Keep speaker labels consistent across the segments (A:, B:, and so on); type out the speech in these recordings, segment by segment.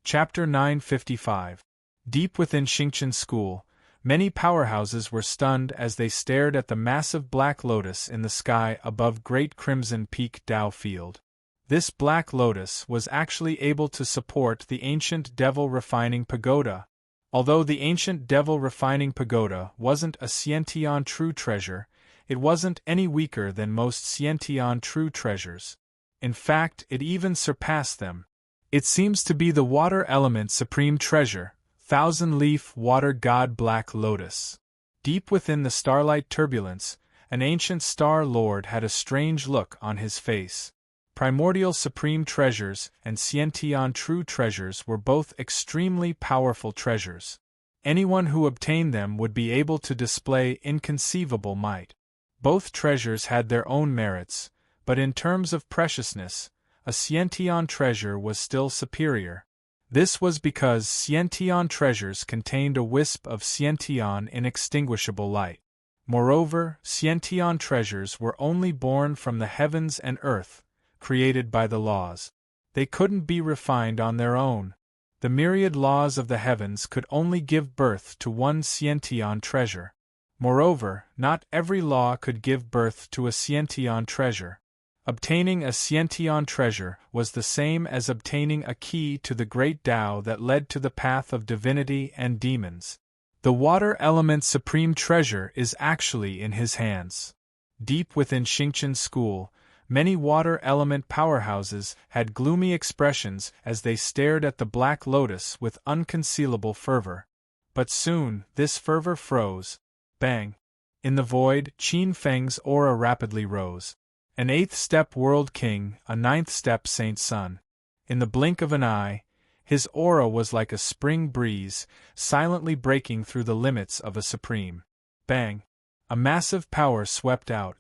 A: Chapter 955. Deep within Xingqian School, many powerhouses were stunned as they stared at the massive black lotus in the sky above Great Crimson Peak Dao Field. This black lotus was actually able to support the ancient Devil Refining Pagoda. Although the ancient Devil Refining Pagoda wasn't a Xiantian true treasure, it wasn't any weaker than most Xiantian true treasures. In fact, it even surpassed them. It seems to be the water element supreme treasure, thousand-leaf water god Black Lotus. Deep within the starlight turbulence, an ancient star lord had a strange look on his face. Primordial supreme treasures and Xiantian true treasures were both extremely powerful treasures. Anyone who obtained them would be able to display inconceivable might. Both treasures had their own merits, but in terms of preciousness, a Xiantian treasure was still superior. This was because Xiantian treasures contained a wisp of Xiantian inextinguishable light. Moreover, Xiantian treasures were only born from the heavens and earth, created by the laws. They couldn't be refined on their own. The myriad laws of the heavens could only give birth to one Xiantian treasure. Moreover, not every law could give birth to a Xiantian treasure. Obtaining a Xiantian treasure was the same as obtaining a key to the great Tao that led to the path of divinity and demons. The water element's supreme treasure is actually in his hands. Deep within Xingqian School, many water element powerhouses had gloomy expressions as they stared at the black lotus with unconcealable fervor. But soon, this fervor froze. Bang! In the void, Qin Feng's aura rapidly rose. An 8th-step world king, a 9th-step saint son. In the blink of an eye, his aura was like a spring breeze, silently breaking through the limits of a supreme. Bang! A massive power swept out.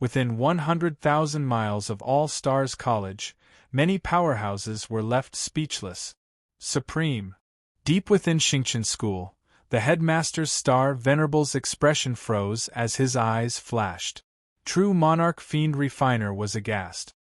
A: Within 100,000 miles of All Stars College, many powerhouses were left speechless. Supreme. Deep within Xingqian School, the headmaster's star Venerable's expression froze as his eyes flashed. True Monarch Fiend Refiner was aghast.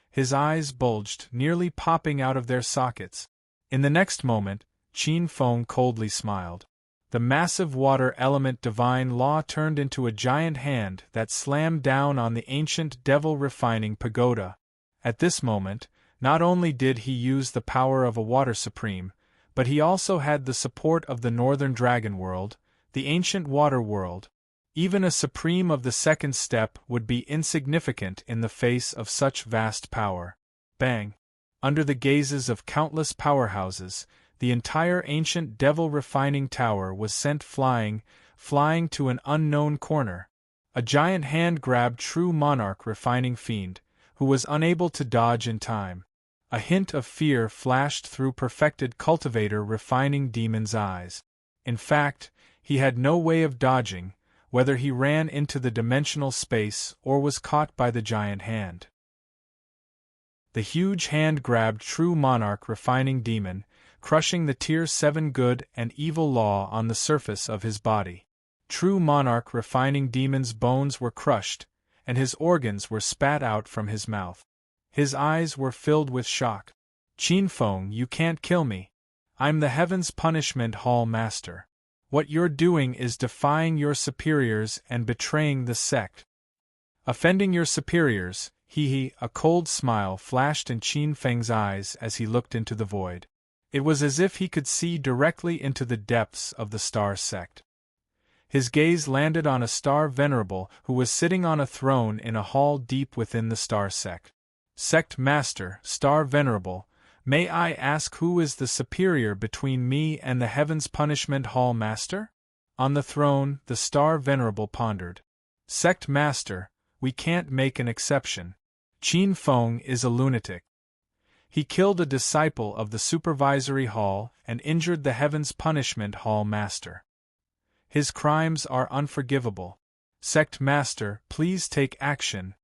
A: His eyes bulged, nearly popping out of their sockets. In the next moment, Qin Feng coldly smiled. The massive water element divine law turned into a giant hand that slammed down on the ancient Devil Refining Pagoda. At this moment, not only did he use the power of a water supreme, but he also had the support of the Northern Dragon World, the ancient water world. Even a supreme of the 2nd step would be insignificant in the face of such vast power. Bang! Under the gazes of countless powerhouses, the entire ancient Devil Refining Tower was sent flying to an unknown corner. A giant hand grabbed True Monarch Refining Fiend, who was unable to dodge in time. A hint of fear flashed through perfected Cultivator Refining Demon's eyes. In fact, he had no way of dodging, whether he ran into the dimensional space or was caught by the giant hand. The huge hand grabbed True Monarch Refining Demon, crushing the Tier 7 good and evil law on the surface of his body. True Monarch Refining Demon's bones were crushed, and his organs were spat out from his mouth. His eyes were filled with shock. Qin Feng, you can't kill me. I'm the Heaven's Punishment Hall Master. What you're doing is defying your superiors and betraying the sect. Offending your superiors, a cold smile flashed in Qin Feng's eyes as he looked into the void. It was as if he could see directly into the depths of the star sect. His gaze landed on a star venerable who was sitting on a throne in a hall deep within the star sect. Sect Master, Star Venerable, may I ask who is the superior between me and the Heaven's Punishment Hall Master? On the throne, the Star Venerable pondered. Sect Master, we can't make an exception. Qin Feng is a lunatic. He killed a disciple of the Supervisory Hall and injured the Heaven's Punishment Hall Master. His crimes are unforgivable. Sect Master, please take action.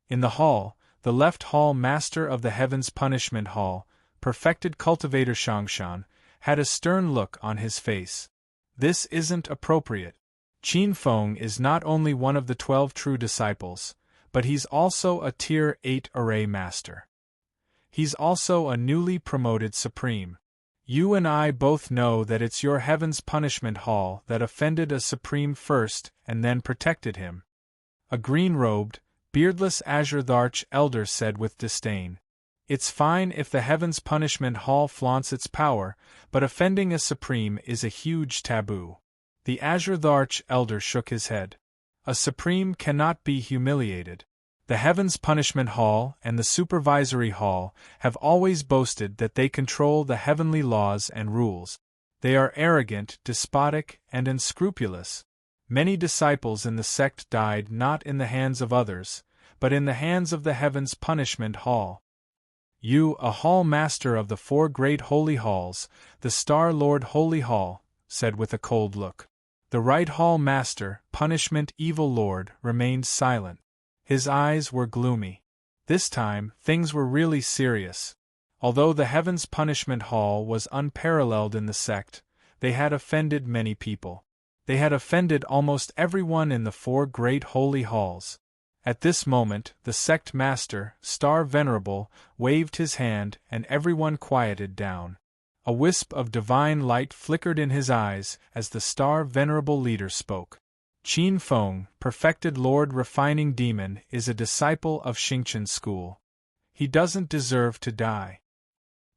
A: In the hall, the left hall master of the Heaven's Punishment Hall, perfected Cultivator Shangshan, had a stern look on his face. This isn't appropriate. Qin Feng is not only one of the 12 true disciples, but he's also a Tier 8 array master. He's also a newly promoted supreme. You and I both know that it's your heaven's punishment hall that offended a supreme first and then protected him. A green-robed, beardless azure-tharch elder said with disdain. It's fine if the heaven's punishment hall flaunts its power, but offending a supreme is a huge taboo. The azure-tharch elder shook his head. A supreme cannot be humiliated. The Heaven's Punishment Hall and the Supervisory Hall have always boasted that they control the heavenly laws and rules. They are arrogant, despotic, and unscrupulous. Many disciples in the sect died not in the hands of others, but in the hands of the Heaven's Punishment Hall. You, a hall master of the 4 great holy halls, the Star Lord Holy Hall, said with a cold look. The right hall master, Punishment Evil Lord, remained silent. His eyes were gloomy. This time, things were really serious. Although the Heaven's Punishment Hall was unparalleled in the sect, they had offended many people. They had offended almost everyone in the 4 great holy halls. At this moment, the sect master, Star Venerable, waved his hand and everyone quieted down. A wisp of divine light flickered in his eyes as the Star Venerable leader spoke. Qin Feng, perfected Lord Refining Demon, is a disciple of Xingqian school. He doesn't deserve to die.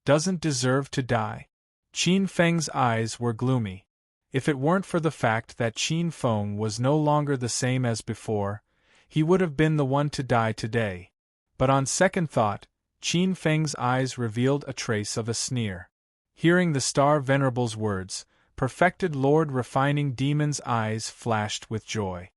A: Doesn't deserve to die? Qin Feng's eyes were gloomy. If it weren't for the fact that Qin Feng was no longer the same as before, he would have been the one to die today. But on second thought, Qin Feng's eyes revealed a trace of a sneer. Hearing the Star Venerable's words, perfected Lord Refining Demon's eyes flashed with joy.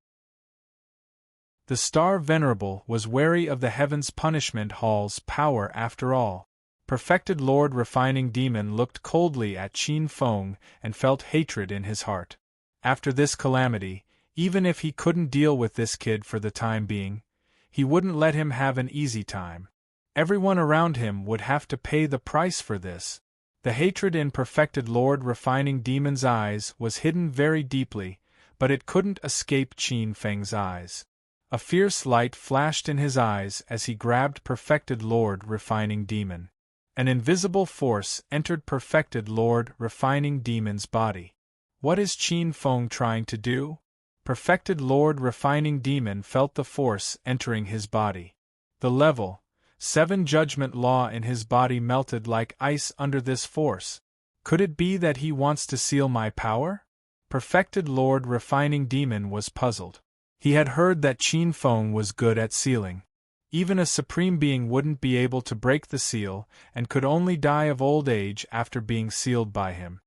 A: The Star Venerable was wary of the Heaven's Punishment Hall's power after all. Perfected Lord Refining Demon looked coldly at Qin Feng and felt hatred in his heart. After this calamity, even if he couldn't deal with this kid for the time being, he wouldn't let him have an easy time. Everyone around him would have to pay the price for this. The hatred in perfected Lord Refining Demon's eyes was hidden very deeply, but it couldn't escape Qin Feng's eyes. A fierce light flashed in his eyes as he grabbed perfected Lord Refining Demon. An invisible force entered perfected Lord Refining Demon's body. What is Qin Feng trying to do? Perfected Lord Refining Demon felt the force entering his body. The level 7 judgment law in his body melted like ice under this force. Could it be that he wants to seal my power? Perfected Lord Refining Demon was puzzled. He had heard that Qin Feng was good at sealing. Even a supreme being wouldn't be able to break the seal and could only die of old age after being sealed by him.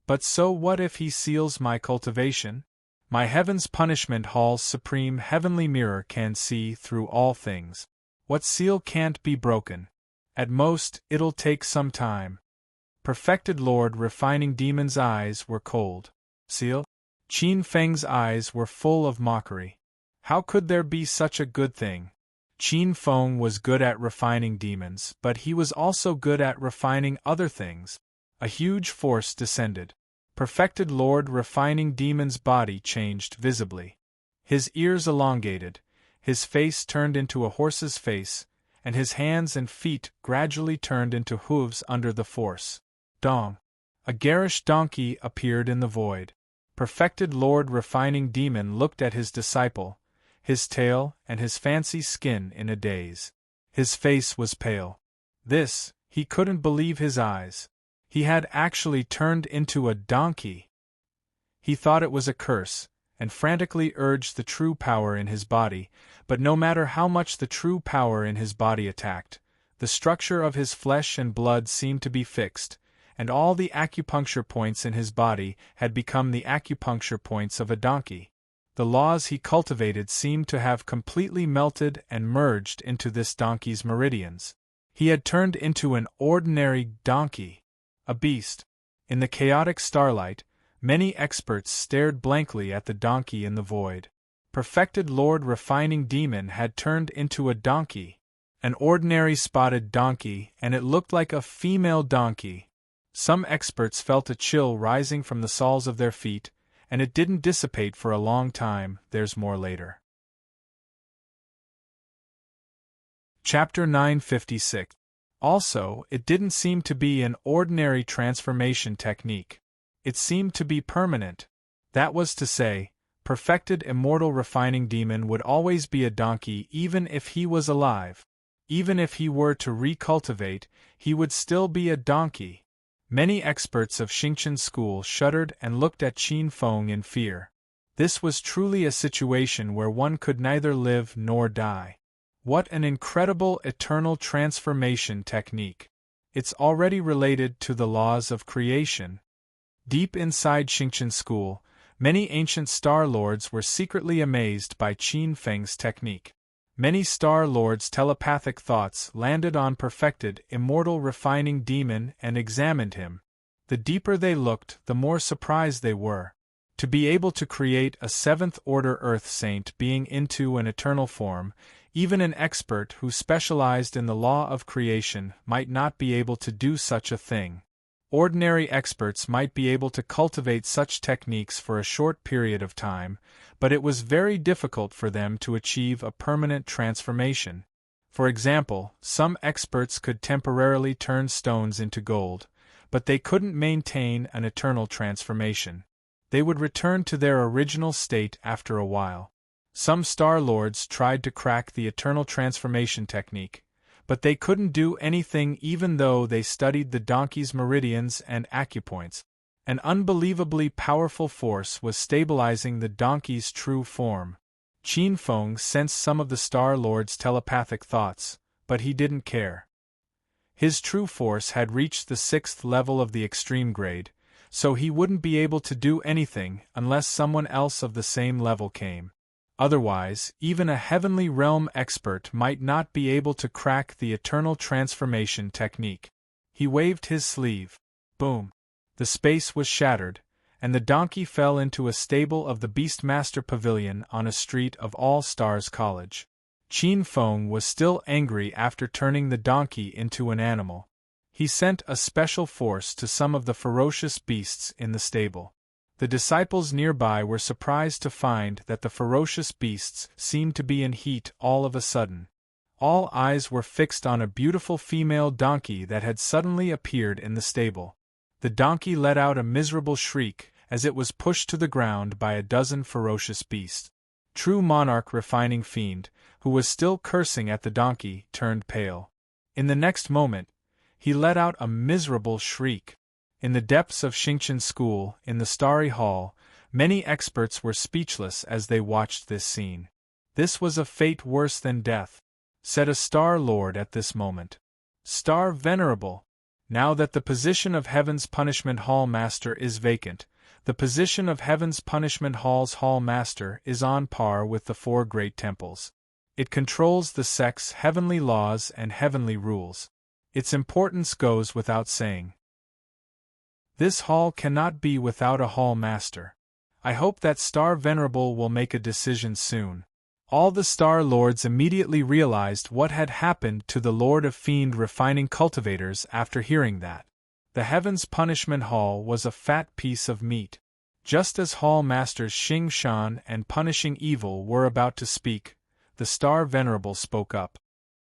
A: But so what if he seals my cultivation? My Heaven's Punishment Hall's supreme heavenly mirror can see through all things. What seal can't be broken? At most, it'll take some time. Perfected Lord Refining Demon's eyes were cold. Seal? Qin Feng's eyes were full of mockery. How could there be such a good thing? Qin Feng was good at refining demons, but he was also good at refining other things. A huge force descended. Perfected Lord Refining Demon's body changed visibly. His ears elongated. His face turned into a horse's face, and his hands and feet gradually turned into hooves under the force. Dong! A garish donkey appeared in the void. Perfected Lord Refining Demon looked at his disciple, his tail and his fancy skin in a daze. His face was pale. He couldn't believe his eyes. He had actually turned into a donkey. He thought it was a curse, and frantically urged the true power in his body, but no matter how much the true power in his body attacked, the structure of his flesh and blood seemed to be fixed, and all the acupuncture points in his body had become the acupuncture points of a donkey. The laws he cultivated seemed to have completely melted and merged into this donkey's meridians. He had turned into an ordinary donkey, a beast. In the chaotic starlight, many experts stared blankly at the donkey in the void. Perfected Lord Refining Demon had turned into a donkey, an ordinary spotted donkey, and it looked like a female donkey. Some experts felt a chill rising from the soles of their feet, and it didn't dissipate for a long time. There's more later. Chapter 956. Also, it didn't seem to be an ordinary transformation technique. It seemed to be permanent. That was to say, perfected immortal refining demon would always be a donkey even if he was alive. Even if he were to recultivate, he would still be a donkey. Many experts of Xingqian school shuddered and looked at Qin Feng in fear. This was truly a situation where one could neither live nor die. What an incredible eternal transformation technique! It's already related to the laws of creation. Deep inside Xingqian school, many ancient Star Lords were secretly amazed by Qin Feng's technique. Many Star Lords' telepathic thoughts landed on perfected, immortal refining demon and examined him. The deeper they looked, the more surprised they were. To be able to create a seventh-order Earth Saint being into an eternal form, even an expert who specialized in the law of creation might not be able to do such a thing. Ordinary experts might be able to cultivate such techniques for a short period of time, but it was very difficult for them to achieve a permanent transformation. For example, some experts could temporarily turn stones into gold, but they couldn't maintain an eternal transformation. They would return to their original state after a while. Some Star Lords tried to crack the eternal transformation technique, but they couldn't do anything even though they studied the donkey's meridians and acupoints. An unbelievably powerful force was stabilizing the donkey's true form. Qin Feng sensed some of the Star Lord's telepathic thoughts, but he didn't care. His true force had reached the 6th level of the extreme grade, so he wouldn't be able to do anything unless someone else of the same level came. Otherwise, even a heavenly realm expert might not be able to crack the eternal transformation technique. He waved his sleeve. Boom! The space was shattered, and the donkey fell into a stable of the Beastmaster Pavilion on a street of All Stars College. Qin Feng was still angry after turning the donkey into an animal. He sent a special force to some of the ferocious beasts in the stable. The disciples nearby were surprised to find that the ferocious beasts seemed to be in heat all of a sudden. All eyes were fixed on a beautiful female donkey that had suddenly appeared in the stable. The donkey let out a miserable shriek as it was pushed to the ground by a dozen ferocious beasts. True Monarch Refining Fiend, who was still cursing at the donkey, turned pale. In the next moment, he let out a miserable shriek. In the depths of Xingqian school, in the Starry Hall, many experts were speechless as they watched this scene. This was a fate worse than death, said a Star Lord at this moment. Star Venerable, now that the position of Heaven's Punishment Hall Master is vacant, the position of Heaven's Punishment Hall's Hall Master is on par with the 4 great temples. It controls the sect's heavenly laws and heavenly rules. Its importance goes without saying. This hall cannot be without a hall master. I hope that Star Venerable will make a decision soon. All the Star Lords immediately realized what had happened to the Lord of Fiend Refining Cultivators after hearing that. The Heaven's Punishment Hall was a fat piece of meat. Just as Hall Masters Xing Shan and Punishing Evil were about to speak, the Star Venerable spoke up.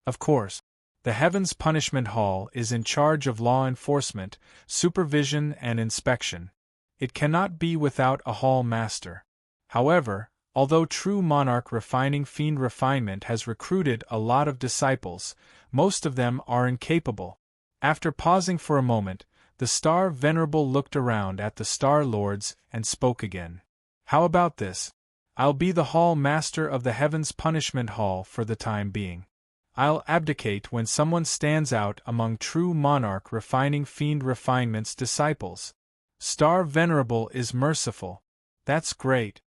A: Of course, the Heaven's Punishment Hall is in charge of law enforcement, supervision and inspection. It cannot be without a Hall Master. However, although True Monarch Refining Fiend Refinement has recruited a lot of disciples, most of them are incapable. After pausing for a moment, the Star Venerable looked around at the Star Lords and spoke again. How about this? I'll be the Hall Master of the Heaven's Punishment Hall for the time being. I'll abdicate when someone stands out among True Monarch Refining Fiend Refinement's disciples. Star Venerable is merciful. That's great.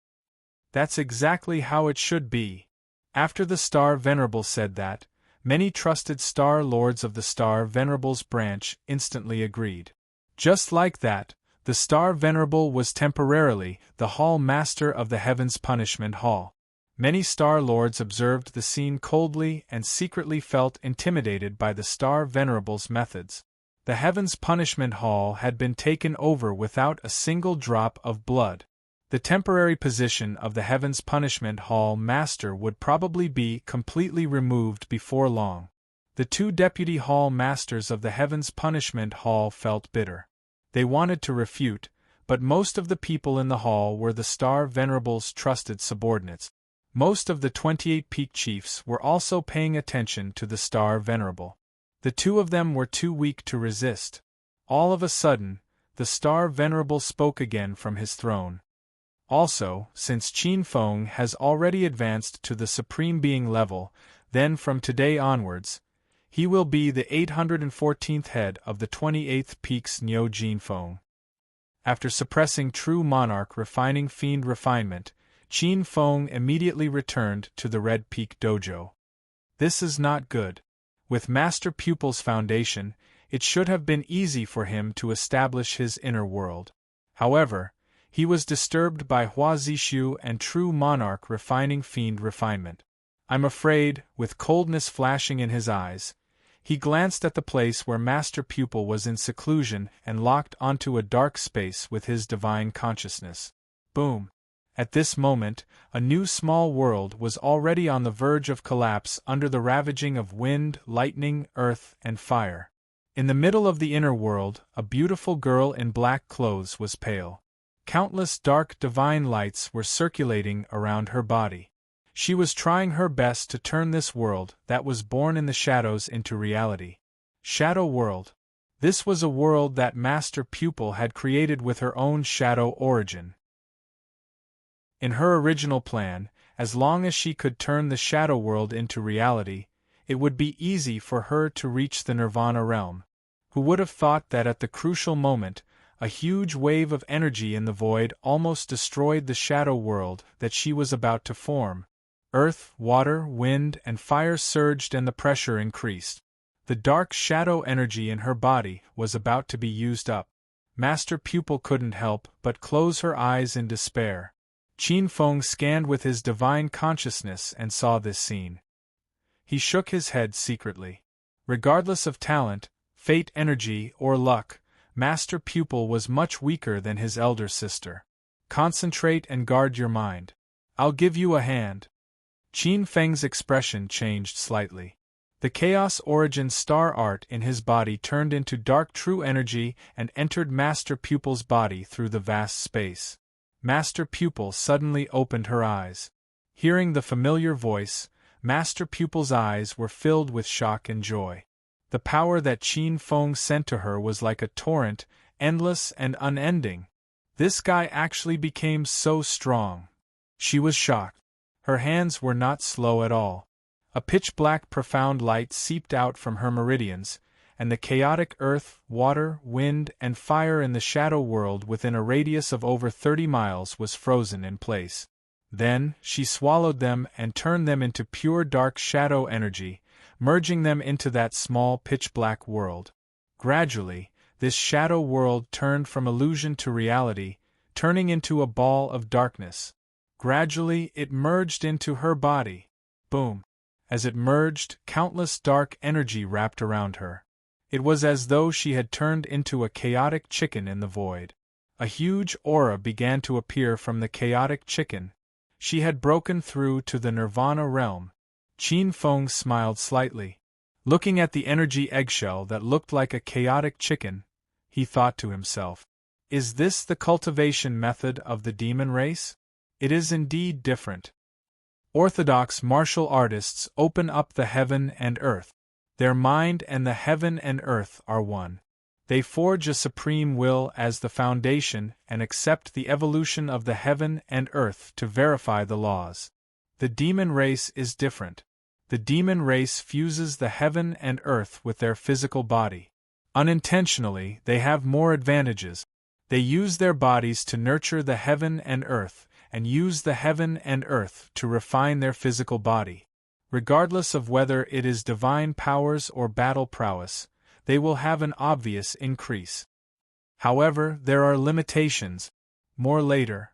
A: That's exactly how it should be. After the Star Venerable said that, many trusted Star Lords of the Star Venerable's branch instantly agreed. Just like that, the Star Venerable was temporarily the Hall Master of the Heaven's Punishment Hall. Many Star Lords observed the scene coldly and secretly felt intimidated by the Star Venerable's methods. The Heaven's Punishment Hall had been taken over without a single drop of blood. The temporary position of the Heaven's Punishment Hall Master would probably be completely removed before long. The two deputy hall masters of the Heaven's Punishment Hall felt bitter. They wanted to refute, but most of the people in the hall were the Star Venerable's trusted subordinates. Most of the 28 peak chiefs were also paying attention to the Star Venerable. The two of them were too weak to resist. All of a sudden, the Star Venerable spoke again from his throne. Also, since Qin Feng has already advanced to the Supreme Being level, then from today onwards, he will be the 814th head of the 28th peak's Niu Jin Feng. After suppressing true monarch refining fiend refinement, Qin Feng immediately returned to the Red Peak Dojo. This is not good. With Master Pupil's foundation, it should have been easy for him to establish his inner world. However, he was disturbed by Hua Zishu and true monarch refining fiend refinement. I'm afraid, with coldness flashing in his eyes, he glanced at the place where Master Pupil was in seclusion and locked onto a dark space with his divine consciousness. Boom! At this moment, a new small world was already on the verge of collapse under the ravaging of wind, lightning, earth, and fire. In the middle of the inner world, a beautiful girl in black clothes was pale. Countless dark divine lights were circulating around her body. She was trying her best to turn this world that was born in the shadows into reality. Shadow World. This was a world that Master Pupil had created with her own shadow origin. In her original plan, as long as she could turn the shadow world into reality, it would be easy for her to reach the Nirvana realm. Who would have thought that at the crucial moment, a huge wave of energy in the void almost destroyed the shadow world that she was about to form. Earth, water, wind, and fire surged and the pressure increased. The dark shadow energy in her body was about to be used up. Master Pupil couldn't help but close her eyes in despair. Qin Feng scanned with his divine consciousness and saw this scene. He shook his head secretly. Regardless of talent, fate energy, or luck, Master Pupil was much weaker than his elder sister. Concentrate and guard your mind. I'll give you a hand. Qin Feng's expression changed slightly. The Chaos Origin star art in his body turned into dark true energy and entered Master Pupil's body through the vast space. Master Pupil suddenly opened her eyes. Hearing the familiar voice, Master Pupil's eyes were filled with shock and joy. The power that Qin Feng sent to her was like a torrent, endless and unending. This guy actually became so strong. She was shocked. Her hands were not slow at all. A pitch-black profound light seeped out from her meridians, and the chaotic earth, water, wind, and fire in the shadow world within a radius of over 30 miles was frozen in place. Then, she swallowed them and turned them into pure dark shadow energy, merging them into that small pitch-black world. Gradually, this shadow world turned from illusion to reality, turning into a ball of darkness. Gradually, it merged into her body. Boom! As it merged, countless dark energy wrapped around her. It was as though she had turned into a chaotic chicken in the void. A huge aura began to appear from the chaotic chicken. She had broken through to the Nirvana realm. Qin Feng smiled slightly. Looking at the energy eggshell that looked like a chaotic chicken, he thought to himself, "Is this the cultivation method of the demon race? It is indeed different. Orthodox martial artists open up the heaven and earth. Their mind and the heaven and earth are one. They forge a supreme will as the foundation and accept the evolution of the heaven and earth to verify the laws. The demon race is different. The demon race fuses the heaven and earth with their physical body. Unintentionally, they have more advantages. They use their bodies to nurture the heaven and earth, and use the heaven and earth to refine their physical body. Regardless of whether it is divine powers or battle prowess, they will have an obvious increase. However, there are limitations. More later.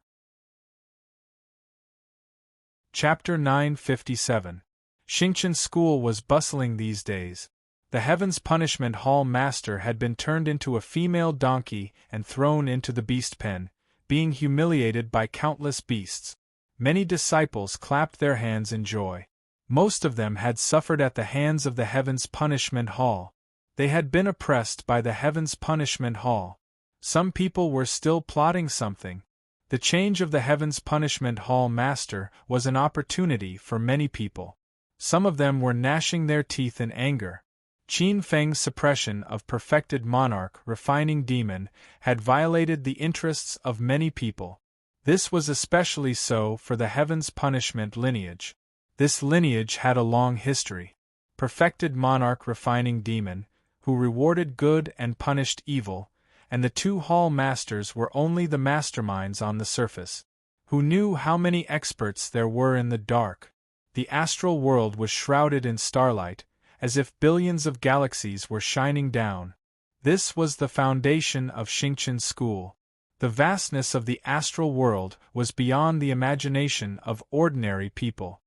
A: Chapter 957. Xingqian School was bustling these days. The Heaven's Punishment Hall Master had been turned into a female donkey and thrown into the beast pen, being humiliated by countless beasts. Many disciples clapped their hands in joy. Most of them had suffered at the hands of the Heaven's Punishment Hall. They had been oppressed by the Heaven's Punishment Hall. Some people were still plotting something. The change of the Heaven's Punishment Hall master was an opportunity for many people. Some of them were gnashing their teeth in anger. Qin Feng's suppression of perfected monarch refining demon had violated the interests of many people. This was especially so for the Heaven's Punishment lineage. This lineage had a long history. Perfected monarch refining demon, who rewarded good and punished evil, and the two hall masters were only the masterminds on the surface. Who knew how many experts there were in the dark? The astral world was shrouded in starlight, as if billions of galaxies were shining down. This was the foundation of Xingqian school. The vastness of the astral world was beyond the imagination of ordinary people.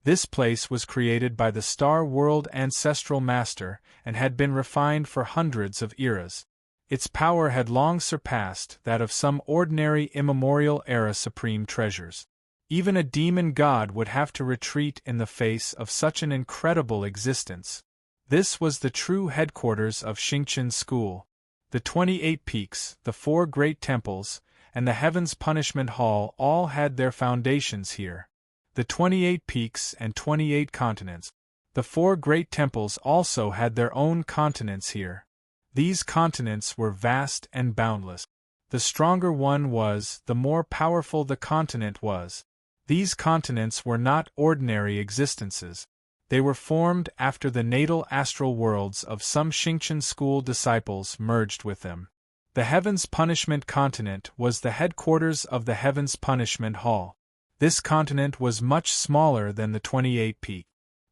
A: This place was created by the Star World Ancestral Master and had been refined for hundreds of eras. Its power had long surpassed that of some ordinary immemorial era supreme treasures. Even a demon god would have to retreat in the face of such an incredible existence. This was the true headquarters of Xingqian school. The 28 peaks, the 4 great temples, and the Heaven's Punishment Hall all had their foundations here. The 28 peaks and 28 continents. The 4 great temples also had their own continents here. These continents were vast and boundless. The stronger one was, the more powerful the continent was. These continents were not ordinary existences. They were formed after the natal astral worlds of some Xingqian school disciples merged with them. The Heaven's Punishment continent was the headquarters of the Heaven's Punishment Hall. This continent was much smaller than the 28 peak.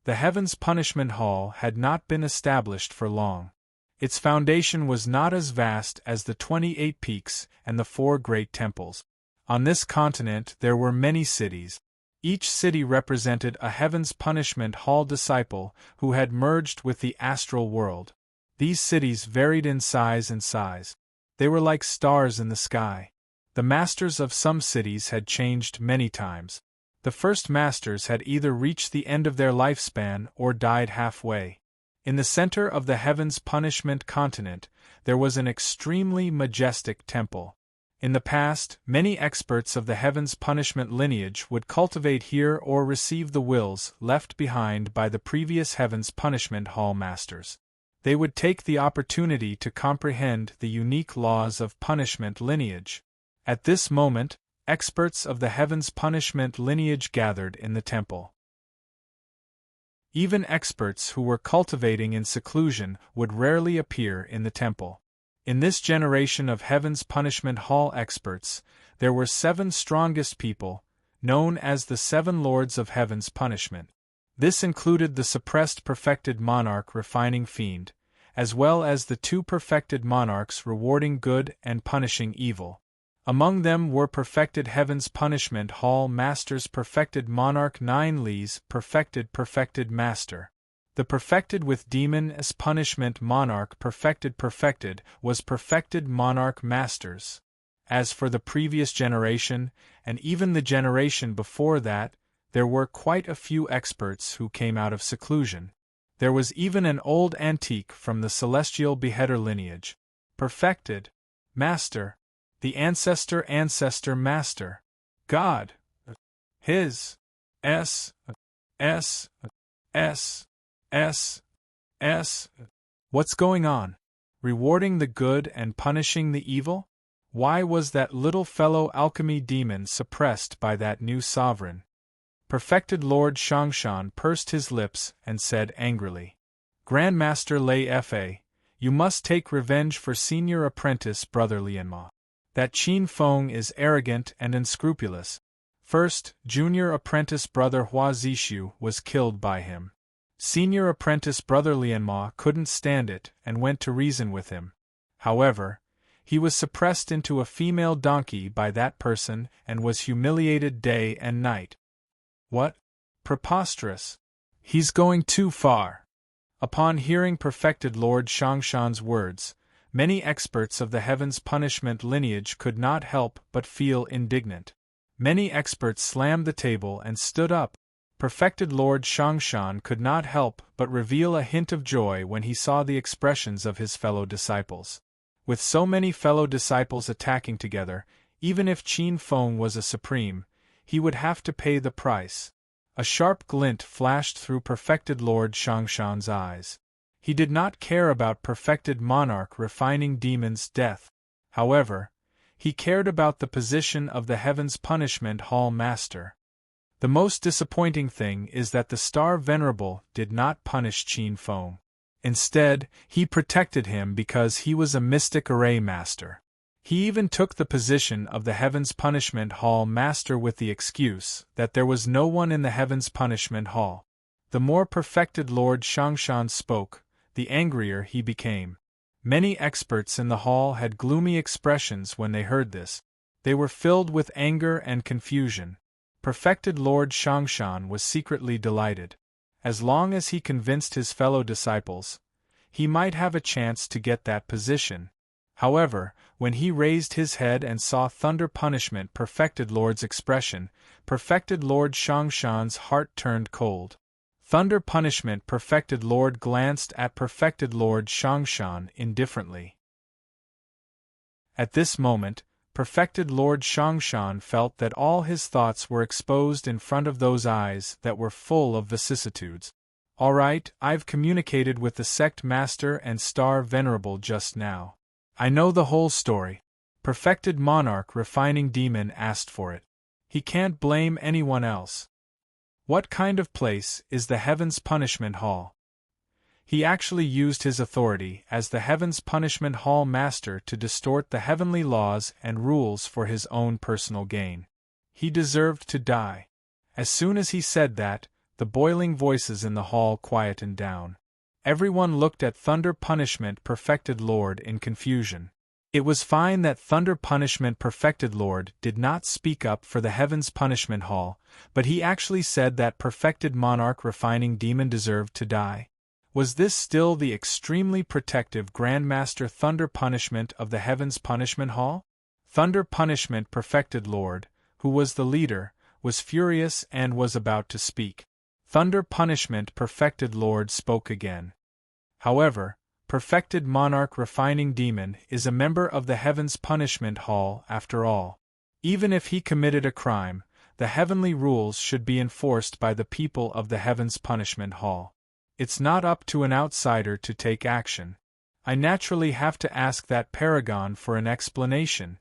A: The Heaven's Punishment Hall had not been established for long. Its foundation was not as vast as the 28 peaks and the 4 great temples. On this continent there were many cities. Each city represented a Heaven's Punishment Hall disciple who had merged with the astral world. These cities varied in size and size. They were like stars in the sky. The masters of some cities had changed many times. The first masters had either reached the end of their lifespan or died halfway. In the center of the Heaven's Punishment continent, there was an extremely majestic temple. In the past, many experts of the Heaven's Punishment lineage would cultivate here or receive the wills left behind by the previous Heaven's Punishment Hall masters. They would take the opportunity to comprehend the unique laws of punishment lineage. At this moment, experts of the Heaven's Punishment lineage gathered in the temple. Even experts who were cultivating in seclusion would rarely appear in the temple. In this generation of Heaven's Punishment Hall experts, there were 7 strongest people, known as the 7 Lords of Heaven's Punishment. This included the suppressed perfected monarch refining fiend, as well as the 2 perfected monarchs rewarding good and punishing evil. Among them were perfected Heaven's Punishment Hall masters perfected monarch 9 Li's perfected master. The perfected with demon as punishment monarch perfected was perfected monarch masters. As for the previous generation, and even the generation before that, there were quite a few experts who came out of seclusion. There was even an old antique from the celestial beheader lineage. Perfected master, the ancestor master. God. His. S. What's going on? Rewarding the good and punishing the evil? Why was that little fellow alchemy demon suppressed by that new sovereign? Perfected Lord Shangshan pursed his lips and said angrily, Grandmaster Lei Fa, you must take revenge for senior apprentice Brother Lianma. That Qin Feng is arrogant and unscrupulous. First, junior apprentice Brother Hua Zishu was killed by him. Senior apprentice Brother Lianma couldn't stand it and went to reason with him. However, he was suppressed into a female donkey by that person and was humiliated day and night. What? Preposterous! He's going too far. Upon hearing perfected Lord Shangshan's words, many experts of the Heaven's Punishment lineage could not help but feel indignant. Many experts slammed the table and stood up. Perfected Lord Shangshan could not help but reveal a hint of joy when he saw the expressions of his fellow disciples. With so many fellow disciples attacking together, even if Qin Feng was a supreme, he would have to pay the price. A sharp glint flashed through Perfected Lord Shangshan's eyes. He did not care about Perfected Monarch Refining Demon's death. However, he cared about the position of the Heaven's Punishment Hall Master. The most disappointing thing is that the Star Venerable did not punish Qin Feng. Instead, he protected him because he was a mystic array master. He even took the position of the Heaven's Punishment Hall Master with the excuse that there was no one in the Heaven's Punishment Hall. The more Perfected Lord Shangshan spoke, the angrier he became. Many experts in the hall had gloomy expressions when they heard this. They were filled with anger and confusion. Perfected Lord Shangshan was secretly delighted. As long as he convinced his fellow disciples, he might have a chance to get that position. However, when he raised his head and saw Thunder Punishment Perfected Lord's expression, Perfected Lord Shangshan's heart turned cold. Thunder Punishment Perfected Lord glanced at Perfected Lord Shangshan indifferently. At this moment, Perfected Lord Shangshan felt that all his thoughts were exposed in front of those eyes that were full of vicissitudes. "All right, I've communicated with the sect master and Star Venerable just now. I know the whole story." Perfected Monarch Refining Demon asked for it. He can't blame anyone else. What kind of place is the Heaven's Punishment Hall? He actually used his authority as the Heaven's Punishment Hall Master to distort the heavenly laws and rules for his own personal gain. He deserved to die. As soon as he said that, the boiling voices in the hall quietened down. Everyone looked at Thunder Punishment Perfected Lord in confusion. It was fine that Thunder Punishment Perfected Lord did not speak up for the Heaven's Punishment Hall, but he actually said that Perfected Monarch Refining Demon deserved to die. Was this still the extremely protective Grandmaster Thunder Punishment of the Heaven's Punishment Hall? Thunder Punishment Perfected Lord, who was the leader, was furious and was about to speak. Thunder Punishment Perfected Lord spoke again. However, Perfected Monarch Refining Demon is a member of the Heaven's Punishment Hall after all. Even if he committed a crime, the heavenly rules should be enforced by the people of the Heaven's Punishment Hall. It's not up to an outsider to take action. I naturally have to ask that paragon for an explanation.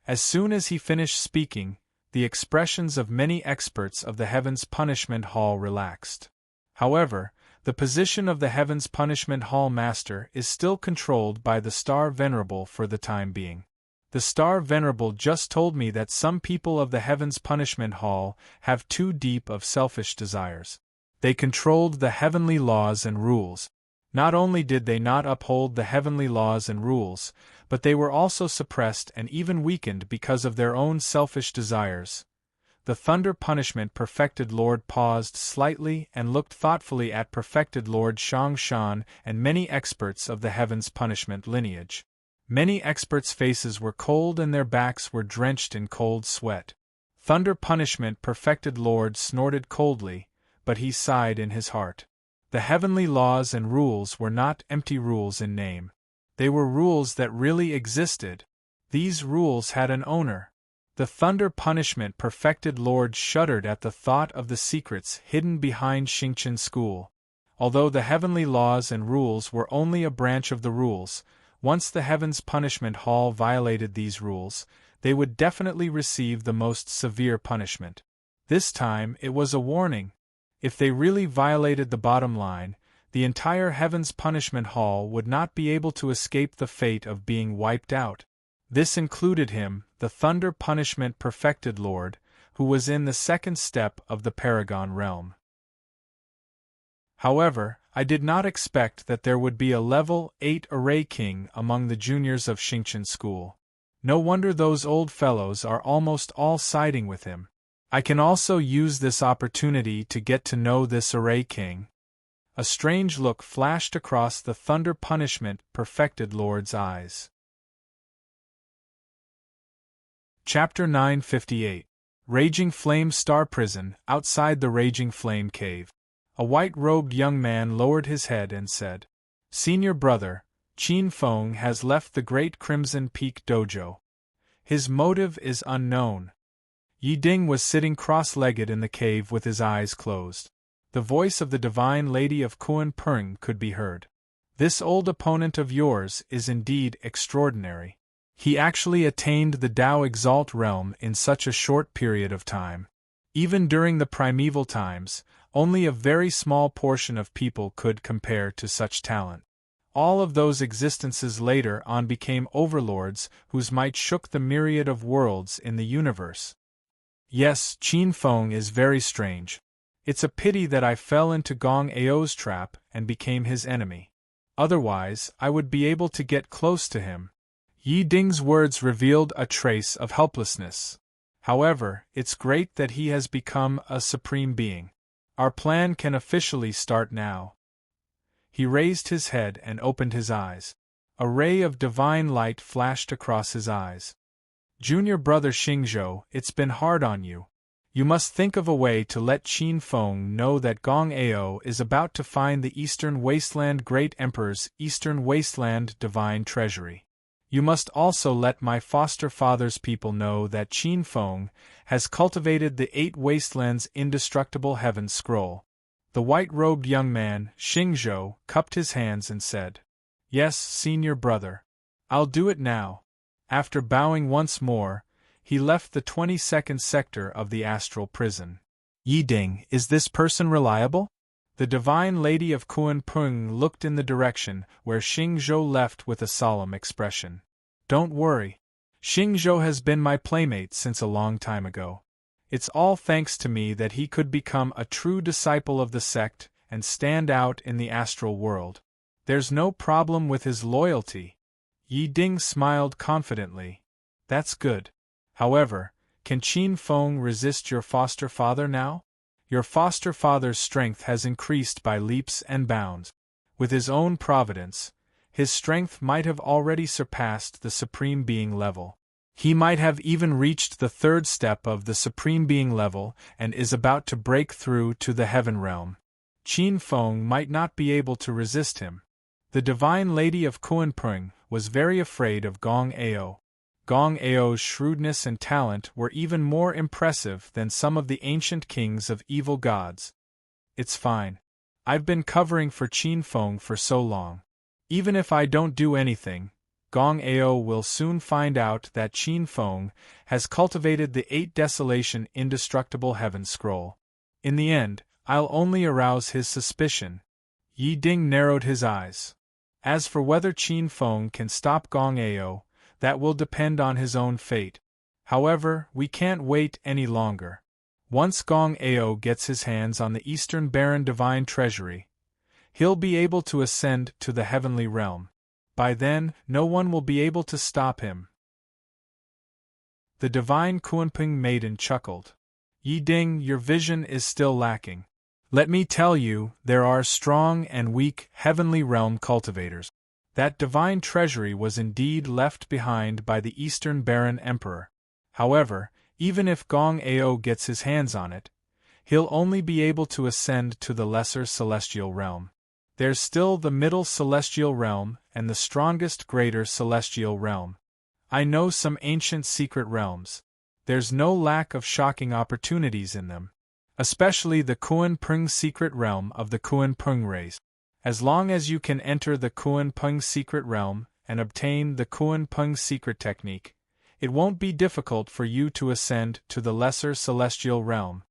A: As soon as he finished speaking, the expressions of many experts of the Heaven's Punishment Hall relaxed. However, the position of the Heaven's Punishment Hall Master is still controlled by the Star Venerable for the time being. The Star Venerable just told me that some people of the Heaven's Punishment Hall have too deep of selfish desires. They controlled the heavenly laws and rules. Not only did they not uphold the heavenly laws and rules, but they were also suppressed and even weakened because of their own selfish desires. The Thunder Punishment Perfected Lord paused slightly and looked thoughtfully at Perfected Lord Shangshan and many experts of the Heaven's Punishment lineage. Many experts' faces were cold and their backs were drenched in cold sweat. Thunder Punishment Perfected Lord snorted coldly, but he sighed in his heart. The heavenly laws and rules were not empty rules in name. They were rules that really existed. These rules had an owner. The Thunder Punishment Perfected Lord shuddered at the thought of the secrets hidden behind Xingqian School. Although the heavenly laws and rules were only a branch of the rules, once the Heaven's Punishment Hall violated these rules, they would definitely receive the most severe punishment. This time it was a warning. If they really violated the bottom line, the entire Heaven's Punishment Hall would not be able to escape the fate of being wiped out. This included him, the Thunder Punishment Perfected Lord, who was in the second step of the Paragon realm. However, I did not expect that there would be a level 8 Array King among the juniors of Xingqian School. No wonder those old fellows are almost all siding with him. I can also use this opportunity to get to know this Array King. A strange look flashed across the Thunder Punishment Perfected Lord's eyes. Chapter 958. Raging Flame Star Prison, outside the Raging Flame Cave. A white-robed young man lowered his head and said, "Senior brother, Qin Feng has left the Great Crimson Peak Dojo. His motive is unknown." Yi Ding was sitting cross-legged in the cave with his eyes closed. The voice of the Divine Lady of Kunpeng could be heard. "This old opponent of yours is indeed extraordinary. He actually attained the Tao Exalt realm in such a short period of time. Even during the primeval times, only a very small portion of people could compare to such talent. All of those existences later on became overlords whose might shook the myriad of worlds in the universe. Yes, Qin Feng is very strange. It's a pity that I fell into Gong Ao's trap and became his enemy. Otherwise, I would be able to get close to him." Yi Ding's words revealed a trace of helplessness. "However, it's great that he has become a supreme being. Our plan can officially start now." He raised his head and opened his eyes. A ray of divine light flashed across his eyes. "Junior brother Xingzhou, it's been hard on you. You must think of a way to let Qin Feng know that Gong Ao is about to find the Eastern Wasteland Great Emperor's Eastern Wasteland Divine Treasury. You must also let my foster father's people know that Qin Feng has cultivated the 8 Wastelands' indestructible Heaven Scroll." The white-robed young man, Xingzhou, cupped his hands and said, "Yes, senior brother. I'll do it now." After bowing once more, he left the 22nd sector of the astral prison. "Yi Ding, is this person reliable?" The Divine Lady of Kunpeng looked in the direction where Xingzhou left with a solemn expression. "Don't worry. Xingzhou has been my playmate since a long time ago. It's all thanks to me that he could become a true disciple of the sect and stand out in the astral world. There's no problem with his loyalty." Yi Ding smiled confidently. "That's good. However, can Qin Feng resist your foster father now? Your foster father's strength has increased by leaps and bounds. With his own providence, his strength might have already surpassed the Supreme Being level. He might have even reached the 3rd step of the Supreme Being level and is about to break through to the Heaven Realm. Qin Feng might not be able to resist him." The Divine Lady of Kunpeng was very afraid of Gong Ao. Gong Ao's shrewdness and talent were even more impressive than some of the ancient kings of evil gods. "It's fine. I've been covering for Qin Feng for so long. Even if I don't do anything, Gong Ao will soon find out that Qin Feng has cultivated the 8 Desolation Indestructible Heaven Scroll. In the end, I'll only arouse his suspicion." Yi Ding narrowed his eyes. "As for whether Qin Feng can stop Gong Ao, that will depend on his own fate. However, we can't wait any longer. Once Gong Ao gets his hands on the Eastern Barren Divine Treasury, he'll be able to ascend to the heavenly realm. By then, no one will be able to stop him." The Divine Kunpeng maiden chuckled. "Yi Ding, your vision is still lacking. Let me tell you, there are strong and weak heavenly realm cultivators. That divine treasury was indeed left behind by the Eastern Barren Emperor. However, even if Gong Ao gets his hands on it, he'll only be able to ascend to the lesser celestial realm. There's still the middle celestial realm and the strongest greater celestial realm. I know some ancient secret realms. There's no lack of shocking opportunities in them. Especially the Kunpeng secret realm of the Kunpeng race. As long as you can enter the Kunpeng secret realm and obtain the Kunpeng secret technique, it won't be difficult for you to ascend to the lesser celestial realm."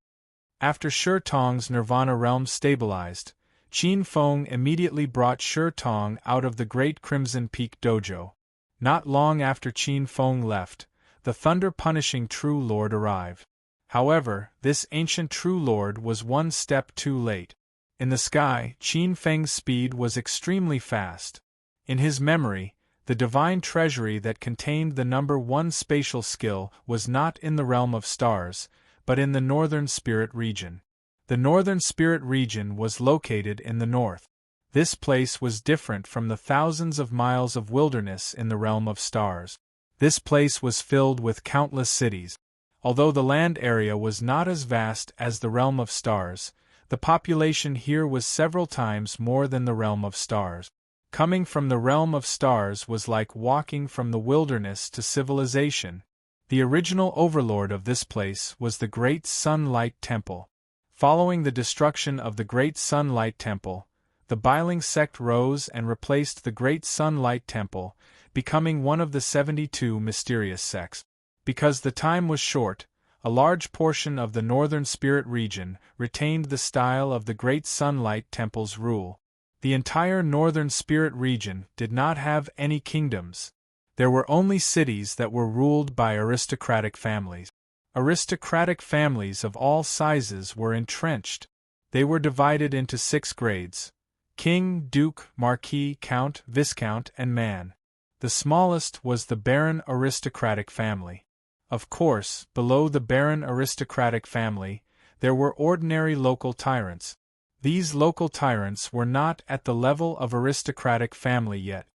A: After Shi Tong's Nirvana realm stabilized, Qin Feng immediately brought Shi Tong out of the Great Crimson Peak Dojo. Not long after Qin Feng left, the thunder-punishing True Lord arrived. However, this ancient True Lord was one step too late. In the sky, Qin Feng's speed was extremely fast. In his memory, the divine treasury that contained the number 1 spatial skill was not in the realm of stars, but in the Northern Spirit region. The Northern Spirit region was located in the north. This place was different from the thousands of miles of wilderness in the realm of stars. This place was filled with countless cities. Although the land area was not as vast as the realm of stars, the population here was several times more than the realm of stars. Coming from the realm of stars was like walking from the wilderness to civilization. The original overlord of this place was the Great Sunlight Temple. Following the destruction of the Great Sunlight Temple, the Bailing sect rose and replaced the Great Sunlight Temple, becoming one of the 72 mysterious sects. Because the time was short, a large portion of the Northern Spirit region retained the style of the Great Sunlight Temple's rule. The entire Northern Spirit region did not have any kingdoms. There were only cities that were ruled by aristocratic families. Aristocratic families of all sizes were entrenched. They were divided into 6 grades: king, duke, marquis, count, viscount, and man. The smallest was the baron aristocratic family. Of course, below the baron aristocratic family, there were ordinary local tyrants. These local tyrants were not at the level of aristocratic family yet.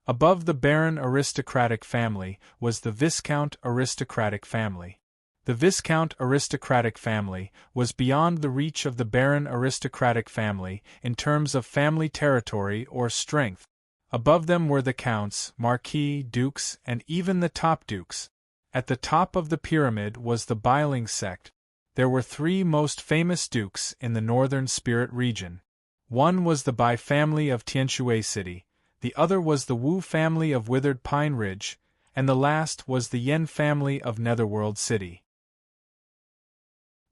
A: Above the baron aristocratic family was the viscount aristocratic family. The viscount aristocratic family was beyond the reach of the baron aristocratic family in terms of family territory or strength. Above them were the counts, marquis, dukes, and even the top dukes. At the top of the pyramid was the Bailing sect. There were 3 most famous dukes in the Northern Spirit region. One was the Bai family of Tianshui City, the other was the Wu family of Withered Pine Ridge, and the last was the Yen family of Netherworld City.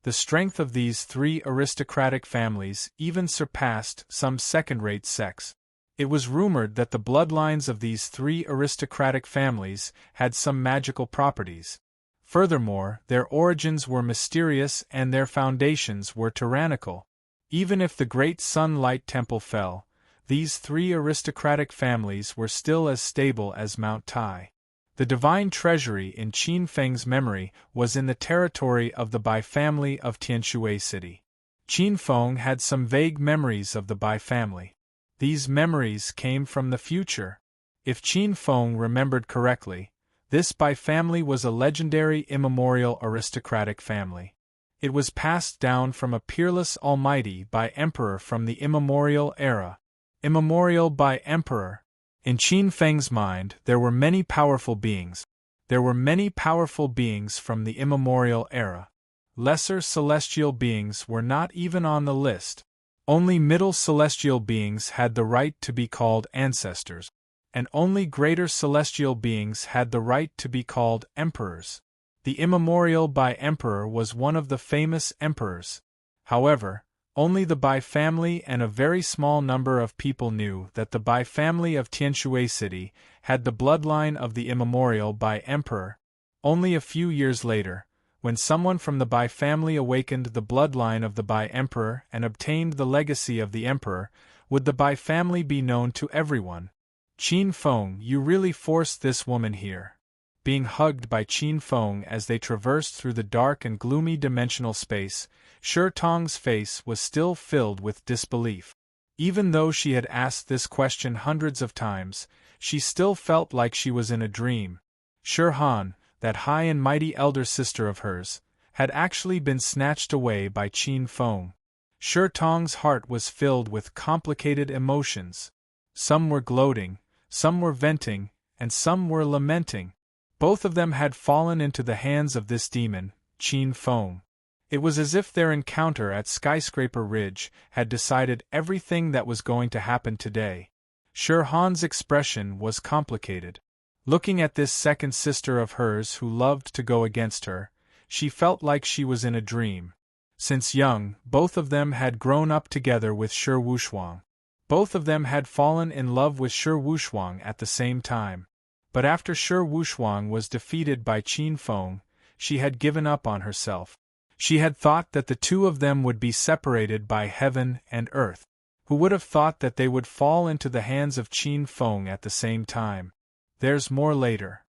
A: The strength of these 3 aristocratic families even surpassed some second-rate sects. It was rumored that the bloodlines of these 3 aristocratic families had some magical properties. Furthermore, their origins were mysterious and their foundations were tyrannical. Even if the Great Sunlight Temple fell, these 3 aristocratic families were still as stable as Mount Tai. The divine treasury in Qin Feng's memory was in the territory of the Bai family of Tianshui City. Qin Feng had some vague memories of the Bai family. These memories came from the future. If Qin Feng remembered correctly, this Bai family was a legendary immemorial aristocratic family. It was passed down from a peerless almighty Bai emperor from the immemorial era. Immemorial Bai emperor. In Qin Feng's mind, there were many powerful beings. There were many powerful beings from the immemorial era. Lesser celestial beings were not even on the list. Only middle celestial beings had the right to be called ancestors, and only greater celestial beings had the right to be called emperors. The immemorial Bai emperor was one of the famous emperors. However, only the Bai family and a very small number of people knew that the Bai family of Tianshui City had the bloodline of the immemorial Bai emperor. Only a few years later, when someone from the Bai family awakened the bloodline of the Bai emperor and obtained the legacy of the emperor, would the Bai family be known to everyone. Qin Feng, you really forced this woman here. Being hugged by Qin Feng as they traversed through the dark and gloomy dimensional space, Shi Tong's face was still filled with disbelief. Even though she had asked this question hundreds of times, she still felt like she was in a dream. Shi Han, that high and mighty elder sister of hers, had actually been snatched away by Qin Feng. Shi Tong's heart was filled with complicated emotions. Some were gloating, some were venting, and some were lamenting. Both of them had fallen into the hands of this demon, Qin Feng. It was as if their encounter at Skyscraper Ridge had decided everything that was going to happen today. Shi Han's expression was complicated. Looking at this second sister of hers who loved to go against her, she felt like she was in a dream. Since young, both of them had grown up together with Shi Wushuang. Both of them had fallen in love with Shi Wushuang at the same time. But after Shi Wushuang was defeated by Qin Feng, she had given up on herself. She had thought that the two of them would be separated by heaven and earth. Who would have thought that they would fall into the hands of Qin Feng at the same time? There's more later.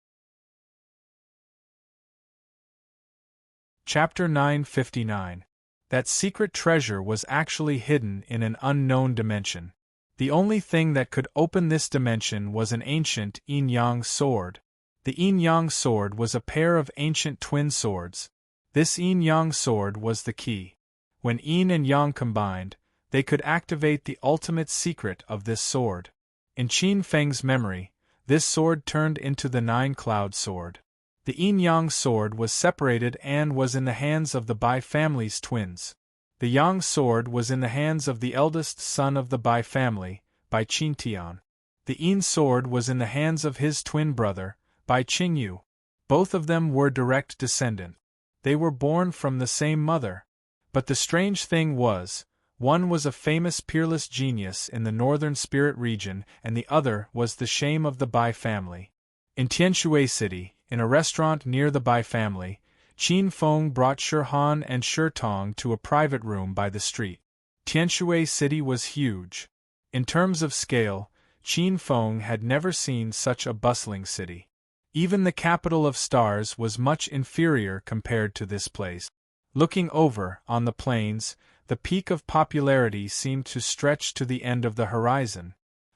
A: Chapter 959. That secret treasure was actually hidden in an unknown dimension. The only thing that could open this dimension was an ancient yin-yang sword. The yin-yang sword was a pair of ancient twin swords. This yin-yang sword was the key. When yin and yang combined, they could activate the ultimate secret of this sword. In Qin Feng's memory, this sword turned into the Nine-Cloud Sword. The yin-yang sword was separated and was in the hands of the Bai family's twins. The yang sword was in the hands of the eldest son of the Bai family, Bai Qingtian. The yin sword was in the hands of his twin brother, Bai Qingyu. Both of them were direct descendants. They were born from the same mother. But the strange thing was, one was a famous peerless genius in the northern spirit region and the other was the shame of the Bai family. In Tianshui City, in a restaurant near the Bai family, Qin Feng brought Shirhan and Shirtong to a private room by the street. Tianshui City was huge. In terms of scale, Qin Feng had never seen such a bustling city. Even the capital of stars was much inferior compared to this place. Looking over, on the plains, the peak of popularity seemed to stretch to the end of the horizon.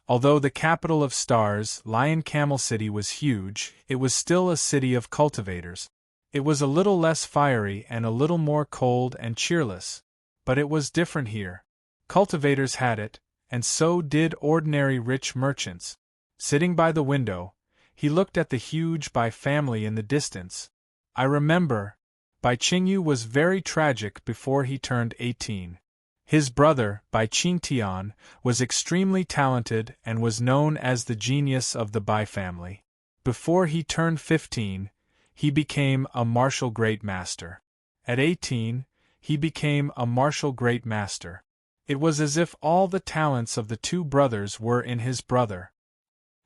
A: Although the capital of stars, Lion Camel City, was huge, it was still a city of cultivators. It was a little less fiery and a little more cold and cheerless. But it was different here. Cultivators had it, and so did ordinary rich merchants. Sitting by the window, he looked at the huge Bai family in the distance. I remember, Bai Qingyu was very tragic before he turned 18. His brother, Bai Qingtian, was extremely talented and was known as the genius of the Bai family. Before he turned 15, he became a martial great master. At 18, he became a martial great master. It was as if all the talents of the two brothers were in his brother.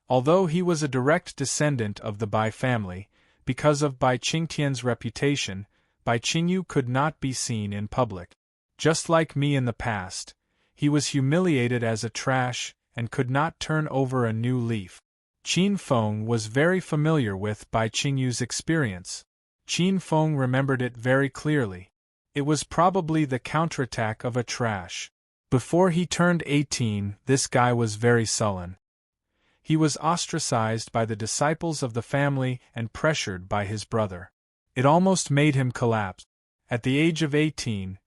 A: Although he was a direct descendant of the Bai family, because of Bai Qingtian's reputation, Bai Qingyu could not be seen in public. Just like me in the past, he was humiliated as a trash and could not turn over a new leaf. Qin Feng was very familiar with Bai Qingyu's experience. Qin Feng remembered it very clearly. It was probably the counterattack of a trash. Before he turned 18, this guy was very sullen. He was ostracized by the disciples of the family and pressured by his brother. It almost made him collapse. At the age of 18,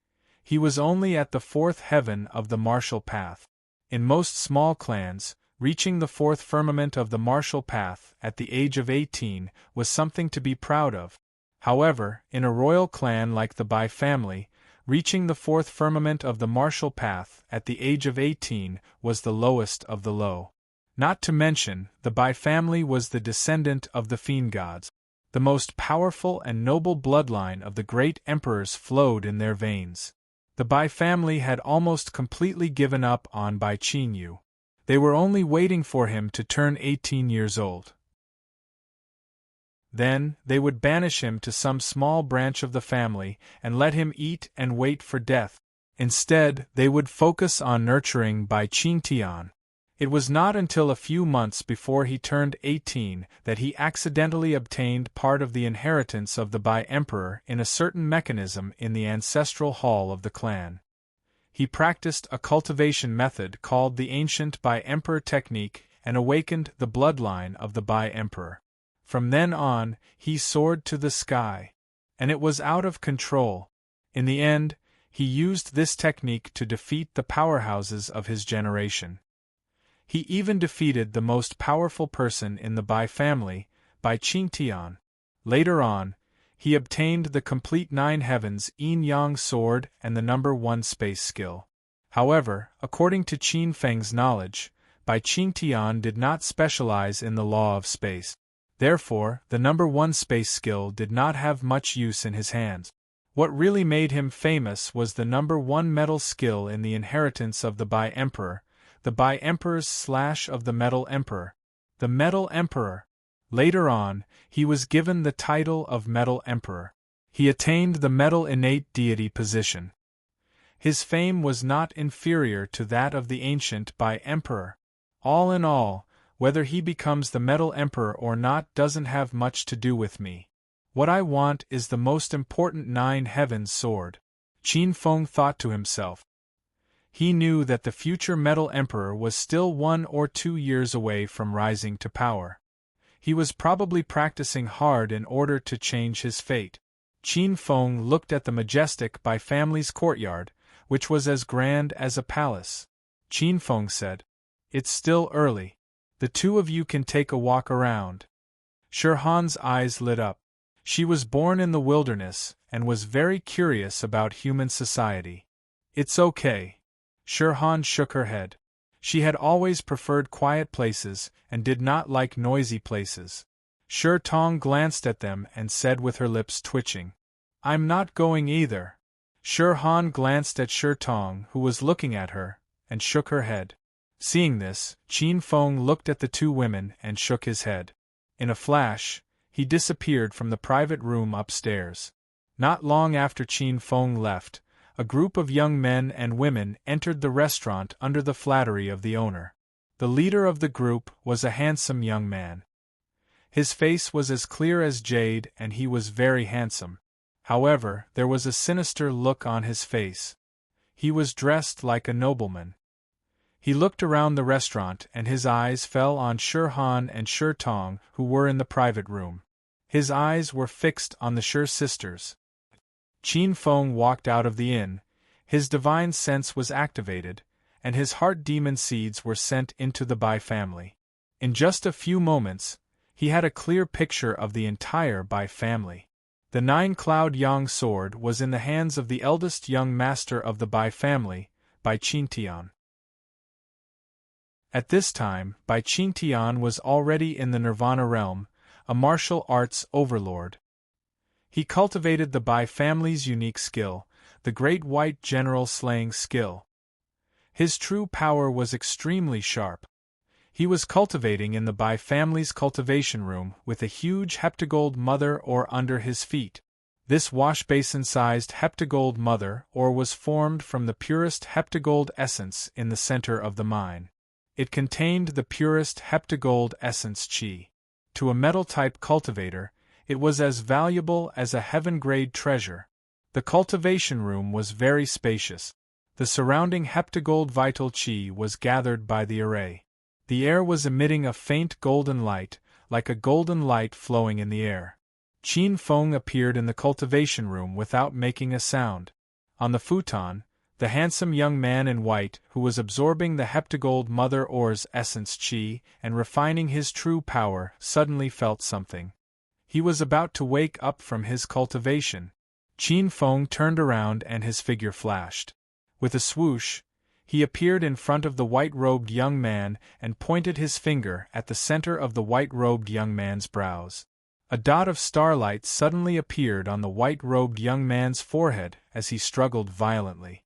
A: he was only at the fourth heaven of the martial path. In most small clans, reaching the fourth firmament of the martial path at the age of 18 was something to be proud of. However, in a royal clan like the Bai family, reaching the fourth firmament of the martial path at the age of 18 was the lowest of the low. Not to mention, the Bai family was the descendant of the fiend gods. The most powerful and noble bloodline of the great emperors flowed in their veins. The Bai family had almost completely given up on Bai Qingyu. They were only waiting for him to turn 18 years old. Then, they would banish him to some small branch of the family and let him eat and wait for death. Instead, they would focus on nurturing Bai Qingtian. It was not until a few months before he turned 18 that he accidentally obtained part of the inheritance of the Bai Emperor in a certain mechanism in the ancestral hall of the clan. He practiced a cultivation method called the ancient Bai Emperor technique and awakened the bloodline of the Bai Emperor. From then on, he soared to the sky. And it was out of control. In the end, he used this technique to defeat the powerhouses of his generation. He even defeated the most powerful person in the Bai family, Bai Qingtian. Later on, he obtained the complete 9 heavens yin-yang sword and the number 1 space skill. However, according to Qin Feng's knowledge, Bai Qingtian did not specialize in the law of space. Therefore, the number 1 space skill did not have much use in his hands. What really made him famous was the number 1 metal skill in the inheritance of the Bai Emperor, the Bai Emperor's slash of the Metal Emperor. The Metal Emperor. Later on, he was given the title of Metal Emperor. He attained the metal innate deity position. His fame was not inferior to that of the ancient Bai Emperor. All in all, whether he becomes the Metal Emperor or not doesn't have much to do with me. What I want is the most important 9 heavens sword. Qin Feng thought to himself. He knew that the future Metal Emperor was still 1 or 2 years away from rising to power. He was probably practicing hard in order to change his fate. Qin Feng looked at the majestic Bai family's courtyard, which was as grand as a palace. Qin Feng said, "It's still early. The two of you can take a walk around." Shirhan's eyes lit up. She was born in the wilderness and was very curious about human society. "It's okay." Shirhan shook her head. She had always preferred quiet places and did not like noisy places. Shir Tong glanced at them and said with her lips twitching, "I'm not going either." Shirhan glanced at Shir Tong, who was looking at her, and shook her head. Seeing this, Qin Feng looked at the two women and shook his head. In a flash, he disappeared from the private room upstairs. Not long after Qin Feng left, a group of young men and women entered the restaurant under the flattery of the owner. The leader of the group was a handsome young man. His face was as clear as jade and he was very handsome. However, there was a sinister look on his face. He was dressed like a nobleman. He looked around the restaurant and his eyes fell on Shirhan and Shir Tong, who were in the private room. His eyes were fixed on the Shir sisters. Qin Feng walked out of the inn, his divine sense was activated, and his heart demon seeds were sent into the Bai family. In just a few moments, he had a clear picture of the entire Bai family. The 9-cloud Yang sword was in the hands of the eldest young master of the Bai family, Bai Qingtian. At this time, Bai Qingtian was already in the Nirvana realm, a martial arts overlord. He cultivated the Bai family's unique skill, the Great White General slaying skill. His true power was extremely sharp. He was cultivating in the Bai family's cultivation room with a huge heptagold mother ore under his feet. This wash-basin-sized heptagold mother ore was formed from the purest heptagold essence in the center of the mine. It contained the purest heptagold essence qi. To a metal-type cultivator, it was as valuable as a heaven-grade treasure. The cultivation room was very spacious. The surrounding heptagold vital qi was gathered by the array. The air was emitting a faint golden light, like a golden light flowing in the air. Qin Feng appeared in the cultivation room without making a sound. On the futon, the handsome young man in white who was absorbing the heptagold mother ore's essence qi and refining his true power suddenly felt something. He was about to wake up from his cultivation. Qin Feng turned around and his figure flashed. With a swoosh, he appeared in front of the white-robed young man and pointed his finger at the center of the white-robed young man's brows. A dot of starlight suddenly appeared on the white-robed young man's forehead as he struggled violently.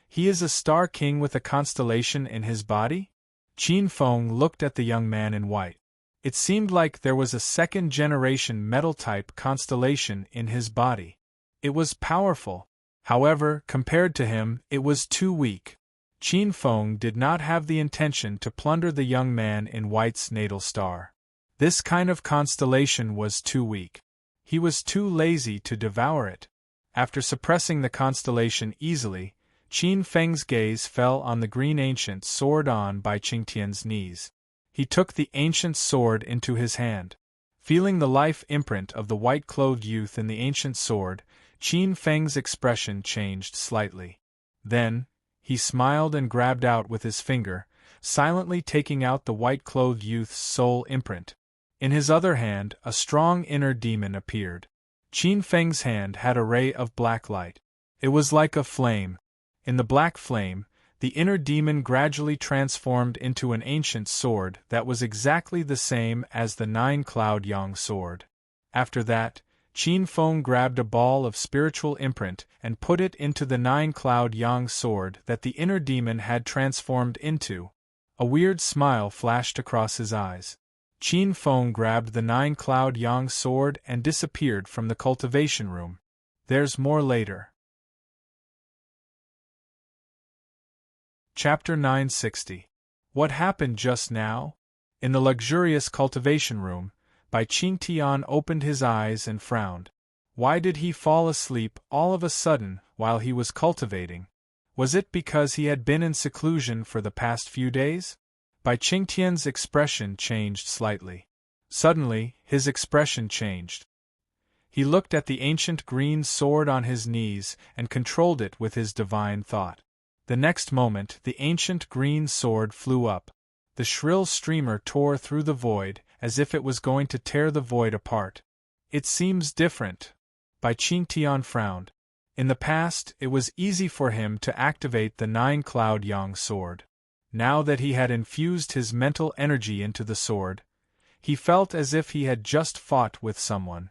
A: He is a star king with a constellation in his body? Qin Feng looked at the young man in white. It seemed like there was a second-generation metal-type constellation in his body. It was powerful. However, compared to him, it was too weak. Qin Feng did not have the intention to plunder the young man in white's natal star. This kind of constellation was too weak. He was too lazy to devour it. After suppressing the constellation easily, Qin Feng's gaze fell on the green ancient sword on Bai Qingtian's knees. He took the ancient sword into his hand. Feeling the life imprint of the white-clothed youth in the ancient sword, Qin Feng's expression changed slightly. Then, he smiled and grabbed out with his finger, silently taking out the white-clothed youth's soul imprint. In his other hand, a strong inner demon appeared. Qin Feng's hand had a ray of black light. It was like a flame. In the black flame, the inner demon gradually transformed into an ancient sword that was exactly the same as the 9-cloud Yang sword. After that, Qin Feng grabbed a ball of spiritual imprint and put it into the 9-cloud Yang sword that the inner demon had transformed into. A weird smile flashed across his eyes. Qin Feng grabbed the 9-cloud Yang sword and disappeared from the cultivation room. There's more later. Chapter 960. What happened just now? In the luxurious cultivation room, Bai Qingtian opened his eyes and frowned. Why did he fall asleep all of a sudden while he was cultivating? Was it because he had been in seclusion for the past few days? Bai Qingtian's expression changed slightly. Suddenly, his expression changed. He looked at the ancient green sword on his knees and controlled it with his divine thought. The next moment, the ancient green sword flew up. The shrill streamer tore through the void, as if it was going to tear the void apart. It seems different. Bai Qingtian frowned. In the past, it was easy for him to activate the nine-cloud yang sword. Now that he had infused his mental energy into the sword, he felt as if he had just fought with someone.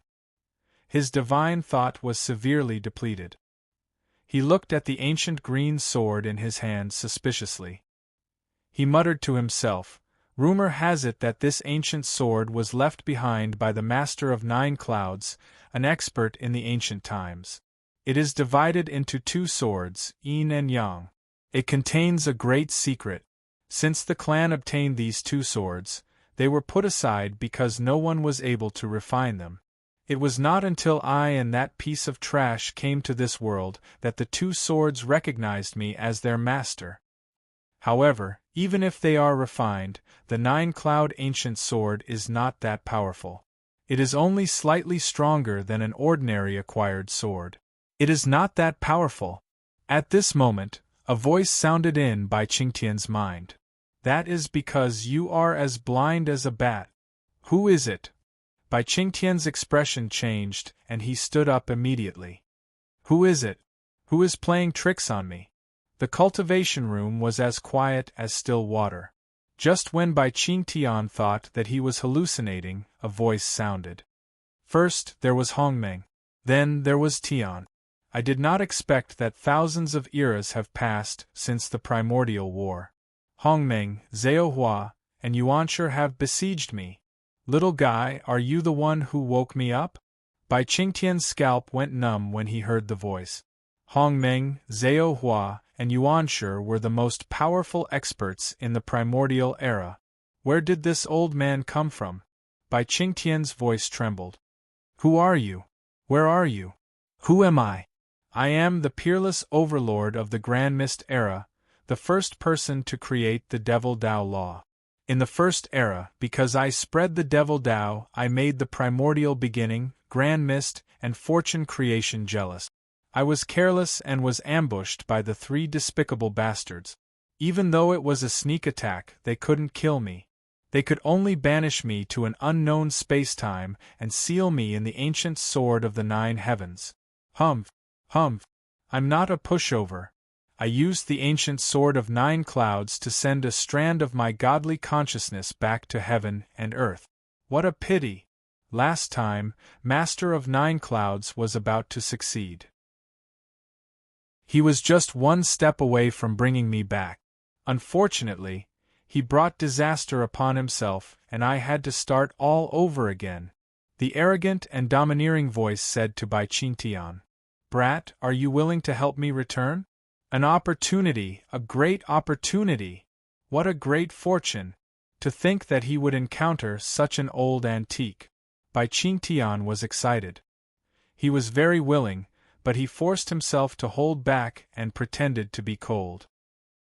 A: His divine thought was severely depleted. He looked at the ancient green sword in his hand suspiciously. He muttered to himself, "Rumor has it that this ancient sword was left behind by the Master of Nine Clouds, an expert in the ancient times. It is divided into two swords, yin and yang. It contains a great secret. Since the clan obtained these two swords, they were put aside because no one was able to refine them. It was not until I and that piece of trash came to this world that the two swords recognized me as their master. However, even if they are refined, the nine-cloud ancient sword is not that powerful. It is only slightly stronger than an ordinary acquired sword. It is not that powerful." At this moment, a voice sounded in Bai Qingtian's mind. "That is because you are as blind as a bat. Who is it?" Bai Qingtian's expression changed, and he stood up immediately. "Who is it? Who is playing tricks on me?" The cultivation room was as quiet as still water. Just when Bai Qingtian thought that he was hallucinating, a voice sounded. First there was Hongmeng. Then there was Tian. I did not expect that thousands of eras have passed since the primordial war. Hongmeng, Zhaohua, and Yuanshi have besieged me. Little guy, are you the one who woke me up? Bai Qingtian's scalp went numb when he heard the voice. Hongmeng, Zhaohua, and Yuanshi were the most powerful experts in the primordial era. Where did this old man come from? Bai Qingtian's voice trembled. Who are you? Where are you? Who am I? I am the peerless overlord of the Grand Mist era, the first person to create the Devil Dao law. In the first era, because I spread the Devil Dao, I made the primordial beginning, Grand Mist, and fortune creation jealous. I was careless and was ambushed by the three despicable bastards. Even though it was a sneak attack, they couldn't kill me. They could only banish me to an unknown space-time and seal me in the ancient sword of the nine heavens. Humph. I'm not a pushover. I used the ancient sword of nine clouds to send a strand of my godly consciousness back to heaven and earth. What a pity! Last time, Master of Nine Clouds was about to succeed. He was just one step away from bringing me back. Unfortunately, he brought disaster upon himself, and I had to start all over again. The arrogant and domineering voice said to Bai Qingtian, "Brat, are you willing to help me return? An opportunity, a great opportunity! What a great fortune! To think that he would encounter such an old antique." Bai Qingtian was excited. He was very willing, but he forced himself to hold back and pretended to be cold.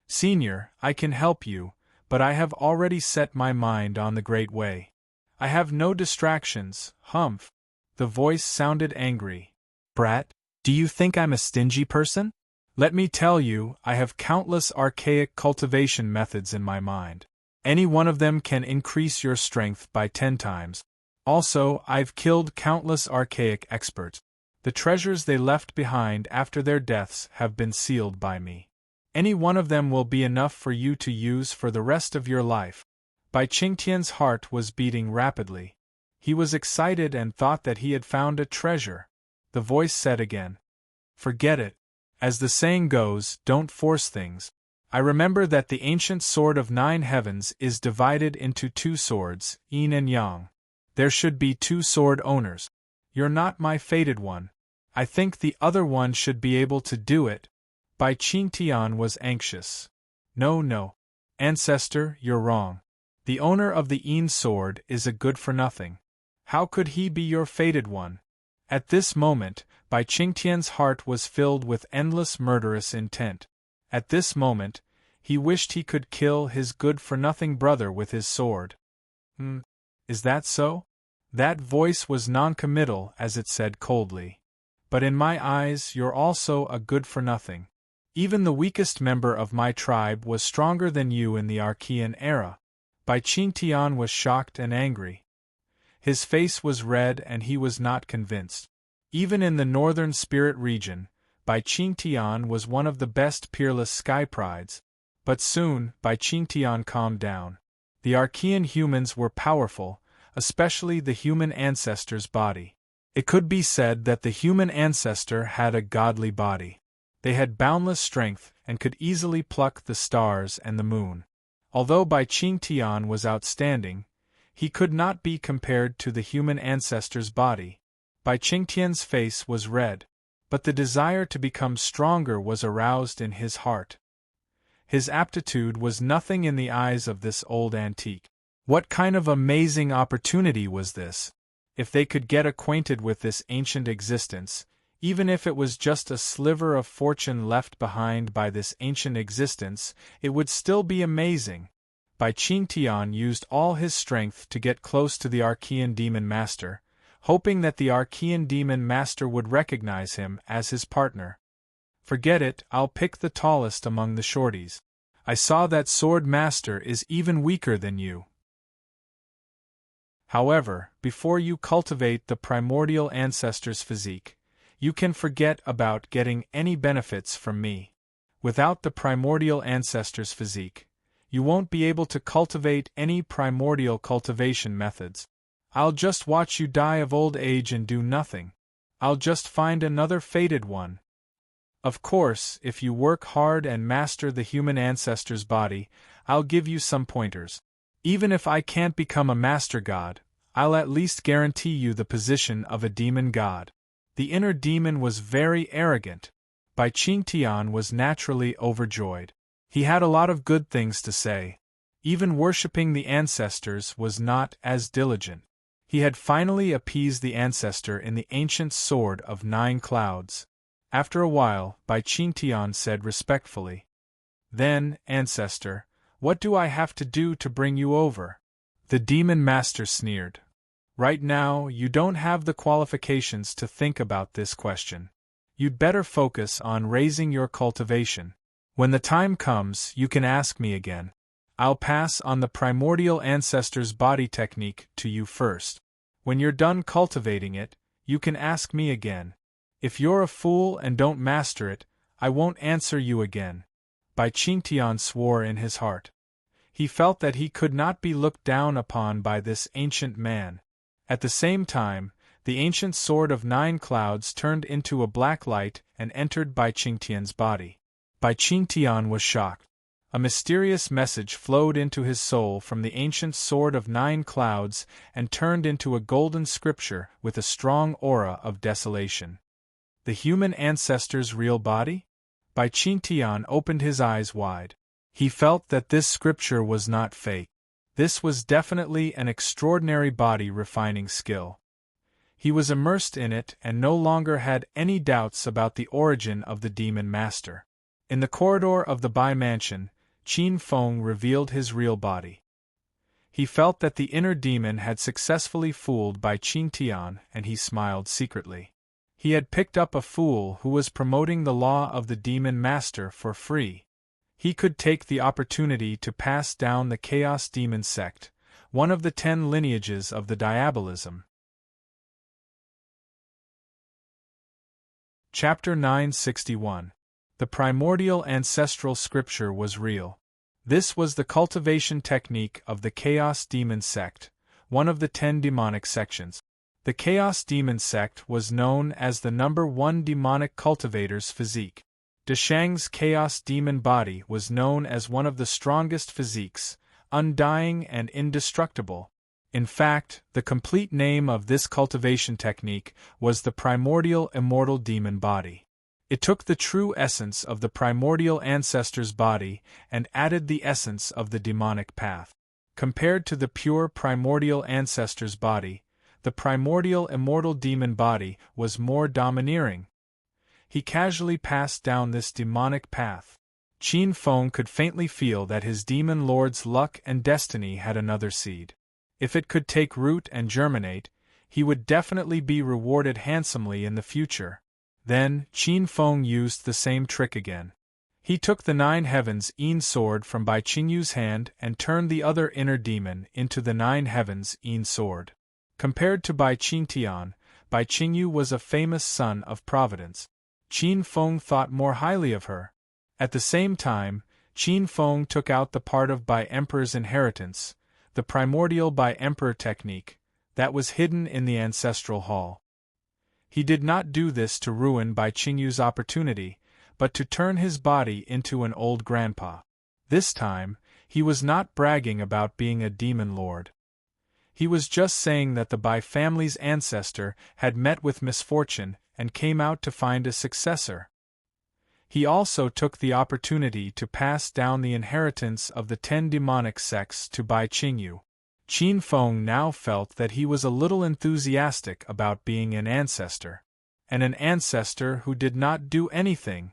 A: "Senior, I can help you, but I have already set my mind on the Great Way. I have no distractions." Humph! The voice sounded angry. "Brat, do you think I'm a stingy person? Let me tell you, I have countless archaic cultivation methods in my mind. Any one of them can increase your strength by 10 times. Also, I've killed countless archaic experts. The treasures they left behind after their deaths have been sealed by me. Any one of them will be enough for you to use for the rest of your life." Bai Qingtian's heart was beating rapidly. He was excited and thought that he had found a treasure. The voice said again, "Forget it. As the saying goes, don't force things. I remember that the ancient sword of nine heavens is divided into two swords, yin and yang. There should be two sword owners. You're not my fated one. I think the other one should be able to do it." Bai Qingtian was anxious. No. Ancestor, you're wrong. The owner of the yin sword is a good-for-nothing. How could he be your fated one? At this moment, Bai Qingtian's heart was filled with endless murderous intent. At this moment, he wished he could kill his good-for-nothing brother with his sword. Is that so? That voice was noncommittal as it said coldly. But in my eyes you're also a good-for-nothing. Even the weakest member of my tribe was stronger than you in the Archean era. Bai Qingtian was shocked and angry. His face was red and he was not convinced. Even in the northern spirit region, Bai Qingtian was one of the best peerless sky prides. But soon, Bai Qingtian calmed down. The Archean humans were powerful, especially the human ancestor's body. It could be said that the human ancestor had a godly body. They had boundless strength and could easily pluck the stars and the moon. Although Bai Qingtian was outstanding, he could not be compared to the human ancestor's body. Bai Qingtian's face was red, but the desire to become stronger was aroused in his heart. His aptitude was nothing in the eyes of this old antique. What kind of amazing opportunity was this? If they could get acquainted with this ancient existence, even if it was just a sliver of fortune left behind by this ancient existence, it would still be amazing. Bai Qingtian used all his strength to get close to the Archean demon master, hoping that the Archean demon master would recognize him as his partner. Forget it, I'll pick the tallest among the shorties. I saw that sword master is even weaker than you. However, before you cultivate the primordial ancestor's physique, you can forget about getting any benefits from me. Without the primordial ancestor's physique, you won't be able to cultivate any primordial cultivation methods. I'll just watch you die of old age and do nothing. I'll just find another fated one. Of course, if you work hard and master the human ancestor's body, I'll give you some pointers. Even if I can't become a master god, I'll at least guarantee you the position of a demon god. The inner demon was very arrogant. Bai Qingtian was naturally overjoyed. He had a lot of good things to say. Even worshipping the ancestors was not as diligent. He had finally appeased the ancestor in the ancient sword of 9 clouds. After a while, Bai Qingtian said respectfully, "Then, ancestor, what do I have to do to bring you over?" The demon master sneered. "Right now, you don't have the qualifications to think about this question. You'd better focus on raising your cultivation. When the time comes, you can ask me again. I'll pass on the primordial ancestor's body technique to you first. When you're done cultivating it, you can ask me again. If you're a fool and don't master it, I won't answer you again." Bai Qingtian swore in his heart. He felt that he could not be looked down upon by this ancient man. At the same time, the ancient sword of 9 clouds turned into a black light and entered Bai Qingtian's body. Bai Qingtian was shocked. A mysterious message flowed into his soul from the ancient sword of 9 clouds and turned into a golden scripture with a strong aura of desolation. The human ancestor's real body? Bai Qingtian opened his eyes wide. He felt that this scripture was not fake. This was definitely an extraordinary body refining skill. He was immersed in it and no longer had any doubts about the origin of the demon master. In the corridor of the Bai mansion, Qin Feng revealed his real body. He felt that the inner demon had successfully fooled Bai Qingtian and he smiled secretly. He had picked up a fool who was promoting the law of the demon master for free. He could take the opportunity to pass down the Chaos Demon sect, one of the 10 lineages of the Diabolism. Chapter 961. The primordial ancestral scripture was real. This was the cultivation technique of the Chaos Demon sect, one of the 10 demonic sections. The Chaos Demon sect was known as the number 1 demonic cultivator's physique. Deshang's Chaos Demon body was known as one of the strongest physiques, undying and indestructible. In fact, the complete name of this cultivation technique was the Primordial Immortal Demon Body. It took the true essence of the primordial ancestor's body and added the essence of the demonic path. Compared to the pure primordial ancestor's body, the primordial immortal demon body was more domineering. He casually passed down this demonic path. Qin Feng could faintly feel that his demon lord's luck and destiny had another seed. If it could take root and germinate, he would definitely be rewarded handsomely in the future. Then, Qin Feng used the same trick again. He took the 9 heavens Yin sword from Bai Qingyu's hand and turned the other inner demon into the 9 heavens Yin sword. Compared to Bai Qingtian, Bai Qingyu was a famous son of providence. Qin Feng thought more highly of her. At the same time, Qin Feng took out the part of Bai Emperor's inheritance, the primordial Bai Emperor technique, that was hidden in the ancestral hall. He did not do this to ruin Bai Qingyu's opportunity, but to turn his body into an old grandpa. This time, he was not bragging about being a demon lord. He was just saying that the Bai family's ancestor had met with misfortune and came out to find a successor. He also took the opportunity to pass down the inheritance of the 10 demonic sects to Bai Qingyu. Qin Feng now felt that he was a little enthusiastic about being an ancestor. And an ancestor who did not do anything.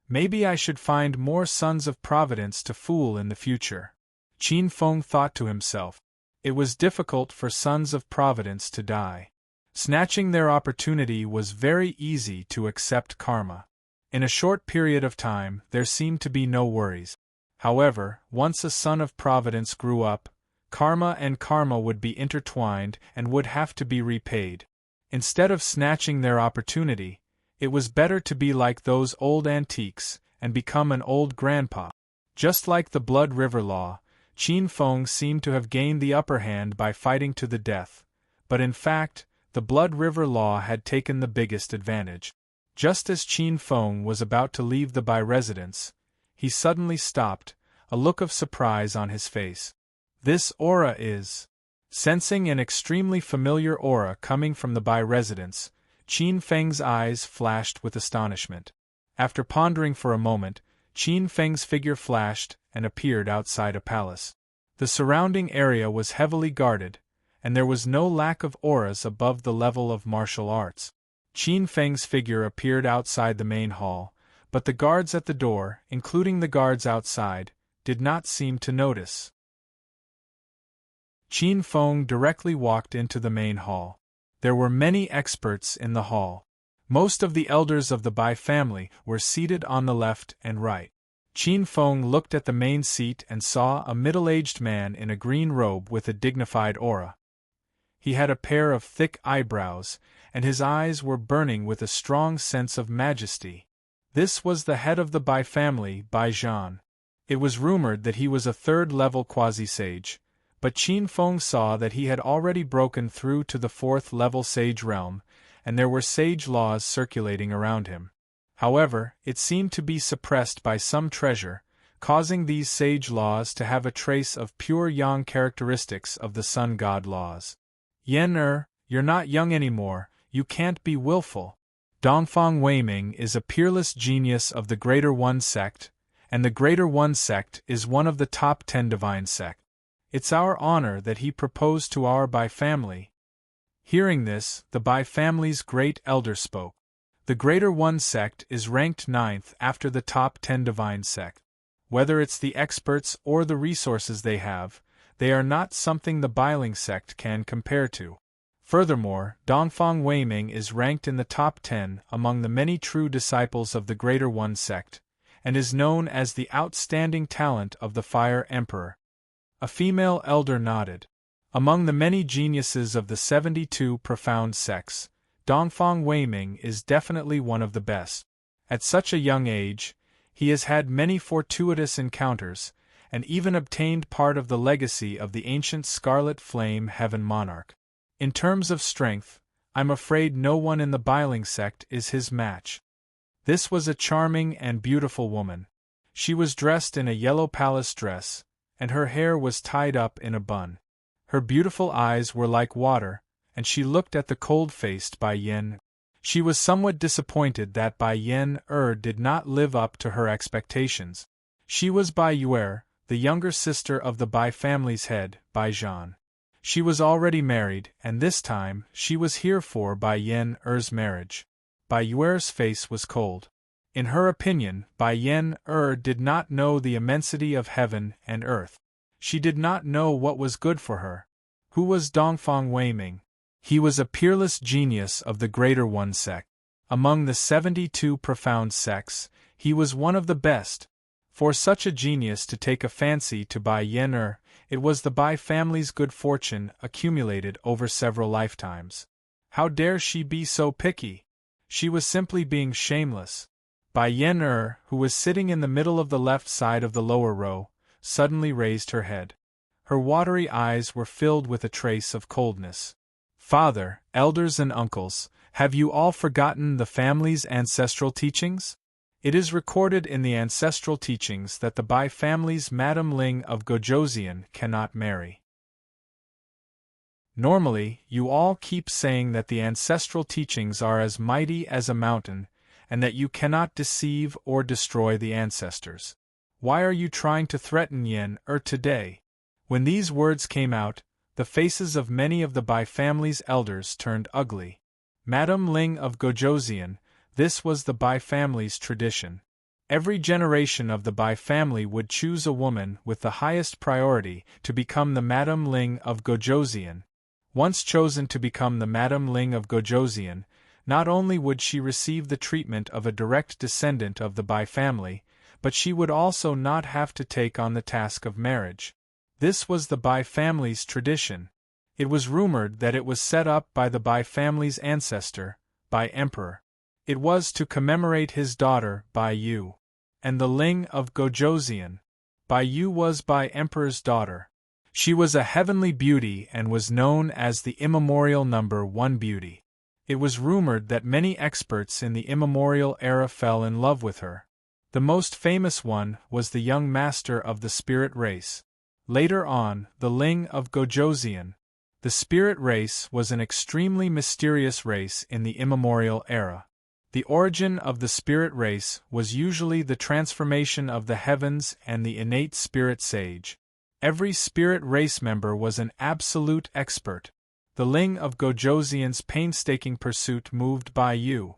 A: Maybe I should find more sons of providence to fool in the future. Qin Feng thought to himself. It was difficult for sons of providence to die. Snatching their opportunity was very easy to accept karma. In a short period of time, there seemed to be no worries. However, once a son of providence grew up, karma and karma would be intertwined and would have to be repaid. Instead of snatching their opportunity, it was better to be like those old antiques and become an old grandpa. Just like the Blood River Law, Qin Feng seemed to have gained the upper hand by fighting to the death, but in fact, the Blood River Law had taken the biggest advantage. Just as Qin Feng was about to leave the Bai residence, he suddenly stopped, a look of surprise on his face. This aura is... Sensing an extremely familiar aura coming from the Bai residence, Qin Feng's eyes flashed with astonishment. After pondering for a moment, Qin Feng's figure flashed and appeared outside a palace. The surrounding area was heavily guarded, and there was no lack of auras above the level of martial arts. Qin Feng's figure appeared outside the main hall, but the guards at the door, including the guards outside, did not seem to notice. Qin Feng directly walked into the main hall. There were many experts in the hall. Most of the elders of the Bai family were seated on the left and right. Qin Feng looked at the main seat and saw a middle-aged man in a green robe with a dignified aura. He had a pair of thick eyebrows, and his eyes were burning with a strong sense of majesty. This was the head of the Bai family, Bai Zhan. It was rumored that he was a third-level quasi-sage, but Qin Feng saw that he had already broken through to the 4th-level sage realm, and there were sage laws circulating around him. However, it seemed to be suppressed by some treasure, causing these sage laws to have a trace of pure yang characteristics of the sun god laws. You're not young anymore, you can't be willful. Dongfang Weiming is a peerless genius of the Greater One sect, and the Greater One sect is one of the top 10 divine sects. It's our honor that he proposed to our Bai family. Hearing this, the Bai family's great elder spoke. The Greater One sect is ranked 9th after the top 10 divine sect. Whether it's the experts or the resources they have, they are not something the Bailing sect can compare to. Furthermore, Dongfang Weiming is ranked in the top 10 among the many true disciples of the Greater One sect, and is known as the outstanding talent of the Fire Emperor. A female elder nodded. Among the many geniuses of the 72 profound sects, Dongfang Weiming is definitely one of the best. At such a young age, he has had many fortuitous encounters, and even obtained part of the legacy of the ancient Scarlet Flame Heaven Monarch. In terms of strength, I'm afraid no one in the Bailing sect is his match. This was a charming and beautiful woman. She was dressed in a yellow palace dress, and her hair was tied up in a bun. Her beautiful eyes were like water, and she looked at the cold-faced Bai Yen. She was somewhat disappointed that Bai Yen did not live up to her expectations. She was Bai Yuer, the younger sister of the Bai family's head, Bai Zhan. She was already married, and this time, she was here for Bai Yen-er's marriage. Bai Yuer's face was cold. In her opinion, Bai Yen-er did not know the immensity of heaven and earth. She did not know what was good for her. Who was Dongfang Weiming? He was a peerless genius of the Greater One sect. Among the 72 profound sects, he was one of the best. For such a genius to take a fancy to Bai Yen, it was the Bai family's good fortune accumulated over several lifetimes. How dare she be so picky? She was simply being shameless. Bai Yen, who was sitting in the middle of the left side of the lower row, suddenly raised her head. Her watery eyes were filled with a trace of coldness. Father, elders and uncles, have you all forgotten the family's ancestral teachings? It is recorded in the ancestral teachings that the Bai family's Madame Ling of Gojoseon cannot marry. Normally, you all keep saying that the ancestral teachings are as mighty as a mountain, and that you cannot deceive or destroy the ancestors. Why are you trying to threaten Yen today? When these words came out, the faces of many of the Bai family's elders turned ugly. Madame Ling of Gojoseon, this was the Bai family's tradition. Every generation of the Bai family would choose a woman with the highest priority to become the Madame Ling of Gojoseon. Once chosen to become the Madame Ling of Gojoseon, not only would she receive the treatment of a direct descendant of the Bai family, but she would also not have to take on the task of marriage. This was the Bai family's tradition. It was rumored that it was set up by the Bai family's ancestor, Bai Emperor. It was to commemorate his daughter, Bai Yu. And the Ling of Gojoseon. Bai Yu was Bai Emperor's daughter. She was a heavenly beauty and was known as the immemorial number 1 beauty. It was rumored that many experts in the immemorial era fell in love with her. The most famous one was the young master of the spirit race. Later on, the Ling of Gojoseon. The spirit race was an extremely mysterious race in the immemorial era. The origin of the spirit race was usually the transformation of the heavens and the innate spirit sage. Every spirit race member was an absolute expert. The Ling of Gojoseon's painstaking pursuit moved Bai Yu.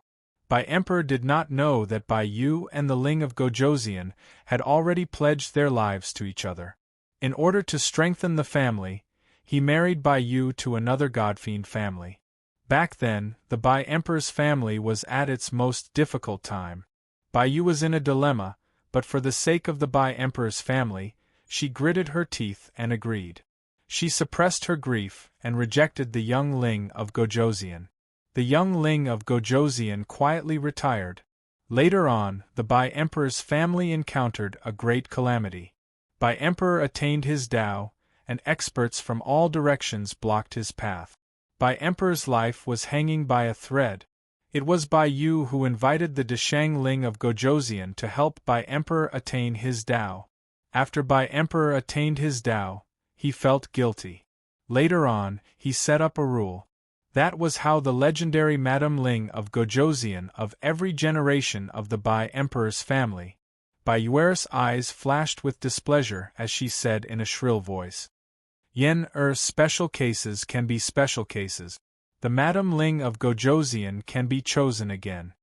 A: Bai Emperor did not know that Bai Yu and the Ling of Gojoseon had already pledged their lives to each other. In order to strengthen the family, he married Bai Yu to another godfiend family. Back then, the Bai Emperor's family was at its most difficult time. Bai Yu was in a dilemma, but for the sake of the Bai Emperor's family, she gritted her teeth and agreed. She suppressed her grief and rejected the young Ling of Gojoseon. The young Ling of Gojoseon quietly retired. Later on, the Bai Emperor's family encountered a great calamity. Bai Emperor attained his Tao, and experts from all directions blocked his path. Bai Emperor's life was hanging by a thread. It was Bai Yu who invited the Deshang Ling of Gojoseon to help Bai Emperor attain his Tao. After Bai Emperor attained his Tao, he felt guilty. Later on, he set up a rule. That was how the legendary Madame Ling of Gojoseon of every generation of the Bai Emperor's family. Bai Yuer's eyes flashed with displeasure as she said in a shrill voice. Special cases can be special cases. The Madame Ling of Gojoseon can be chosen again.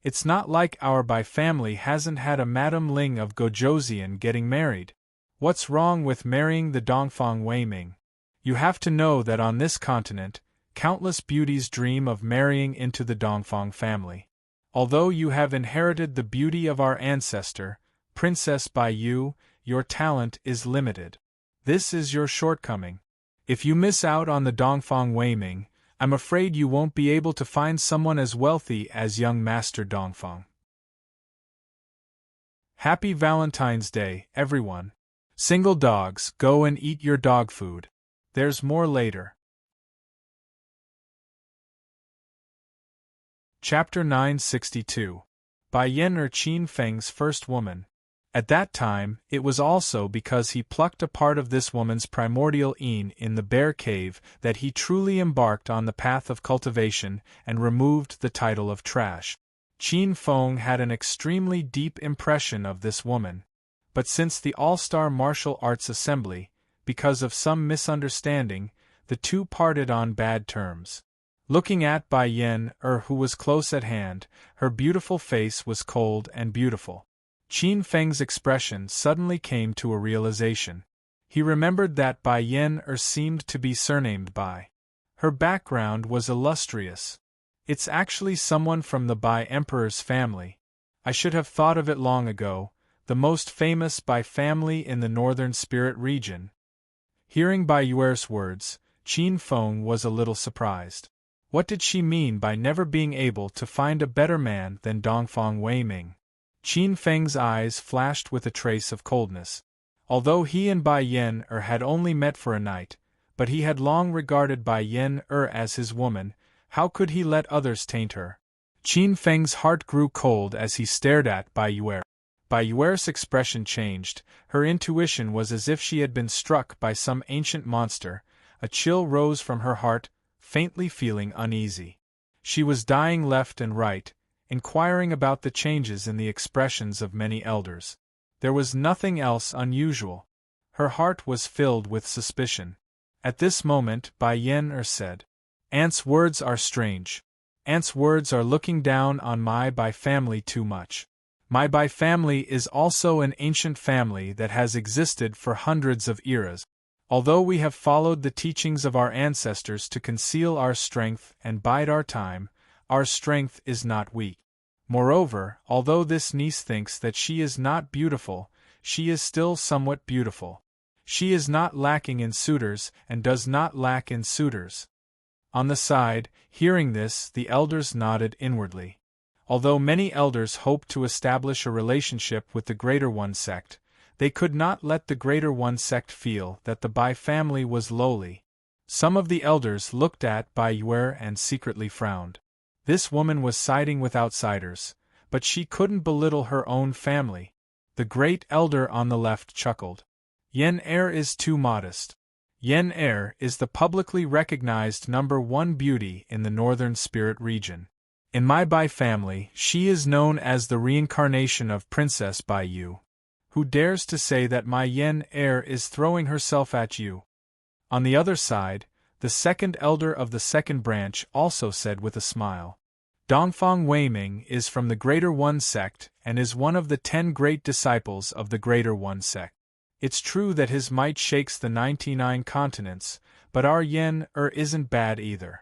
A: It's not like our Bai family hasn't had a Madame Ling of Gojoseon getting married. What's wrong with marrying the Dongfang Weiming? You have to know that on this continent, countless beauties dream of marrying into the Dongfang family. Although you have inherited the beauty of our ancestor, Princess Bai Yu, your talent is limited. This is your shortcoming. If you miss out on the Dongfang Weiming, I'm afraid you won't be able to find someone as wealthy as young Master Dongfang. Happy Valentine's Day, everyone. Single dogs, go and eat your dog food. There's more later. Chapter 962. Bai Yen Qin Feng's first woman. At that time, it was also because he plucked a part of this woman's primordial yin in the bear cave that he truly embarked on the path of cultivation and removed the title of trash. Qin Feng had an extremely deep impression of this woman. But since the All-Star Martial Arts Assembly, because of some misunderstanding, the two parted on bad terms. Looking at Bai Yen, who was close at hand, her beautiful face was cold and beautiful. Qin Feng's expression suddenly came to a realization. He remembered that Bai Yen seemed to be surnamed Bai. Her background was illustrious. It's actually someone from the Bai Emperor's family. I should have thought of it long ago, the most famous Bai family in the northern spirit region. Hearing Bai Yuer's words, Qin Feng was a little surprised. What did she mean by never being able to find a better man than Dongfang Weiming? Qin Feng's eyes flashed with a trace of coldness. Although he and Bai Yen-er had only met for a night, but he had long regarded Bai Yen-er as his woman, how could he let others taint her? Qin Feng's heart grew cold as he stared at Bai Yuer. Bai Yuer's expression changed. Her intuition was as if she had been struck by some ancient monster. A chill rose from her heart, faintly feeling uneasy. She was dying left and right, inquiring about the changes in the expressions of many elders. There was nothing else unusual. Her heart was filled with suspicion. At this moment, Bai Yen-er said, "Aunt's words are strange. Aunt's words are looking down on my Bai family too much. My Bai family is also an ancient family that has existed for hundreds of eras. Although we have followed the teachings of our ancestors to conceal our strength and bide our time, our strength is not weak. Moreover, although this niece thinks that she is not beautiful, she is still somewhat beautiful. She is not lacking in suitors and does not lack in suitors." On the side, hearing this, the elders nodded inwardly. Although many elders hoped to establish a relationship with the Greater One sect, they could not let the Greater One sect feel that the Bai family was lowly. Some of the elders looked at Bai Yuer and secretly frowned. This woman was siding with outsiders, but she couldn't belittle her own family. The great elder on the left chuckled. Yen-er is too modest. Yen-er is the publicly recognized #1 beauty in the northern spirit region. In my Bai family, she is known as the reincarnation of Princess Bai Yu. Who dares to say that my Yen-er is throwing herself at you? On the other side, the second elder of the second branch also said with a smile. Dongfang Weiming is from the Greater One sect and is one of the 10 great disciples of the Greater One sect. It's true that his might shakes the 99 continents, but our Yen-er isn't bad either.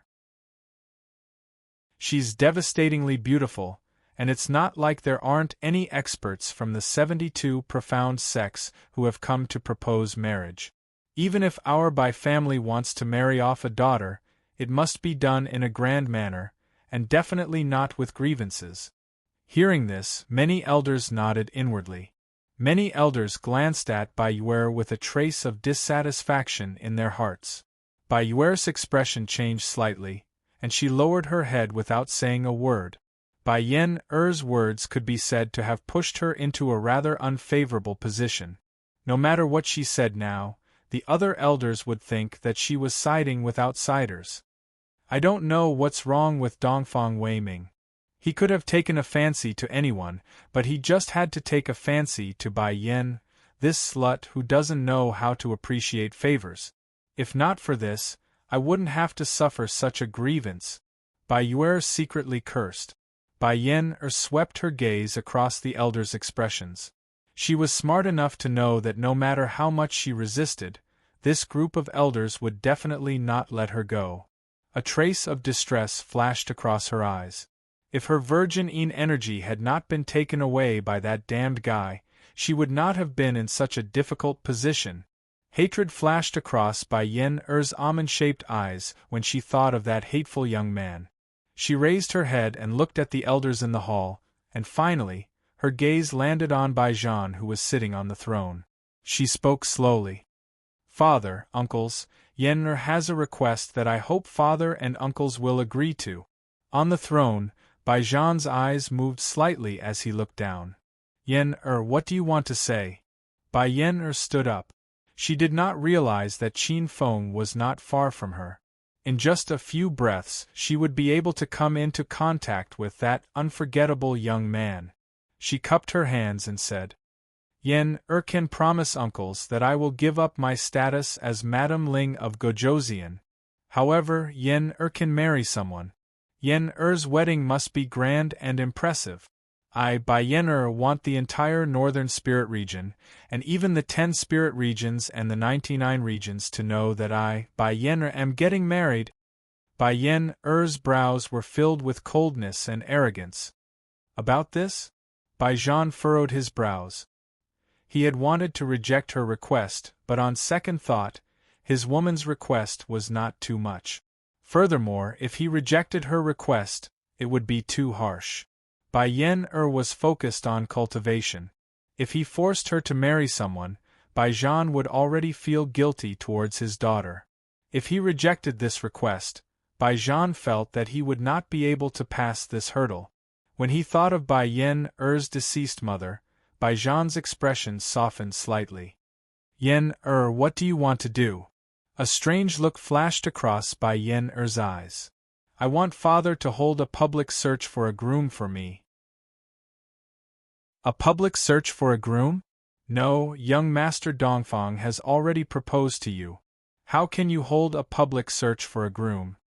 A: She's devastatingly beautiful, and it's not like there aren't any experts from the 72 profound sects who have come to propose marriage. Even if our Bai family wants to marry off a daughter, it must be done in a grand manner, and definitely not with grievances. Hearing this, many elders nodded inwardly. Many elders glanced at Bai Yuer with a trace of dissatisfaction in their hearts. Bai Yuer's expression changed slightly, and she lowered her head without saying a word. Bai Yen-er's words could be said to have pushed her into a rather unfavorable position. No matter what she said now, the other elders would think that she was siding with outsiders. I don't know what's wrong with Dongfang Weiming. He could have taken a fancy to anyone, but he just had to take a fancy to Bai Yen, this slut who doesn't know how to appreciate favors. If not for this, I wouldn't have to suffer such a grievance. Bai Yuer secretly cursed. Bai Yen-er swept her gaze across the elders' expressions. She was smart enough to know that no matter how much she resisted, this group of elders would definitely not let her go. A trace of distress flashed across her eyes. If her virgin energy had not been taken away by that damned guy, she would not have been in such a difficult position. Hatred flashed across Bai Yen-er's almond-shaped eyes when she thought of that hateful young man. She raised her head and looked at the elders in the hall, and finally, her gaze landed on Bai Zhan, who was sitting on the throne. She spoke slowly. "Father, uncles, Yen-er has a request that I hope father and uncles will agree to." On the throne, Bai Zhan's eyes moved slightly as he looked down. "Yen-er, what do you want to say?" Bai Yen-er stood up. She did not realize that Qin Feng was not far from her. In just a few breaths, she would be able to come into contact with that unforgettable young man. She cupped her hands and said, "Yen-er can promise uncles that I will give up my status as Madame Ling of Gojoseon. However, Yen-er can marry someone. Yen-er's wedding must be grand and impressive. I, Bai Yen-er, want the entire northern spirit region, and even the 10 spirit regions and the 99 regions to know that I, Bai Yen-er, am getting married." Bai Yen-er's brows were filled with coldness and arrogance. About this? Bai Zhan furrowed his brows. He had wanted to reject her request, but on second thought, his woman's request was not too much. Furthermore, if he rejected her request, it would be too harsh. Bai Yen-er was focused on cultivation. If he forced her to marry someone, Bai Zhan would already feel guilty towards his daughter. If he rejected this request, Bai Zhan felt that he would not be able to pass this hurdle. When he thought of Bai Yen-er's deceased mother, Bai Zhan's expression softened slightly. Yen-er, what do you want to do? A strange look flashed across Bai Yen-er's eyes. I want father to hold a public search for a groom for me. A public search for a groom? No, young Master Dongfang has already proposed to you. How can you hold a public search for a groom?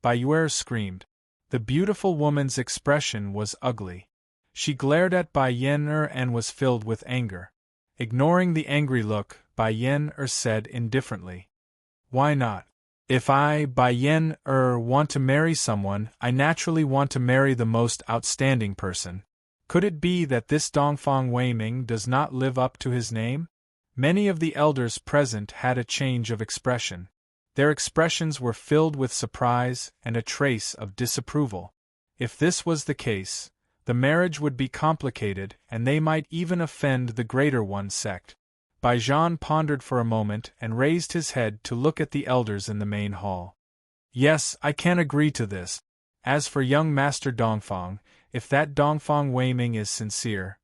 A: Bai Yuer screamed. The beautiful woman's expression was ugly. She glared at Bai Yen-er and was filled with anger. Ignoring the angry look, Bai Yen-er said indifferently. Why not? If I, Bai Yen-er, want to marry someone, I naturally want to marry the most outstanding person. Could it be that this Dongfang Weiming does not live up to his name? Many of the elders present had a change of expression. Their expressions were filled with surprise and a trace of disapproval. If this was the case, the marriage would be complicated and they might even offend the Greater One sect. Bai Zhan pondered for a moment and raised his head to look at the elders in the main hall. Yes, I can agree to this. As for young Master Dongfang, if that Dongfang Weiming is sincere,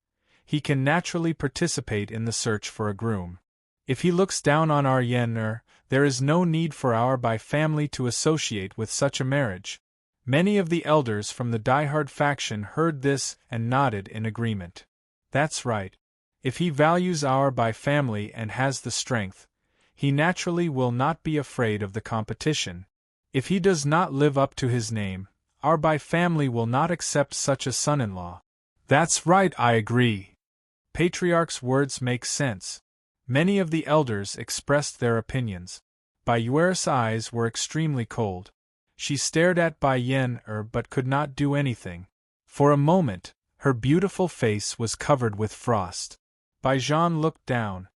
A: he can naturally participate in the search for a groom. If he looks down on our Yen-er, there is no need for our Bai family to associate with such a marriage. Many of the elders from the diehard faction heard this and nodded in agreement. That's right. If he values our Bai family and has the strength, he naturally will not be afraid of the competition. If he does not live up to his name, our Bai family will not accept such a son-in-law. That's right, I agree. Patriarch's words make sense. Many of the elders expressed their opinions. Bai Yuer's eyes were extremely cold. She stared at Bai Yen-er but could not do anything. For a moment, her beautiful face was covered with frost. Bai Zhan looked down.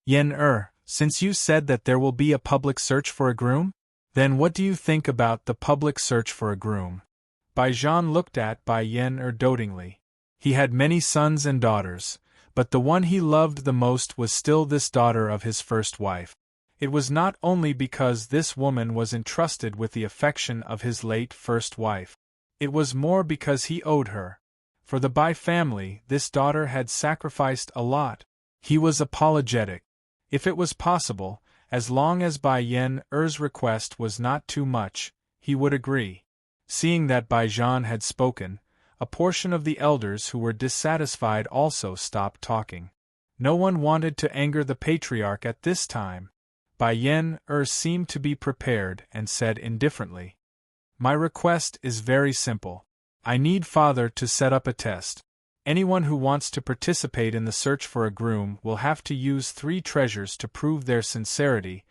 A: Yen-er, since you said that there will be a public search for a groom, then what do you think about the public search for a groom? Bai Zhan looked at Bai Yen-er dotingly. He had many sons and daughters, but the one he loved the most was still this daughter of his first wife. It was not only because this woman was entrusted with the affection of his late first wife. It was more because he owed her. For the Bai family, this daughter had sacrificed a lot. He was apologetic. If it was possible, as long as Bai Yen-er's request was not too much, he would agree. Seeing that Bai Zhan had spoken, a portion of the elders who were dissatisfied also stopped talking. No one wanted to anger the patriarch at this time. Bai Yen-er seemed to be prepared and said indifferently, My request is very simple. I need father to set up a test. Anyone who wants to participate in the search for a groom will have to use 3 treasures to prove their sincerity,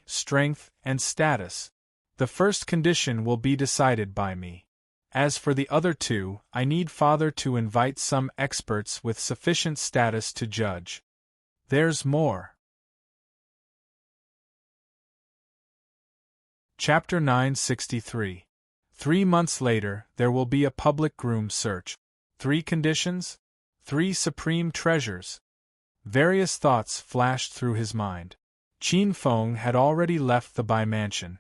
A: strength, and status. The first condition will be decided by me. As for the other 2, I need father to invite some experts with sufficient status to judge. There's more. Chapter 963. 3 months later, there will be a public groom search. 3 conditions? 3 supreme treasures. Various thoughts flashed through his mind. Qin Feng had already left the Bai mansion.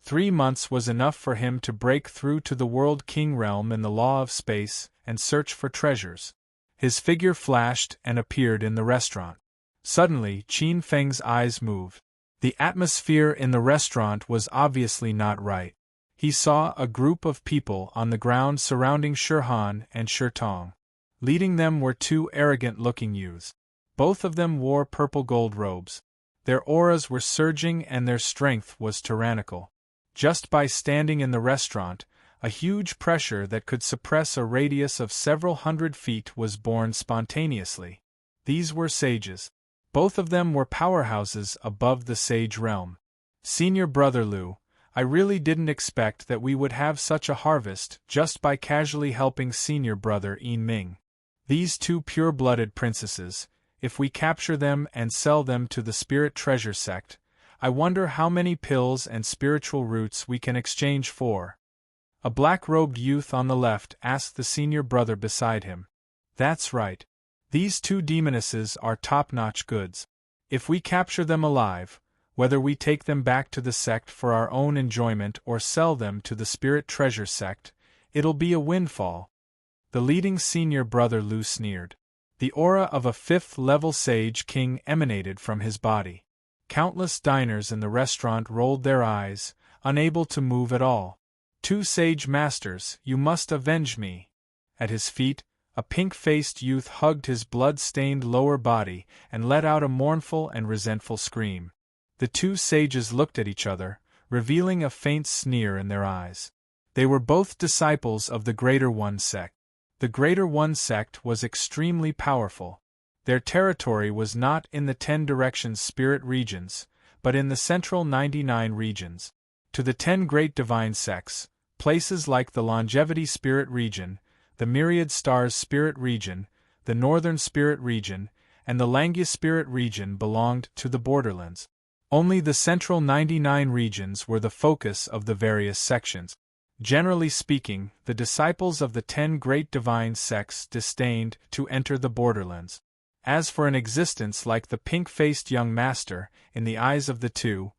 A: 3 months was enough for him to break through to the World King realm in the law of space and search for treasures. His figure flashed and appeared in the restaurant. Suddenly, Qin Feng's eyes moved. The atmosphere in the restaurant was obviously not right. He saw a group of people on the ground surrounding Shirhan and Shirtong. Leading them were 2 arrogant-looking youths. Both of them wore purple gold robes. Their auras were surging and their strength was tyrannical. Just by standing in the restaurant, a huge pressure that could suppress a radius of several hundred feet was born spontaneously. These were sages. Both of them were powerhouses above the sage realm. Senior Brother Liu, I really didn't expect that we would have such a harvest just by casually helping senior brother Yin Ming. These two pure-blooded princesses, if we capture them and sell them to the Spirit Treasure Sect, I wonder how many pills and spiritual roots we can exchange for." A black-robed youth on the left asked the senior brother beside him. "That's right. These two demonesses are top-notch goods. If we capture them alive, whether we take them back to the sect for our own enjoyment or sell them to the Spirit Treasure Sect, it'll be a windfall." The leading senior brother Lu sneered. The aura of a fifth-level sage king emanated from his body. Countless diners in the restaurant rolled their eyes, unable to move at all. "Two sage masters, you must avenge me." At his feet, a pink-faced youth hugged his blood-stained lower body and let out a mournful and resentful scream. The two sages looked at each other, revealing a faint sneer in their eyes. They were both disciples of the Greater One sect. The Greater One sect was extremely powerful. Their territory was not in the 10 Directions spirit regions, but in the central 99 regions. To the 10 great divine sects, places like the Longevity Spirit Region, the Myriad Stars Spirit Region, the Northern Spirit Region, and the Langia Spirit Region belonged to the Borderlands. Only the central 99 regions were the focus of the various sections. Generally speaking, the disciples of the 10 great divine sects disdained to enter the Borderlands. As for an existence like the pink-faced young master, in the eyes of the two,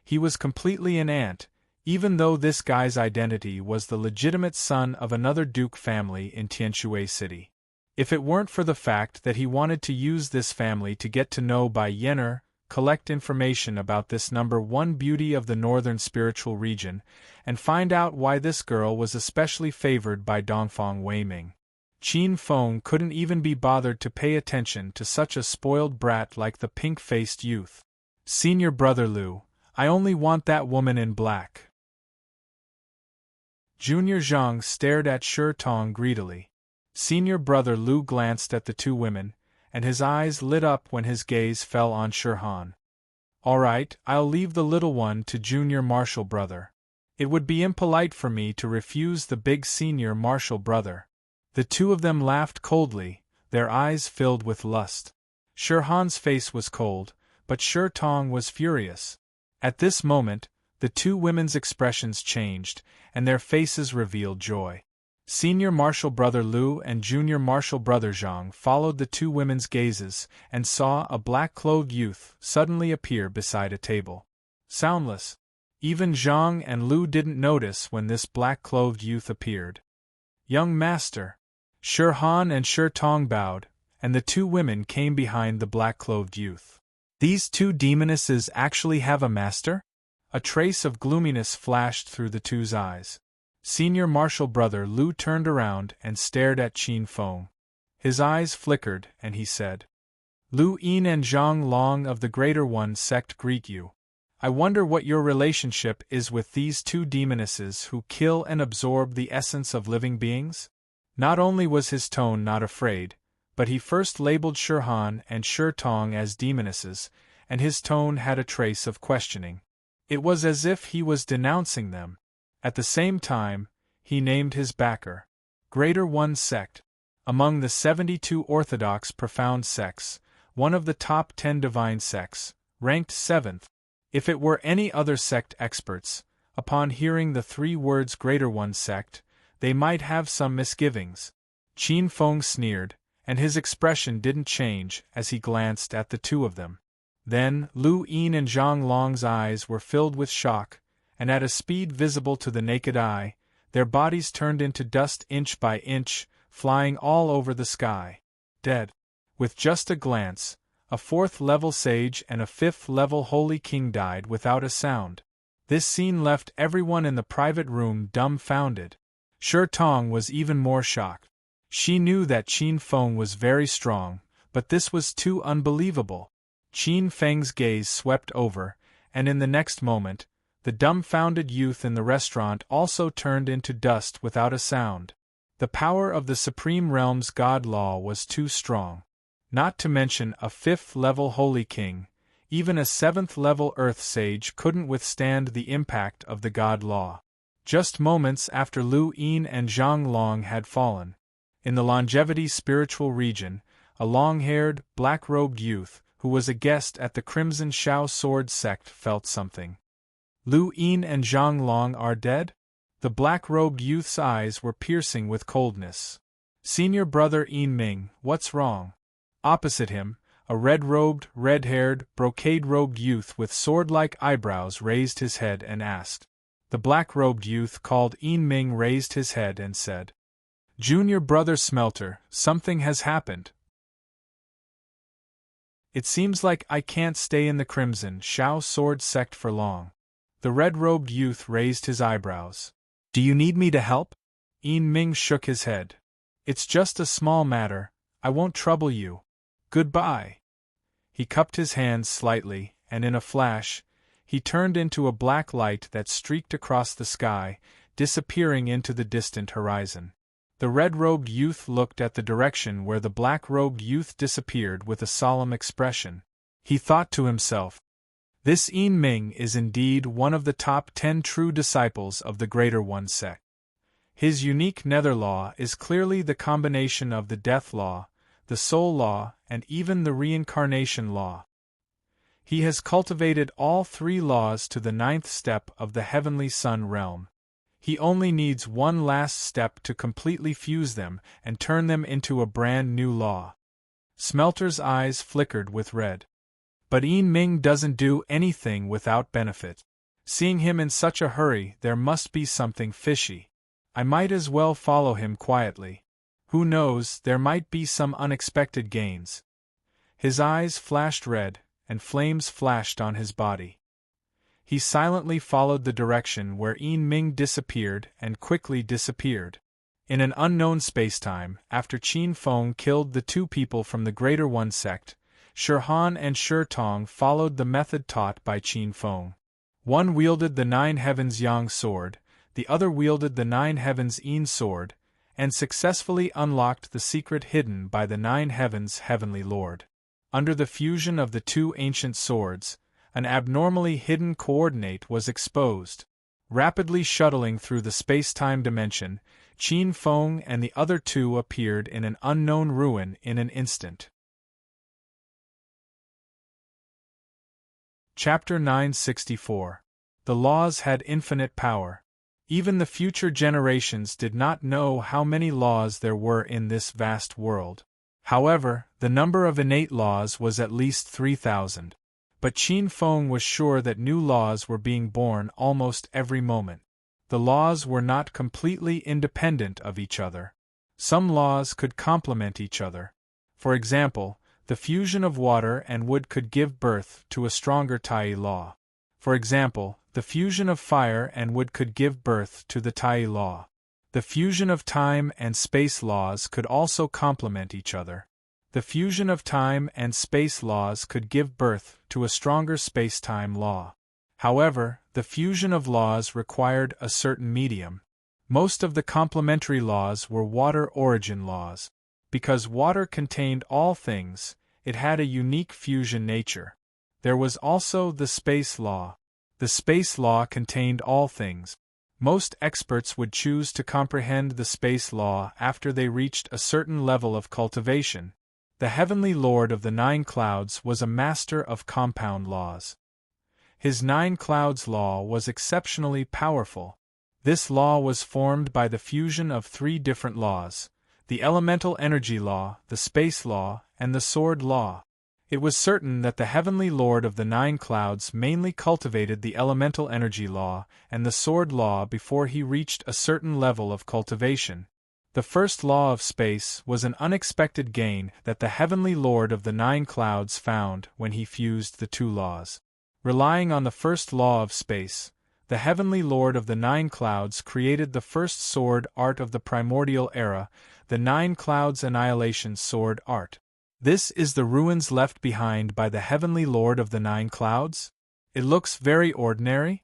A: he was completely an ant, even though this guy's identity was the legitimate son of another duke family in Tianshui City. If it weren't for the fact that he wanted to use this family to get to know Bai Yenner, collect information about this number 1 beauty of the northern spiritual region, and find out why this girl was especially favored by Dongfang Weiming, Qin Feng couldn't even be bothered to pay attention to such a spoiled brat like the pink-faced youth. "Senior brother Lu, I only want that woman in black." Junior Zhang stared at Shi Tong greedily. Senior brother Lu glanced at the two women, and his eyes lit up when his gaze fell on Shi Han. "All right, I'll leave the little one to junior marshal brother. It would be impolite for me to refuse the big senior marshal brother." The two of them laughed coldly, their eyes filled with lust. Shi Han's face was cold, but Shi Tong was furious. At this moment, the two women's expressions changed, and their faces revealed joy. Senior marshal brother Lu and junior marshal brother Zhang followed the two women's gazes and saw a black-clothed youth suddenly appear beside a table. Soundless. Even Zhang and Lu didn't notice when this black-clothed youth appeared. "Young master." Shi Han and Shi Tong bowed, and the two women came behind the black-clothed youth. "These two demonesses actually have a master?" A trace of gloominess flashed through the two's eyes. Senior marshal brother Lu turned around and stared at Qin Feng. His eyes flickered, and he said, "Lu Yin and Zhang Long of the Greater One sect greet you. I wonder what your relationship is with these two demonesses who kill and absorb the essence of living beings?" Not only was his tone not afraid, but he first labeled Shi Han and Shi Tong as demonesses, and his tone had a trace of questioning. It was as if he was denouncing them. At the same time, he named his backer. Greater One sect. Among the 72 orthodox profound sects, one of the top 10 divine sects, ranked 7th. If it were any other sect experts, upon hearing the 3 words Greater One sect, they might have some misgivings. Qin Feng sneered, and his expression didn't change as he glanced at the two of them. Then, Lu Yin and Zhang Long's eyes were filled with shock, and at a speed visible to the naked eye, their bodies turned into dust inch by inch, flying all over the sky. Dead. With just a glance, a 4th-level sage and a 5th-level holy king died without a sound. This scene left everyone in the private room dumbfounded. Shi Tong was even more shocked. She knew that Qin Feng was very strong, but this was too unbelievable. Qin Feng's gaze swept over, and in the next moment, the dumbfounded youth in the restaurant also turned into dust without a sound. The power of the Supreme Realm's God law was too strong. Not to mention a 5th-level Holy King, Even a 7th-level Earth sage couldn't withstand the impact of the God Law. Just moments after Lu Yin and Zhang Long had fallen, in the longevity spiritual region, a long-haired, black-robed youth, who was a guest at the Crimson Shao Sword sect, felt something. Lu Yin and Zhang Long are dead? The black-robed youth's eyes were piercing with coldness. Senior brother Yin Ming, what's wrong? Opposite him, a red-robed, red-haired, brocade-robed youth with sword-like eyebrows raised his head and asked. The black-robed youth called Yin Ming raised his head and said, "Junior brother Smelter, something has happened. It seems like I can't stay in the Crimson Shao Sword sect for long." The red-robed youth raised his eyebrows. "Do you need me to help?" Yin Ming shook his head. "It's just a small matter, I won't trouble you. Goodbye." He cupped his hands slightly, and in a flash, he turned into a black light that streaked across the sky, disappearing into the distant horizon. The red-robed youth looked at the direction where the black-robed youth disappeared with a solemn expression. He thought to himself, "This Yin Ming is indeed one of the top 10 true disciples of the Greater One sect. His unique nether law is clearly the combination of the death law, the soul law, and even the reincarnation law. He has cultivated all 3 laws to the 9th step of the Heavenly Sun realm. He only needs one last step to completely fuse them and turn them into a brand new law." Smelter's eyes flickered with red. "But Yin Ming doesn't do anything without benefit. Seeing him in such a hurry, there must be something fishy. I might as well follow him quietly. Who knows, there might be some unexpected gains." His eyes flashed red, and flames flashed on his body. He silently followed the direction where Yin Ming disappeared and quickly disappeared. In an unknown spacetime, after Qin Feng killed the 2 people from the Greater One sect, Shi Han and Shi Tong followed the method taught by Qin Feng. One wielded the 9 Heavens Yang sword, the other wielded the 9 Heavens Yin sword, and successfully unlocked the secret hidden by the 9 Heavens Heavenly Lord. Under the fusion of the 2 ancient swords, an abnormally hidden coordinate was exposed. Rapidly shuttling through the space-time dimension, Qin Feng and the other 2 appeared in an unknown ruin in an instant. Chapter 964. The laws had infinite power. Even the future generations did not know how many laws there were in this vast world. However, the number of innate laws was at least 3,000. But Qin Feng was sure that new laws were being born almost every moment. The laws were not completely independent of each other. Some laws could complement each other. For example, the fusion of water and wood could give birth to a stronger Tai law. For example, the fusion of fire and wood could give birth to the Tai law. The fusion of time and space laws could also complement each other. The fusion of time and space laws could give birth to a stronger space-time law. However, the fusion of laws required a certain medium. Most of the complementary laws were water origin laws. Because water contained all things, it had a unique fusion nature. There was also the space law. The space law contained all things. Most experts would choose to comprehend the space law after they reached a certain level of cultivation. The Heavenly Lord of the 9 Clouds was a master of compound laws. His 9 Clouds law was exceptionally powerful. This law was formed by the fusion of 3 different laws: the elemental energy law, the space law, and the sword law. It was certain that the Heavenly Lord of the 9 Clouds mainly cultivated the elemental energy law and the sword law before he reached a certain level of cultivation. The first law of space was an unexpected gain that the Heavenly Lord of the 9 Clouds found when he fused the 2 laws. Relying on the first law of space, the Heavenly Lord of the 9 Clouds created the first sword art of the primordial era, the 9 Clouds Annihilation Sword Art. This is the ruins left behind by the Heavenly Lord of the 9 Clouds? It looks very ordinary?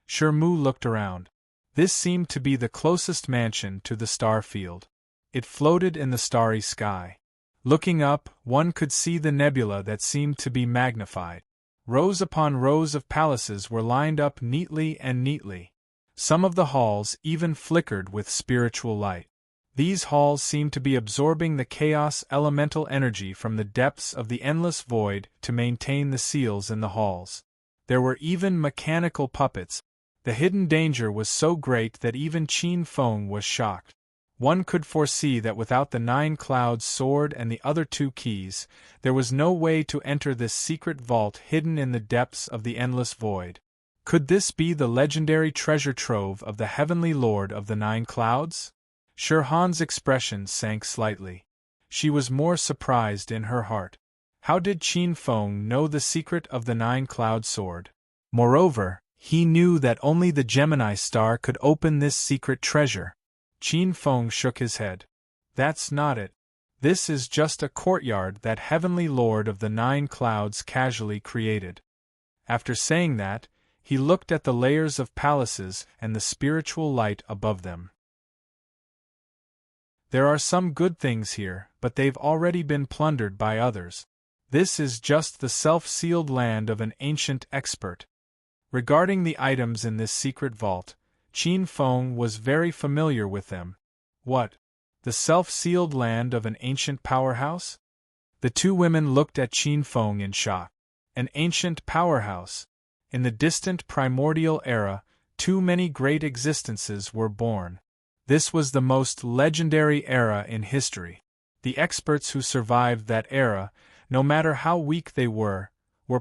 A: Shi Mu looked around. This seemed to be the closest mansion to the star field. It floated in the starry sky. Looking up, one could see the nebula that seemed to be magnified. Rows upon rows of palaces were lined up neatly and neatly. Some of the halls even flickered with spiritual light. These halls seemed to be absorbing the chaos elemental energy from the depths of the endless void to maintain the seals in the halls. There were even mechanical puppets. The hidden danger was so great that even Qin Feng was shocked. One could foresee that without the 9 Clouds sword and the other 2 keys, there was no way to enter this secret vault hidden in the depths of the endless void. Could this be the legendary treasure trove of the Heavenly Lord of the 9 Clouds? Shirhan's expression sank slightly. She was more surprised in her heart. How did Qin Feng know the secret of the 9 Cloud sword? Moreover, he knew that only the Gemini star could open this secret treasure. Qin Feng shook his head. That's not it. This is just a courtyard that Heavenly Lord of the 9 Clouds casually created. After saying that, he looked at the layers of palaces and the spiritual light above them. There are some good things here, but they've already been plundered by others. This is just the self-sealed land of an ancient expert. Regarding the items in this secret vault, Qin Feng was very familiar with them. What? The self-sealed land of an ancient powerhouse? The 2 women looked at Qin Feng in shock. An ancient powerhouse. In the distant primordial era, too many great existences were born. This was the most legendary era in history. The experts who survived that era, no matter how weak they were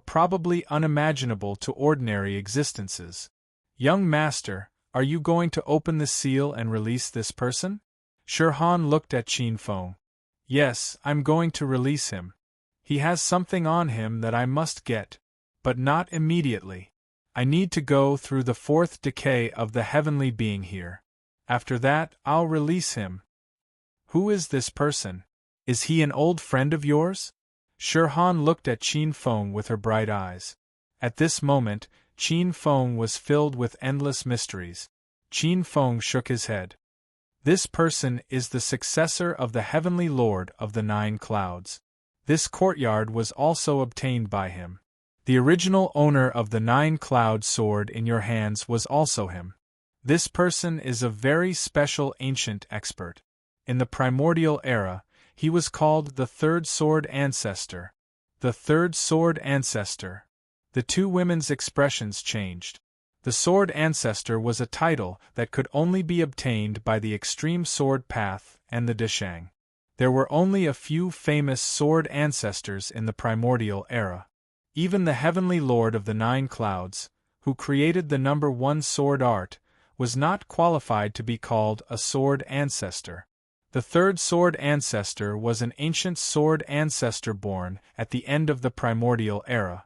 A: probably unimaginable to ordinary existences. Young master, are you going to open the seal and release this person? Shirhan looked at Qin Feng. Yes, I'm going to release him. He has something on him that I must get. But not immediately. I need to go through the 4th decay of the heavenly being here. After that, I'll release him. Who is this person? Is he an old friend of yours? Shirhan looked at Qin Feng with her bright eyes. At this moment, Qin Feng was filled with endless mysteries. Qin Feng shook his head. This person is the successor of the Heavenly Lord of the 9 Clouds. This courtyard was also obtained by him. The original owner of the 9 Cloud sword in your hands was also him. This person is a very special ancient expert. In the primordial era, he was called the 3rd Sword Ancestor. The 3rd Sword Ancestor. The 2 women's expressions changed. The Sword Ancestor was a title that could only be obtained by the extreme sword path and the Deshang. There were only a few famous sword ancestors in the primordial era. Even the Heavenly Lord of the 9 Clouds, who created the number 1 sword art, was not qualified to be called a sword ancestor. The 3rd Sword Ancestor was an ancient sword ancestor born at the end of the primordial era.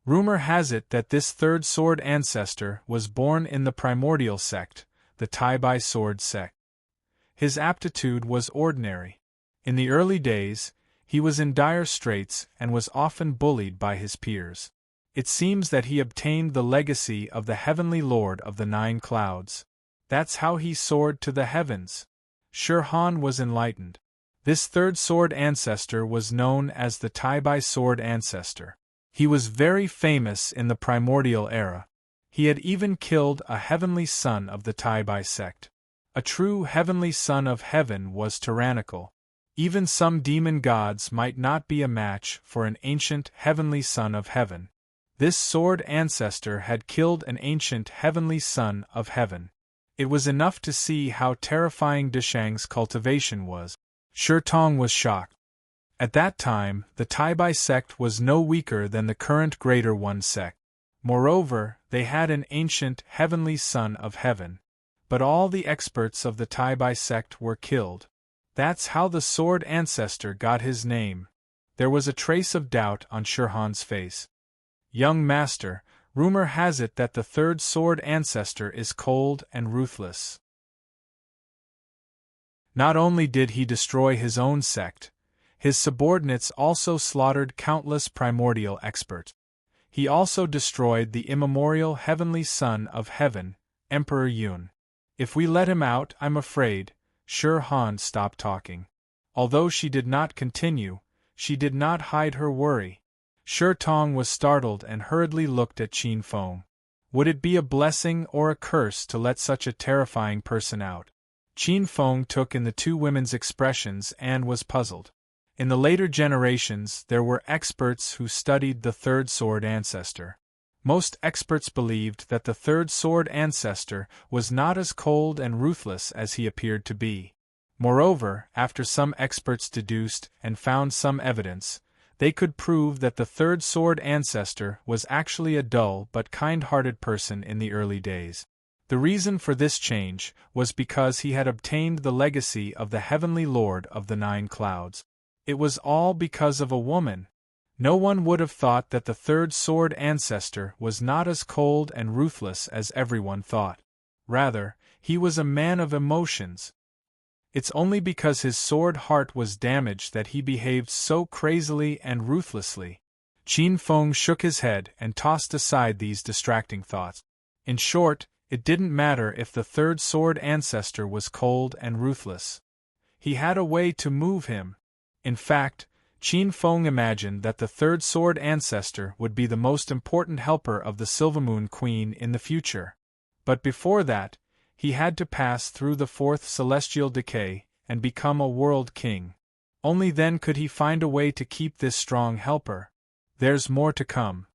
A: Rumor has it that this 3rd Sword Ancestor was born in the primordial sect, the Tai-Bai sword sect. His aptitude was ordinary. In the early days, he was in dire straits and was often bullied by his peers. It seems that he obtained the legacy of the Heavenly Lord of the 9 Clouds. That's how he soared to the heavens. Shirhan was enlightened. This 3rd Sword Ancestor was known as the Tai-Bai Sword Ancestor. He was very famous in the primordial era. He had even killed a heavenly son of the Tai-Bai sect. A true heavenly son of heaven was tyrannical. Even some demon gods might not be a match for an ancient heavenly son of heaven. This sword ancestor had killed an ancient heavenly son of heaven. It was enough to see how terrifying Deshang's cultivation was. Shirtong was shocked. At that time, the Tai-Bai sect was no weaker than the current Greater One sect. Moreover, they had an ancient heavenly son of heaven. But all the experts of the Tai-Bai sect were killed. That's how the sword ancestor got his name. There was a trace of doubt on Shirhan's face. Young master, rumor has it that the 3rd Sword Ancestor is cold and ruthless. Not only did he destroy his own sect, his subordinates also slaughtered countless primordial experts. He also destroyed the immemorial heavenly son of heaven, Emperor Yun. If we let him out, I'm afraid. Shirhan stopped talking. Although she did not continue, she did not hide her worry. Shi Tong was startled and hurriedly looked at Qin Feng. Would it be a blessing or a curse to let such a terrifying person out? Qin Feng took in the two women's expressions and was puzzled. In the later generations, there were experts who studied the third sword ancestor. Most experts believed that the third sword ancestor was not as cold and ruthless as he appeared to be. Moreover, after some experts deduced and found some evidence, they could prove that the third sword ancestor was actually a dull but kind-hearted person in the early days. The reason for this change was because he had obtained the legacy of the heavenly lord of the 9 clouds. It was all because of a woman. No one would have thought that the third sword ancestor was not as cold and ruthless as everyone thought. Rather, he was a man of emotions. It's only because his sword heart was damaged that he behaved so crazily and ruthlessly. Qin Feng shook his head and tossed aside these distracting thoughts. In short, it didn't matter if the third sword ancestor was cold and ruthless. He had a way to move him. In fact, Qin Feng imagined that the third sword ancestor would be the most important helper of the Silvermoon Queen in the future. But before that, he had to pass through the 4th celestial decay and become a world king. Only then could he find a way to keep this strong helper. There's more to come.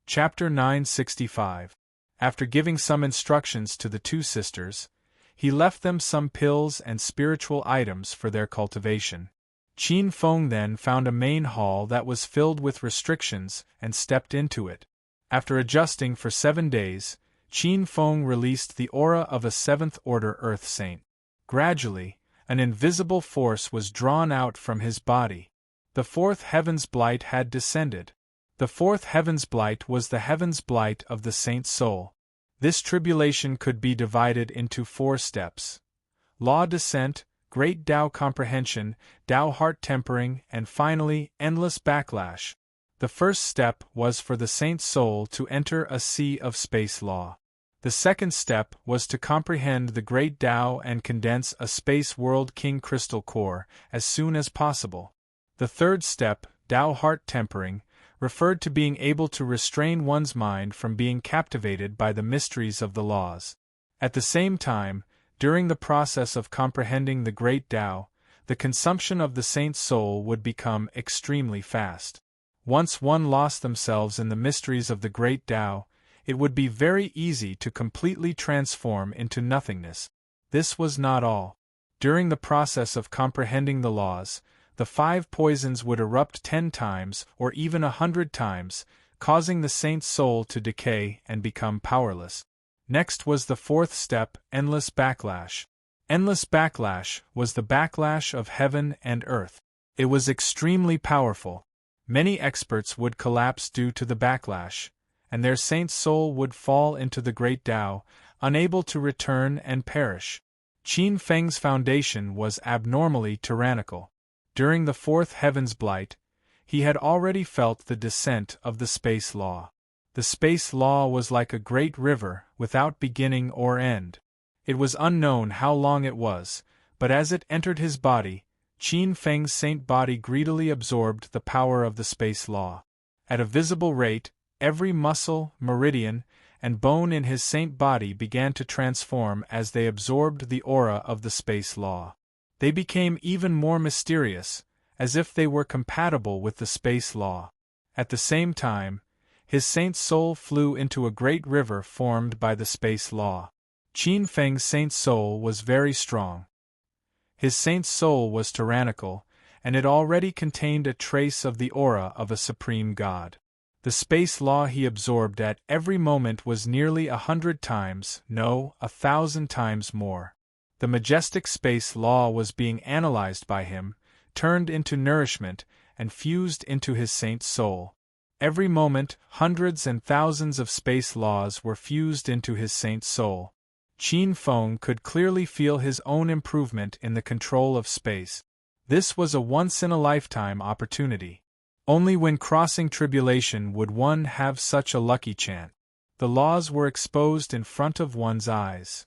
A: Chapter 965. After giving some instructions to the two sisters, he left them some pills and spiritual items for their cultivation. Qin Feng then found a main hall that was filled with restrictions and stepped into it. After adjusting for 7 days, Qin Feng released the aura of a 7th-order Earth Saint. Gradually, an invisible force was drawn out from his body. The 4th Heaven's Blight had descended. The 4th Heaven's Blight was the Heaven's Blight of the Saint's soul. This tribulation could be divided into 4 steps: Law Descent, Great Tao Comprehension, Tao Heart Tempering, and finally, Endless Backlash. The first step was for the Saint's soul to enter a sea of space law. The second step was to comprehend the Great Tao and condense a Space World King crystal core as soon as possible. The third step, Tao Heart Tempering, referred to being able to restrain one's mind from being captivated by the mysteries of the laws. At the same time, during the process of comprehending the Great Tao, the consumption of the Saint's soul would become extremely fast. Once one lost themselves in the mysteries of the Great Tao, it would be very easy to completely transform into nothingness. This was not all. During the process of comprehending the laws, the 5 poisons would erupt 10 times or even 100 times, causing the Saint's soul to decay and become powerless. Next was the 4th step, Endless Backlash. Endless Backlash was the backlash of heaven and earth. It was extremely powerful. Many experts would collapse due to the backlash, and their Saint's soul would fall into the Great Tao, unable to return and perish. Qin Feng's foundation was abnormally tyrannical. During the 4th Heaven's Blight, he had already felt the descent of the space law. The space law was like a great river without beginning or end. It was unknown how long it was, but as it entered his body, Qin Feng's saint body greedily absorbed the power of the space law. At a visible rate, every muscle, meridian, and bone in his saint body began to transform as they absorbed the aura of the space law. They became even more mysterious, as if they were compatible with the space law. At the same time, his saint's soul flew into a great river formed by the space law. Qin Feng's saint's soul was very strong. His saint's soul was tyrannical, and it already contained a trace of the aura of a supreme god. The space law he absorbed at every moment was nearly 100 times, no, 1,000 times more. The majestic space law was being analyzed by him, turned into nourishment, and fused into his saint's soul. Every moment, hundreds and thousands of space laws were fused into his saint's soul. Qin Feng could clearly feel his own improvement in the control of space. This was a once-in-a-lifetime opportunity. Only when crossing tribulation would one have such a lucky chance. The laws were exposed in front of one's eyes.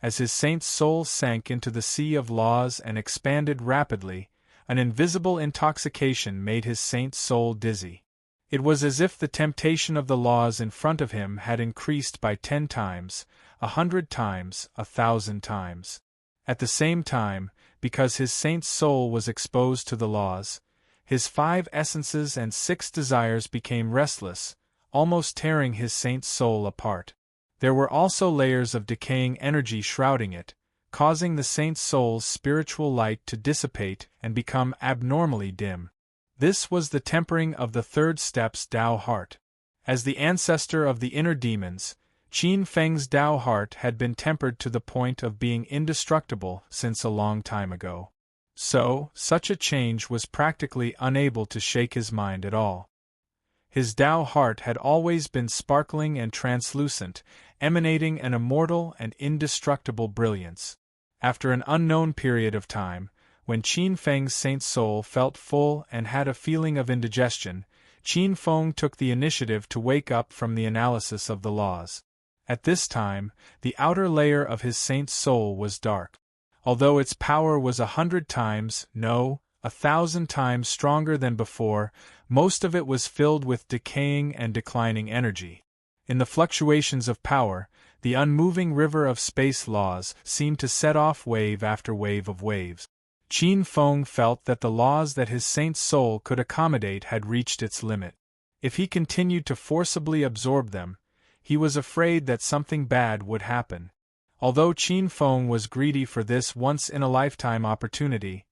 A: As his saint's soul sank into the sea of laws and expanded rapidly, an invisible intoxication made his saint's soul dizzy. It was as if the temptation of the laws in front of him had increased by 10 times, 100 times, 1,000 times. At the same time, because his saint's soul was exposed to the laws, his 5 essences and 6 desires became restless, almost tearing his saint's soul apart. There were also layers of decaying energy shrouding it, causing the saint's soul's spiritual light to dissipate and become abnormally dim. This was the tempering of the third step's Tao heart. As the ancestor of the inner demons, Qin Feng's Tao heart had been tempered to the point of being indestructible since a long time ago. So, such a change was practically unable to shake his mind at all. His Tao heart had always been sparkling and translucent, emanating an immortal and indestructible brilliance. After an unknown period of time, when Qin Feng's saint's soul felt full and had a feeling of indigestion, Qin Feng took the initiative to wake up from the analysis of the laws. At this time, the outer layer of his saint's soul was dark. Although its power was 100 times, no, 1,000 times stronger than before, most of it was filled with decaying and declining energy. In the fluctuations of power, the unmoving river of space laws seemed to set off wave after wave of waves. Qin Feng felt that the laws that his saint's soul could accommodate had reached its limit. If he continued to forcibly absorb them, he was afraid that something bad would happen. Although Qin Feng was greedy for this once-in-a-lifetime opportunity,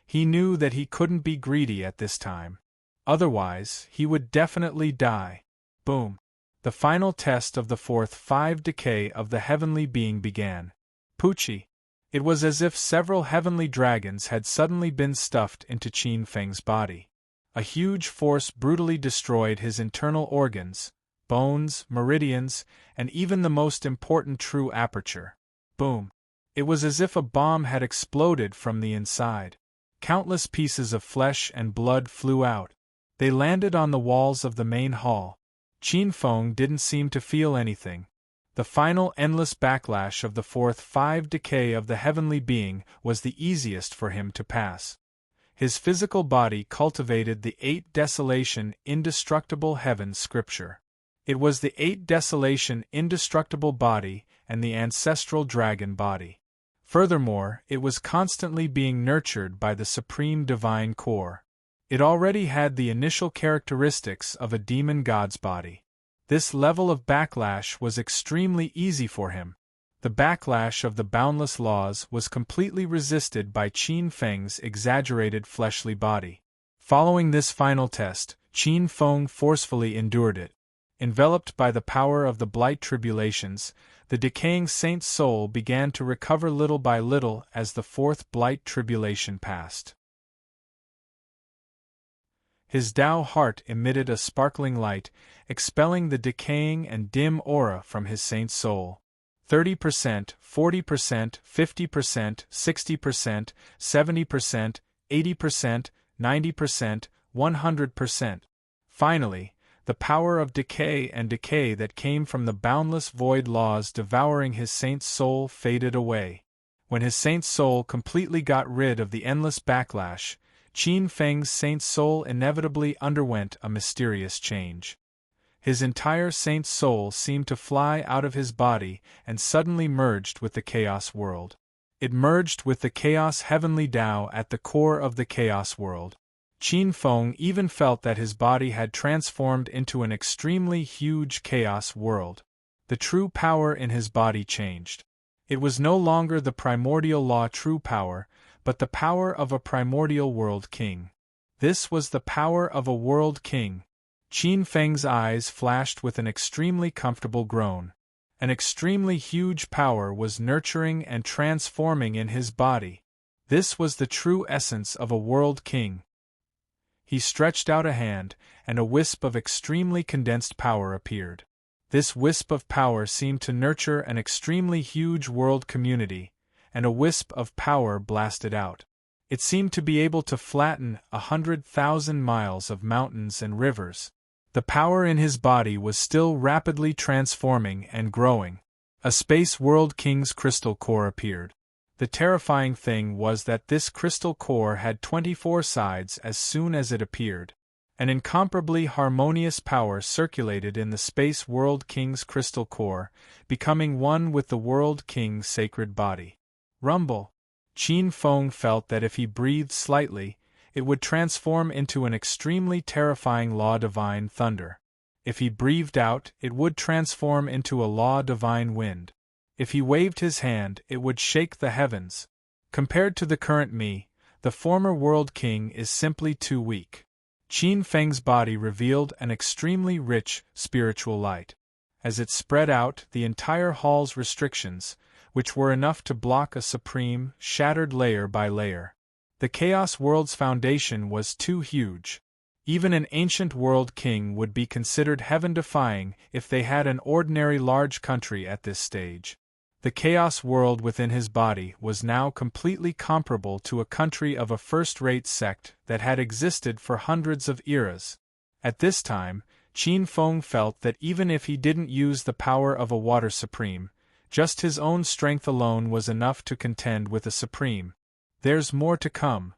A: he knew that he couldn't be greedy at this time. Otherwise, he would definitely die. Boom! The final test of the fourth 5 decay of the heavenly being began. Pucci! It was as if several heavenly dragons had suddenly been stuffed into Qin Feng's body. A huge force brutally destroyed his internal organs, bones, meridians, and even the most important true aperture. Boom! It was as if a bomb had exploded from the inside. Countless pieces of flesh and blood flew out. They landed on the walls of the main hall. Qin Feng didn't seem to feel anything. The final endless backlash of the fourth 5 decay of the heavenly being was the easiest for him to pass. His physical body cultivated the 8 desolation indestructible heaven scripture. It was the 8 desolation indestructible body and the ancestral dragon body. Furthermore, it was constantly being nurtured by the supreme divine core. It already had the initial characteristics of a demon god's body. This level of backlash was extremely easy for him. The backlash of the boundless laws was completely resisted by Qin Feng's exaggerated fleshly body. Following this final test, Qin Feng forcefully endured it. Enveloped by the power of the blight tribulations, the decaying saint's soul began to recover little by little as the fourth blight tribulation passed. His Tao heart emitted a sparkling light, expelling the decaying and dim aura from his saint's soul. 30%, 40%, 50%, 60%, 70%, 80%, 90%, 100%. Finally, the power of decay and decay that came from the boundless void laws devouring his saint's soul faded away. When his saint's soul completely got rid of the endless backlash, Qin Feng's saint's soul inevitably underwent a mysterious change. His entire saint's soul seemed to fly out of his body and suddenly merged with the chaos world. It merged with the chaos heavenly Tao at the core of the chaos world. Qin Feng even felt that his body had transformed into an extremely huge chaos world. The true power in his body changed. It was no longer the primordial law true power, but the power of a primordial world king. This was the power of a world king. Qin Feng's eyes flashed with an extremely comfortable groan. An extremely huge power was nurturing and transforming in his body. This was the true essence of a world king. He stretched out a hand, and a wisp of extremely condensed power appeared. This wisp of power seemed to nurture an extremely huge world community, and a wisp of power blasted out. It seemed to be able to flatten 100,000 miles of mountains and rivers. The power in his body was still rapidly transforming and growing. A Space World King's crystal core appeared. The terrifying thing was that this crystal core had 24 sides as soon as it appeared. An incomparably harmonious power circulated in the Space World King's crystal core, becoming one with the World King's sacred body. Rumble. Qin Feng felt that if he breathed slightly, it would transform into an extremely terrifying law divine thunder. If he breathed out, it would transform into a law divine wind. If he waved his hand, it would shake the heavens. Compared to the current me, the former World King is simply too weak. Qin Feng's body revealed an extremely rich, spiritual light. As it spread out, the entire hall's restrictions, which were enough to block a supreme, shattered layer by layer. The Chaos World's foundation was too huge. Even an ancient World King would be considered heaven-defying if they had an ordinary large country at this stage. The Chaos World within his body was now completely comparable to a country of a first-rate sect that had existed for hundreds of eras. At this time, Qin Feng felt that even if he didn't use the power of a Water Supreme, just his own strength alone was enough to contend with a Supreme. There's more to come.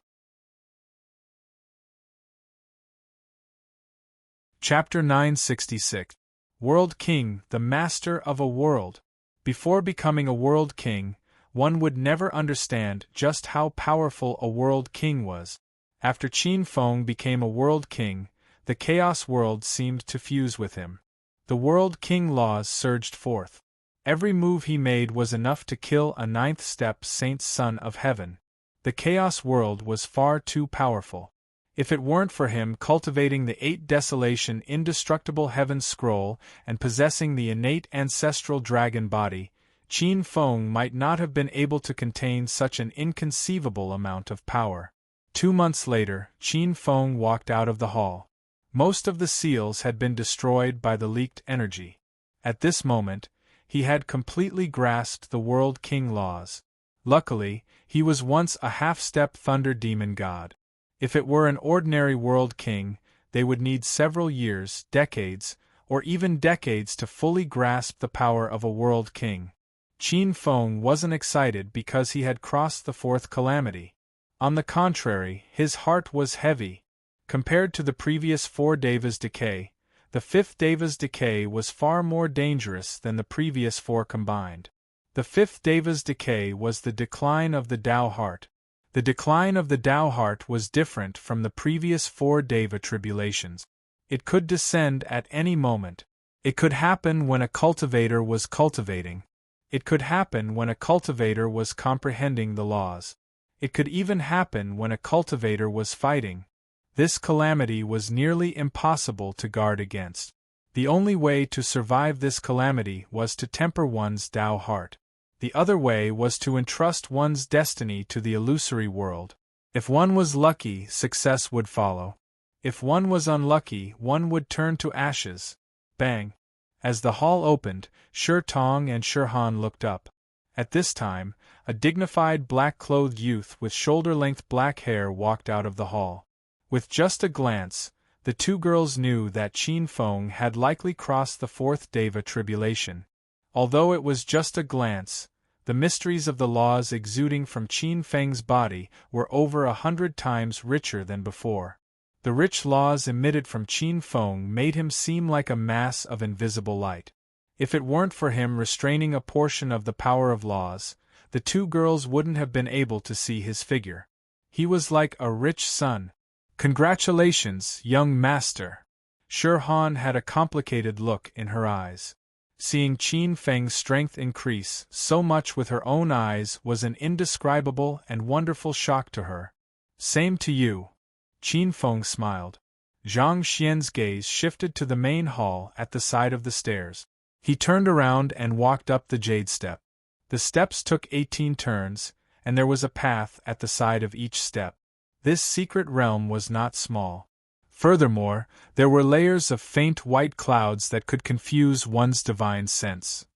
A: Chapter 966. World King, the Master of a World. Before becoming a World King, one would never understand just how powerful a World King was. After Qin Feng became a World King, the Chaos World seemed to fuse with him. The World King laws surged forth. Every move he made was enough to kill a ninth-step Saint's Son of Heaven. The Chaos World was far too powerful. If it weren't for him cultivating the 8 Desolation indestructible Heaven Scroll and possessing the innate ancestral dragon body, Qin Feng might not have been able to contain such an inconceivable amount of power. 2 months later, Qin Feng walked out of the hall. Most of the seals had been destroyed by the leaked energy. At this moment, he had completely grasped the World King laws. Luckily, he was once a half-step thunder demon god. If it were an ordinary World King, they would need several years, decades, or even decades to fully grasp the power of a World King. Qin Feng wasn't excited because he had crossed the 4th calamity. On the contrary, his heart was heavy. Compared to the previous 4 Deva's decay, the 5th Deva's decay was far more dangerous than the previous 4 combined. The 5th Deva's decay was the decline of the Tao heart. The decline of the Tao heart was different from the previous 4 Deva tribulations. It could descend at any moment. It could happen when a cultivator was cultivating. It could happen when a cultivator was comprehending the laws. It could even happen when a cultivator was fighting. This calamity was nearly impossible to guard against. The only way to survive this calamity was to temper one's Tao heart. The other way was to entrust one's destiny to the illusory world. If one was lucky, success would follow. If one was unlucky, one would turn to ashes. Bang! As the hall opened, Shi Tong and Shi Han looked up. At this time, a dignified black-clothed youth with shoulder-length black hair walked out of the hall. With just a glance, the 2 girls knew that Qin Feng had likely crossed the 4th Deva tribulation. Although it was just a glance, the mysteries of the laws exuding from Qin Feng's body were over 100 times richer than before. The rich laws emitted from Qin Feng made him seem like a mass of invisible light. If it weren't for him restraining a portion of the power of laws, the 2 girls wouldn't have been able to see his figure. He was like a rich sun. "Congratulations, young master." Shi Han had a complicated look in her eyes. Seeing Qin Feng's strength increase so much with her own eyes was an indescribable and wonderful shock to her. "Same to you." Qin Feng smiled. Zhang Xian's gaze shifted to the main hall at the side of the stairs. He turned around and walked up the jade step. The steps took 18 turns, and there was a path at the side of each step. This secret realm was not small. Furthermore, there were layers of faint white clouds that could confuse one's divine sense.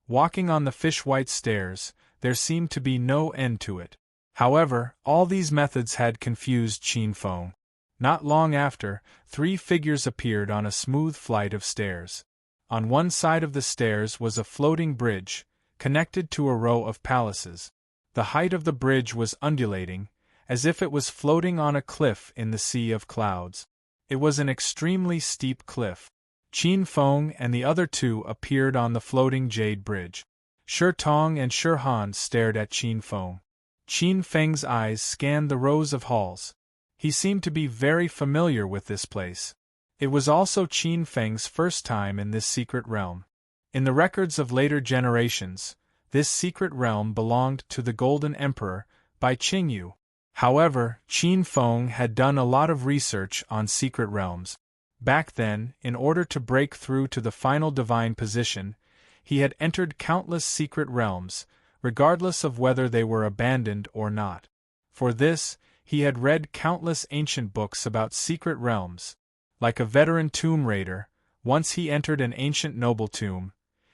A: Walking on the fish-white stairs, there seemed to be no end to it. However, all these methods had confused Qin Feng. Not long after, 3 figures appeared on a smooth flight of stairs. On one side of the stairs was a floating bridge, connected to a row of palaces. The height of the bridge was undulating, as if it was floating on a cliff in the sea of clouds. It was an extremely steep cliff. Qin Feng and the other two appeared on the floating jade bridge. Shi Tong and Shi Han stared at Qin Feng. Qin Feng's eyes scanned the rows of halls. He seemed to be very familiar with this place. It was also Qin Feng's first time in this secret realm. In the records of later generations, this secret realm belonged to the Golden Emperor, by Qingyu. However, Qin Feng had done a lot of research on secret realms. Back then, in order to break through to the final divine position, he had entered countless secret realms, regardless of whether they were abandoned or not. For this, he had read countless ancient books about secret realms. Like a veteran tomb raider, once he entered an ancient noble tomb,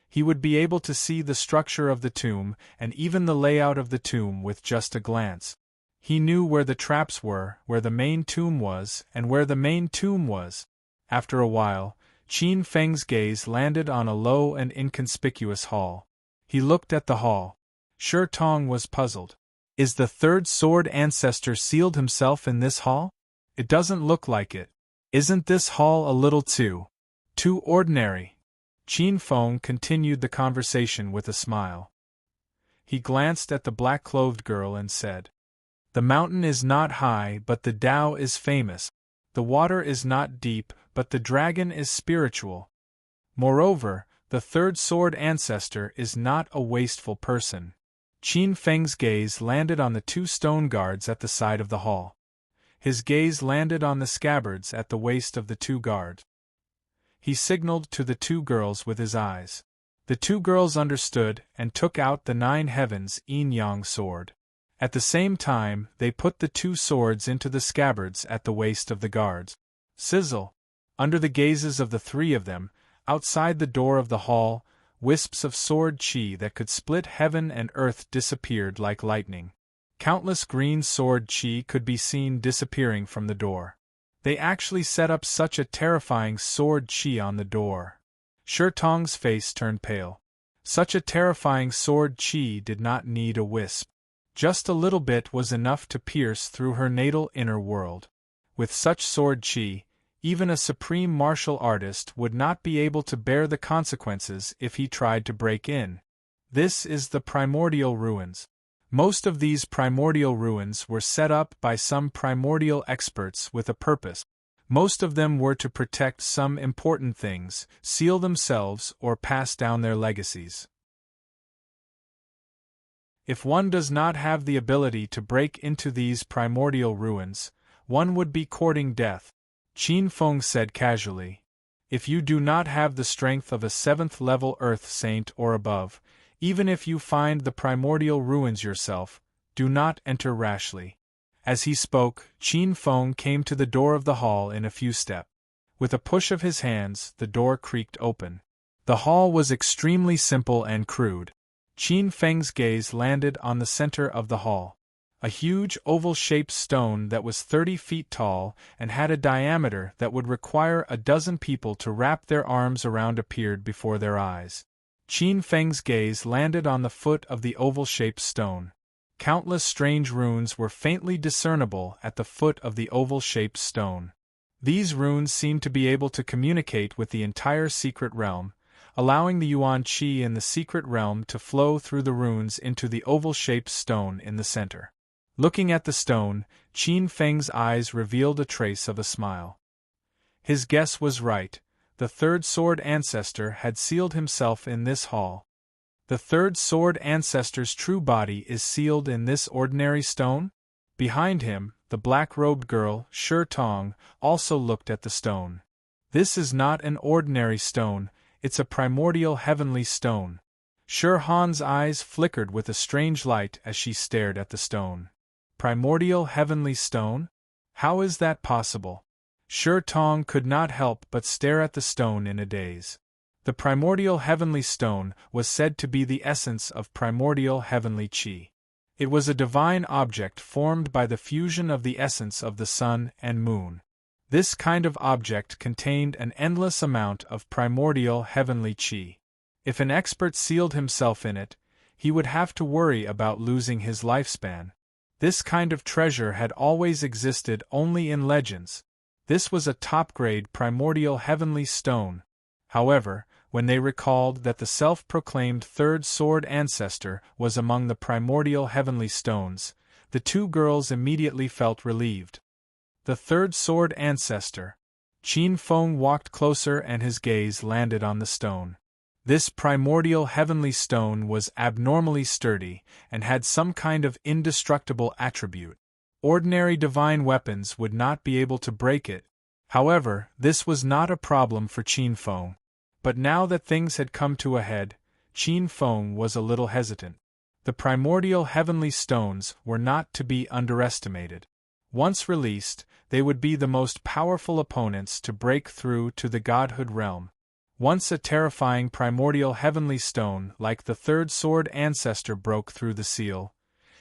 A: he would be able to see the structure of the tomb and even the layout of the tomb with just a glance. He knew where the traps were, where the main tomb was, and where the main tomb was. After a while, Qin Feng's gaze landed on a low and inconspicuous hall. He looked at the hall. Shi Tong was puzzled. Is the third sword ancestor sealed himself in this hall? It doesn't look like it. Isn't this hall a little too ordinary? Qin Feng continued the conversation with a smile. He glanced at the black-clothed girl and said, "The mountain is not high, but the Tao is famous. The water is not deep, but the dragon is spiritual. Moreover, the third sword ancestor is not a wasteful person." Qin Feng's gaze landed on the two stone guards at the side of the hall. His gaze landed on the scabbards at the waist of the two guards. He signaled to the two girls with his eyes. The two girls understood and took out the 9 heavens yin-yang sword. At the same time, they put the two swords into the scabbards at the waist of the guards. Sizzle! Under the gazes of the three of them, outside the door of the hall, wisps of sword qi that could split heaven and earth disappeared like lightning. Countless green sword qi could be seen disappearing from the door. They actually set up such a terrifying sword qi on the door. Shi Tong's face turned pale. Such a terrifying sword qi did not need a wisp. Just a little bit was enough to pierce through her natal inner world. With such sword qi, even a supreme martial artist would not be able to bear the consequences if he tried to break in. This is the primordial ruins. Most of these primordial ruins were set up by some primordial experts with a purpose. Most of them were to protect some important things, seal themselves, or pass down their legacies. If one does not have the ability to break into these primordial ruins, one would be courting death. Qin Feng said casually. If you do not have the strength of a 7th-level Earth Saint or above, even if you find the primordial ruins yourself, do not enter rashly. As he spoke, Qin Feng came to the door of the hall in a few steps. With a push of his hands, the door creaked open. The hall was extremely simple and crude. Qin Feng's gaze landed on the center of the hall. A huge oval-shaped stone that was 30 feet tall and had a diameter that would require a dozen people to wrap their arms around appeared before their eyes. Qin Feng's gaze landed on the foot of the oval-shaped stone. Countless strange runes were faintly discernible at the foot of the oval-shaped stone. These runes seemed to be able to communicate with the entire secret realm, allowing the yuan qi in the secret realm to flow through the runes into the oval-shaped stone in the center. Looking at the stone, Qin Feng's eyes revealed a trace of a smile. His guess was right. The third sword ancestor had sealed himself in this hall. The third sword ancestor's true body is sealed in this ordinary stone? Behind him, the black-robed girl, Shi Tong, also looked at the stone. This is not an ordinary stone, it's a primordial heavenly stone. Shi Han's eyes flickered with a strange light as she stared at the stone. Primordial heavenly stone? How is that possible? Shi Tong could not help but stare at the stone in a daze. The primordial heavenly stone was said to be the essence of primordial heavenly qi. It was a divine object formed by the fusion of the essence of the sun and moon. This kind of object contained an endless amount of primordial heavenly chi. If an expert sealed himself in it, he would have to worry about losing his lifespan. This kind of treasure had always existed only in legends. This was a top-grade primordial heavenly stone. However, when they recalled that the self-proclaimed third sword ancestor was among the primordial heavenly stones, the two girls immediately felt relieved. The third sword ancestor. Qin Feng walked closer and his gaze landed on the stone. This primordial heavenly stone was abnormally sturdy and had some kind of indestructible attribute. Ordinary divine weapons would not be able to break it. However, this was not a problem for Qin Feng. But now that things had come to a head, Qin Feng was a little hesitant. The primordial heavenly stones were not to be underestimated. Once released, they would be the most powerful opponents to break through to the godhood realm. Once a terrifying primordial heavenly stone like the third sword ancestor broke through the seal,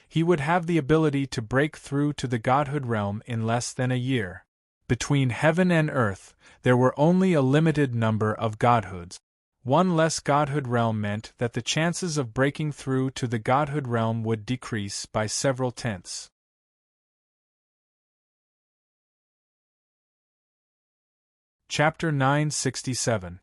A: he would have the ability to break through to the godhood realm in less than a year. Between heaven and earth, there were only a limited number of godhoods. One less godhood realm meant that the chances of breaking through to the godhood realm would decrease by several tenths. Chapter 967.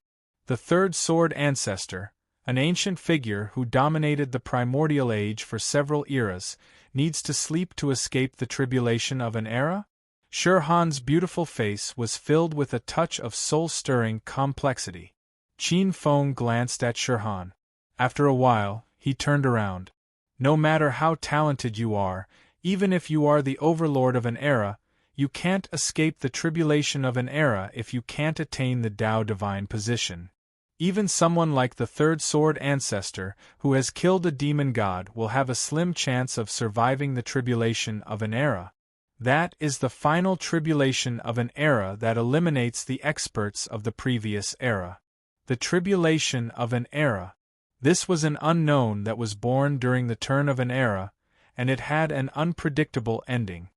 A: The Third Sword Ancestor, an ancient figure who dominated the primordial age for several eras, needs to sleep to escape the tribulation of an era? Shirhan's beautiful face was filled with a touch of soul-stirring complexity. Qin Feng glanced at Shirhan. After a while, he turned around. No matter how talented you are, even if you are the overlord of an era, you can't escape the tribulation of an era if you can't attain the Tao divine position. Even someone like the third sword ancestor, who has killed a demon god, will have a slim chance of surviving the tribulation of an era. That is the final tribulation of an era that eliminates the experts of the previous era. The tribulation of an era. This was an unknown that was born during the turn of an era, and it had an unpredictable ending.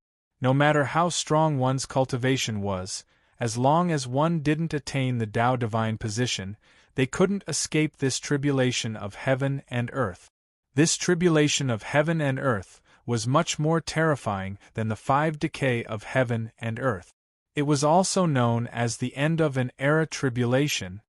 A: No matter how strong one's cultivation was, as long as one didn't attain the Tao divine position, they couldn't escape this tribulation of heaven and earth. This tribulation of heaven and earth was much more terrifying than the 5 decay of heaven and earth. It was also known as the end of an era tribulation.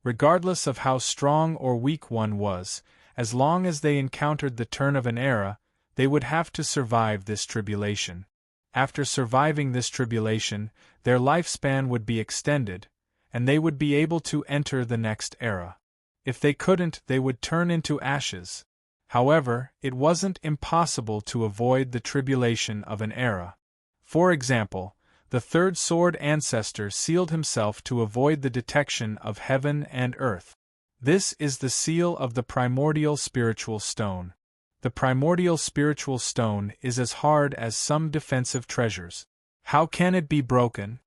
A: Regardless of how strong or weak one was, as long as they encountered the turn of an era, they would have to survive this tribulation. After surviving this tribulation, their lifespan would be extended, and they would be able to enter the next era. If they couldn't, they would turn into ashes. However, it wasn't impossible to avoid the tribulation of an era. For example, the third sword ancestor sealed himself to avoid the detection of heaven and earth. This is the seal of the primordial spiritual stone. The primordial spiritual stone is as hard as some defensive treasures. How can it be broken?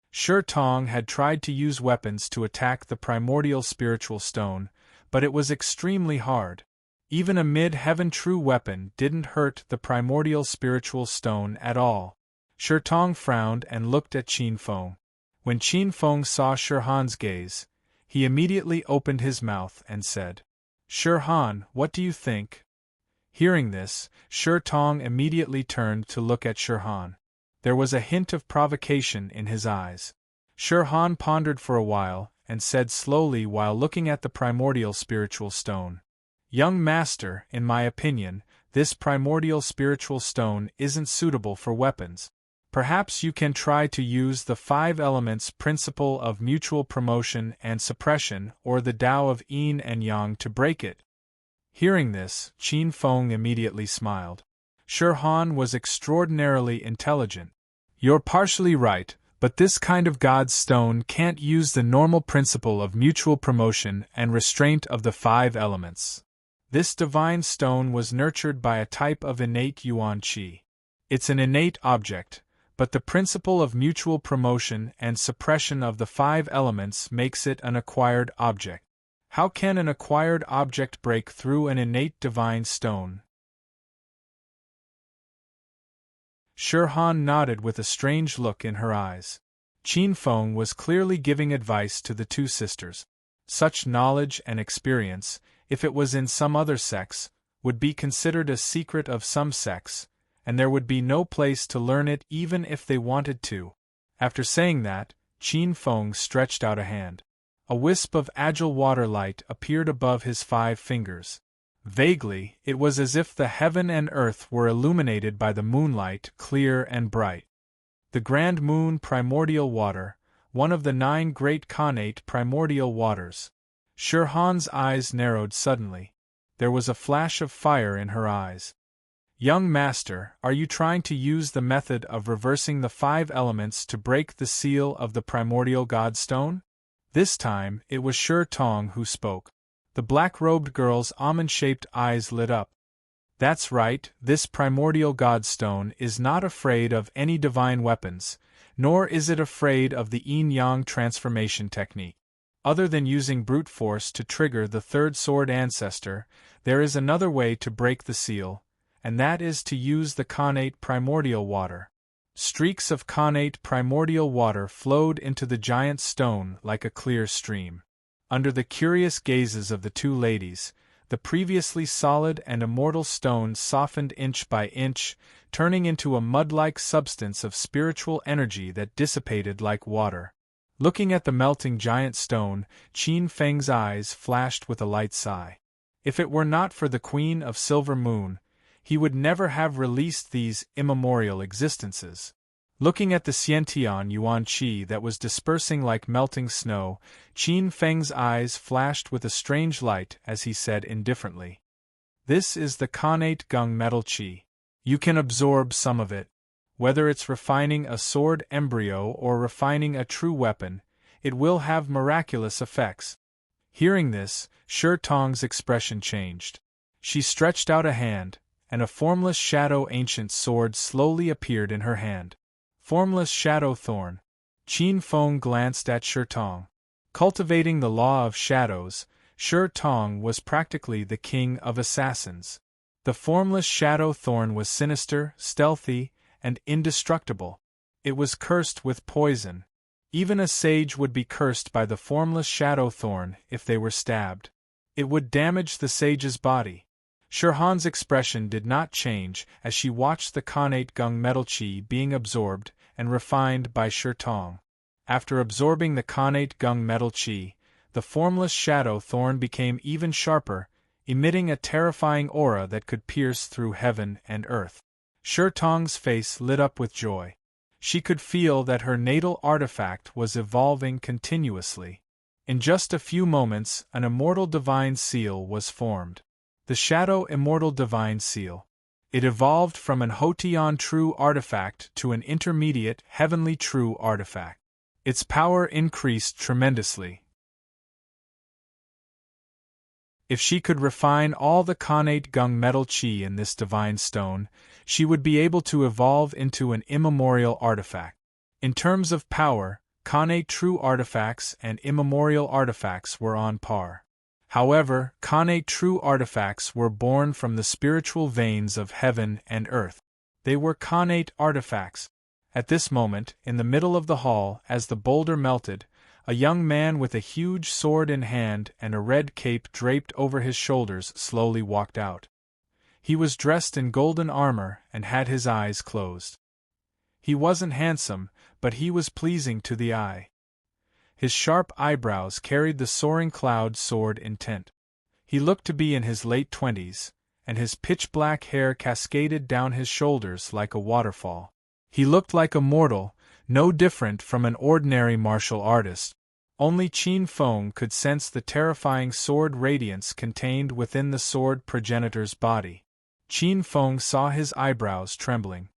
A: Shi Tong had tried to use weapons to attack the primordial spiritual stone, but it was extremely hard. Even a mid-heaven true weapon didn't hurt the primordial spiritual stone at all. Shi Tong frowned and looked at Qin Feng. When Qin Feng saw Shirhan's gaze, he immediately opened his mouth and said, "Shirhan, what do you think?" Hearing this, Shi Tong immediately turned to look at Shirhan. There was a hint of provocation in his eyes. Shirhan pondered for a while, and said slowly while looking at the primordial spiritual stone, "Young master, in my opinion, this primordial spiritual stone isn't suitable for weapons. Perhaps you can try to use the 5 elements principle of mutual promotion and suppression or the Tao of Yin and Yang to break it." Hearing this, Qin Feng immediately smiled. Shirhan was extraordinarily intelligent. "You're partially right, but this kind of God's stone can't use the normal principle of mutual promotion and restraint of the 5 elements. This divine stone was nurtured by a type of innate Yuan Qi. It's an innate object, but the principle of mutual promotion and suppression of the 5 elements makes it an acquired object. How can an acquired object break through an innate divine stone?" Shirhan nodded with a strange look in her eyes. Qin Feng was clearly giving advice to the two sisters. Such knowledge and experience, if it was in some other sex, would be considered a secret of some sex, and there would be no place to learn it even if they wanted to. After saying that, Qin Feng stretched out a hand. A wisp of agile water light appeared above his 5 fingers. Vaguely, it was as if the heaven and earth were illuminated by the moonlight, clear and bright. The Grand Moon Primordial Water, one of the 9 great Khanate primordial waters. Shirhan's eyes narrowed suddenly. There was a flash of fire in her eyes. Young master, are you trying to use the method of reversing the 5 elements to break the seal of the primordial godstone? This time, it was Shi Tong who spoke. The black-robed girl's almond-shaped eyes lit up. That's right, this primordial godstone is not afraid of any divine weapons, nor is it afraid of the yin-yang transformation technique. Other than using brute force to trigger the 3rd sword ancestor, there is another way to break the seal, and that is to use the Khanate primordial water. Streaks of Khanate primordial water flowed into the giant stone like a clear stream. Under the curious gazes of the two ladies, the previously solid and immortal stone softened inch by inch, turning into a mud-like substance of spiritual energy that dissipated like water. Looking at the melting giant stone, Qin Feng's eyes flashed with a light sigh. If it were not for the Queen of Silver Moon, he would never have released these immemorial existences. Looking at the Xiantian Yuan Qi that was dispersing like melting snow, Qin Feng's eyes flashed with a strange light as he said indifferently, "This is the Khanate Gung Metal Qi. You can absorb some of it. Whether it's refining a sword embryo or refining a true weapon, it will have miraculous effects." Hearing this, Shi Tong's expression changed. She stretched out a hand, and a formless shadow ancient sword slowly appeared in her hand. Formless shadow thorn. Qin Feng glanced at Shi Tong. Cultivating the law of shadows, Shi Tong was practically the king of assassins. The formless shadow thorn was sinister, stealthy, and indestructible. It was cursed with poison. Even a sage would be cursed by the formless shadow thorn if they were stabbed. It would damage the sage's body. Shirhan's expression did not change as she watched the Khanate Gung Metal Qi being absorbed and refined by Shi Tong. After absorbing the Khanate Gung Metal Qi, the formless shadow thorn became even sharper, emitting a terrifying aura that could pierce through heaven and earth. Shi Tong's face lit up with joy. She could feel that her natal artifact was evolving continuously. In just a few moments, an immortal divine seal was formed. The Shadow Immortal Divine Seal. It evolved from an Hotian True Artifact to an intermediate Heavenly True Artifact. Its power increased tremendously. If she could refine all the Khanate Gung Metal Qi in this divine stone, she would be able to evolve into an immemorial artifact. In terms of power, Khanate True Artifacts and immemorial artifacts were on par. However, Khanate True Artifacts were born from the spiritual veins of heaven and earth. They were Khanate artifacts. At this moment, in the middle of the hall, as the boulder melted, a young man with a huge sword in hand and a red cape draped over his shoulders slowly walked out. He was dressed in golden armor and had his eyes closed. He wasn't handsome, but he was pleasing to the eye. His sharp eyebrows carried the soaring cloud sword intent. He looked to be in his late 20s, and his pitch-black hair cascaded down his shoulders like a waterfall. He looked like a mortal, no different from an ordinary martial artist. Only Qin Feng could sense the terrifying sword radiance contained within the sword progenitor's body. Qin Feng saw his eyebrows trembling.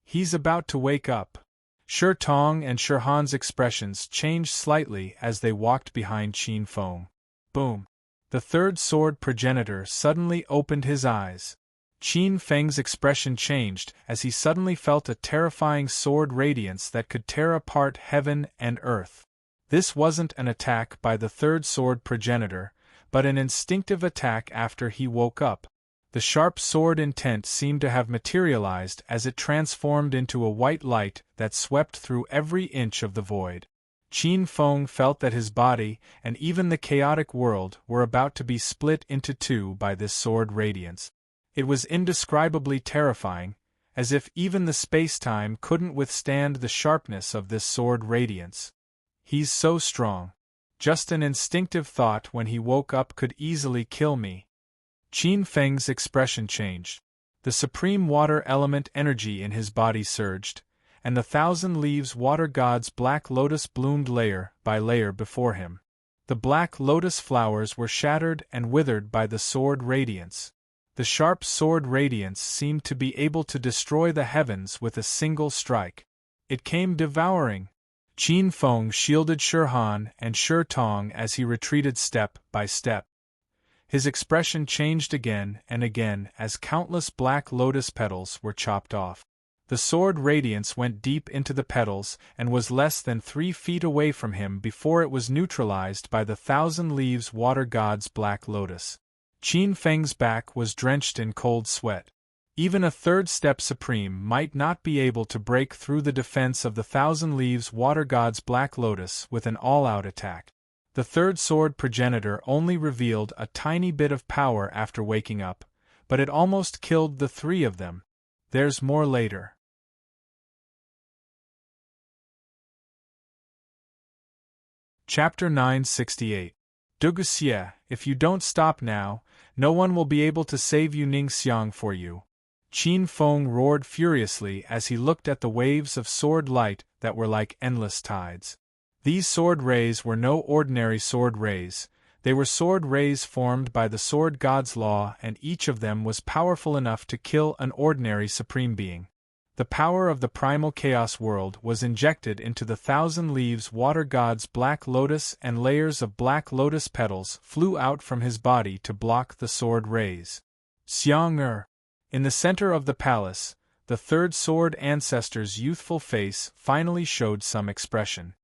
A: He's about to wake up. Shi Tong and Shirhan's expressions changed slightly as they walked behind Qin Feng. Boom! The 3rd sword progenitor suddenly opened his eyes. Qin Feng's expression changed as he suddenly felt a terrifying sword radiance that could tear apart heaven and earth. This wasn't an attack by the 3rd sword progenitor, but an instinctive attack after he woke up. The sharp sword intent seemed to have materialized as it transformed into a white light that swept through every inch of the void. Qin Feng felt that his body, and even the chaotic world, were about to be split into two by this sword radiance. It was indescribably terrifying, as if even the space-time couldn't withstand the sharpness of this sword radiance. He's so strong. Just an instinctive thought when he woke up could easily kill me. Qin Feng's expression changed. The supreme water element energy in his body surged, and the thousand leaves water god's black lotus bloomed layer by layer before him. The black lotus flowers were shattered and withered by the sword radiance. The sharp sword radiance seemed to be able to destroy the heavens with a single strike. It came devouring. Qin Feng shielded Shirhan and Shirtong as he retreated step by step. His expression changed again and again as countless black lotus petals were chopped off. The sword radiance went deep into the petals and was less than 3 feet away from him before it was neutralized by the thousand leaves water god's black lotus. Qin Feng's back was drenched in cold sweat. Even a third step supreme might not be able to break through the defense of the thousand leaves water god's black lotus with an all-out attack. The third sword progenitor only revealed a tiny bit of power after waking up, but it almost killed the 3 of them. There's more later. Chapter 968. Duguxie, if you don't stop now, no one will be able to save Yu Ningxiang for you. Qin Feng roared furiously as he looked at the waves of sword light that were like endless tides. These sword rays were no ordinary sword rays, they were sword rays formed by the sword god's law, and each of them was powerful enough to kill an ordinary supreme being. The power of the primal chaos world was injected into the thousand leaves water god's black lotus, and layers of black lotus petals flew out from his body to block the sword rays. Xiang. In the center of the palace, the third sword ancestor's youthful face finally showed some expression.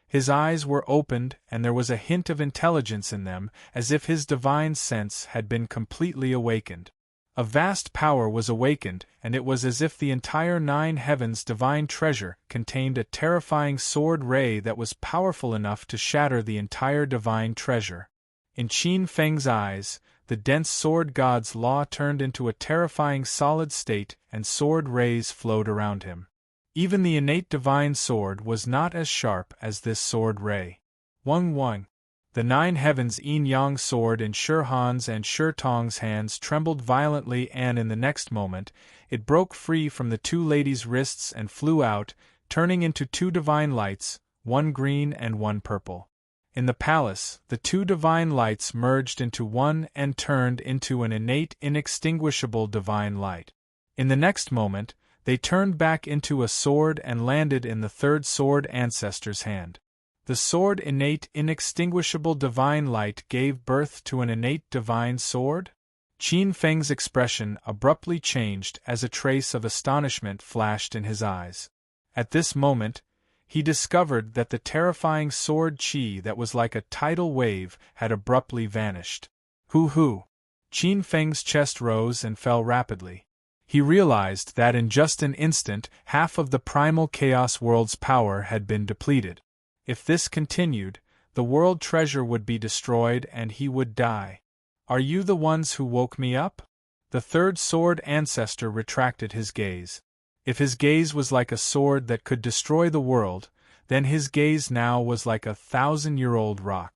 A: His eyes were opened and there was a hint of intelligence in them, as if his divine sense had been completely awakened. A vast power was awakened, and it was as if the entire 9 heavens' divine treasure contained a terrifying sword ray that was powerful enough to shatter the entire divine treasure. In Qin Feng's eyes, the dense sword god's law turned into a terrifying solid state, and sword rays flowed around him. Even the innate divine sword was not as sharp as this sword ray. Wang. The 9 heavens yin-yang sword in Shirhan's and Shirtong's hands trembled violently, and in the next moment, it broke free from the 2 ladies' wrists and flew out, turning into 2 divine lights, one green and one purple. In the palace, the 2 divine lights merged into one and turned into an innate, inextinguishable divine light. In the next moment, they turned back into a sword and landed in the third sword ancestor's hand. The sword innate inextinguishable divine light gave birth to an innate divine sword? Qin Feng's expression abruptly changed as a trace of astonishment flashed in his eyes. At this moment, he discovered that the terrifying sword qi that was like a tidal wave had abruptly vanished. Hoo! Qin Feng's chest rose and fell rapidly. He realized that in just an instant, half of the primal chaos world's power had been depleted. If this continued, the world treasure would be destroyed and he would die. Are you the ones who woke me up? The third sword ancestor retracted his gaze. If his gaze was like a sword that could destroy the world, then his gaze now was like a 1,000-year-old rock.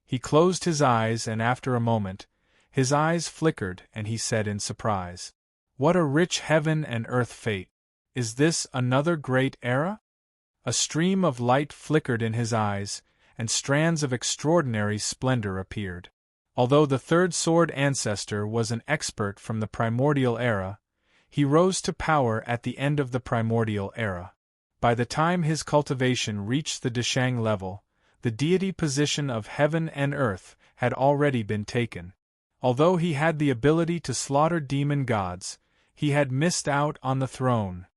A: He closed his eyes, and after a moment, his eyes flickered and he said in surprise, "What a rich heaven and earth fate! Is this another great era?" A stream of light flickered in his eyes, and strands of extraordinary splendor appeared. Although the third sword ancestor was an expert from the primordial era, he rose to power at the end of the primordial era. By the time his cultivation reached the Deshang level, the deity position of heaven and earth had already been taken. Although he had the ability to slaughter demon gods, he had missed out on the throne.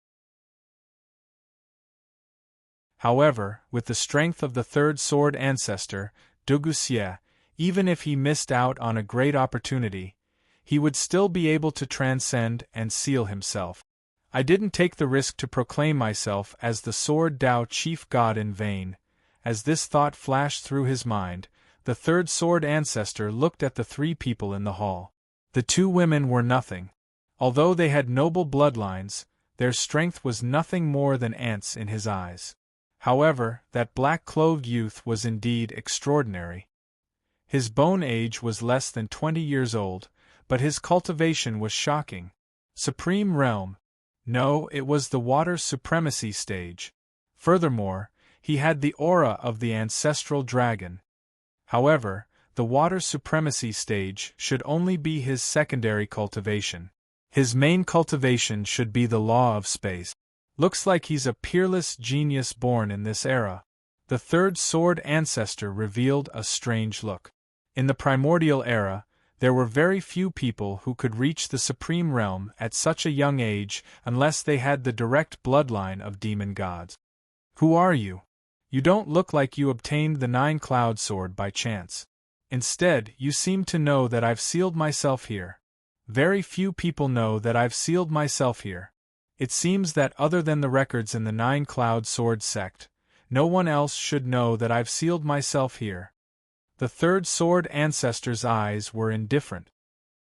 A: However, with the strength of the third sword ancestor, Duguxie, even if he missed out on a great opportunity, he would still be able to transcend and seal himself. I didn't take the risk to proclaim myself as the Sword Tao chief god in vain. As this thought flashed through his mind, the third sword ancestor looked at the three people in the hall. The two women were nothing. Although they had noble bloodlines, their strength was nothing more than ants in his eyes. However, that black-clothed youth was indeed extraordinary. His bone age was less than 20 years old, but his cultivation was shocking. Supreme Realm. No, it was the water supremacy stage. Furthermore, he had the aura of the ancestral dragon. However, the water supremacy stage should only be his secondary cultivation. His main cultivation should be the law of space. Looks like he's a peerless genius born in this era. The third sword ancestor revealed a strange look. In the primordial era, there were very few people who could reach the supreme realm at such a young age unless they had the direct bloodline of demon gods. Who are you? You don't look like you obtained the nine-cloud sword by chance. Instead, you seem to know that I've sealed myself here. Very few people know that I've sealed myself here. It seems that other than the records in the nine-cloud sword sect, no one else should know that I've sealed myself here. The third sword ancestor's eyes were indifferent.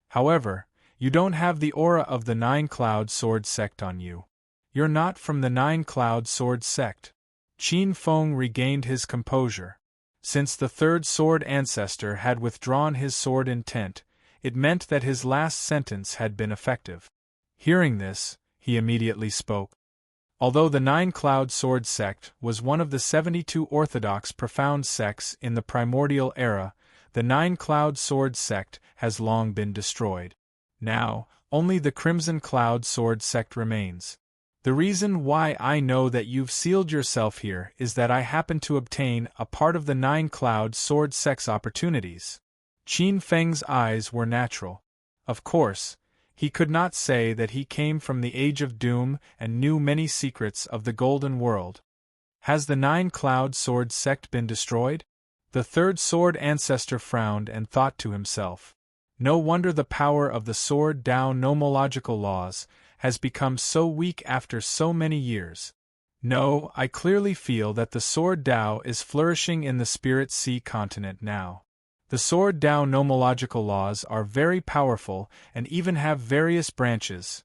A: However, you don't have the aura of the nine-cloud sword sect on you. You're not from the nine-cloud sword sect. Qin Feng regained his composure. Since the third sword ancestor had withdrawn his sword intent, it meant that his last sentence had been effective. Hearing this, he immediately spoke. Although the nine-cloud sword sect was one of the 72 orthodox profound sects in the primordial era, the nine-cloud sword sect has long been destroyed. Now, only the crimson cloud sword sect remains. The reason why I know that you've sealed yourself here is that I happen to obtain a part of the nine-cloud sword sect's opportunities. Qin Feng's eyes were natural. Of course, he could not say that he came from the Age of Doom and knew many secrets of the Golden World. Has the nine-cloud sword sect been destroyed? The third sword ancestor frowned and thought to himself. No wonder the power of the Sword Tao nomological laws has become so weak after so many years. No, I clearly feel that the Sword Tao is flourishing in the Spirit Sea continent now. The Sword Tao nomological laws are very powerful and even have various branches.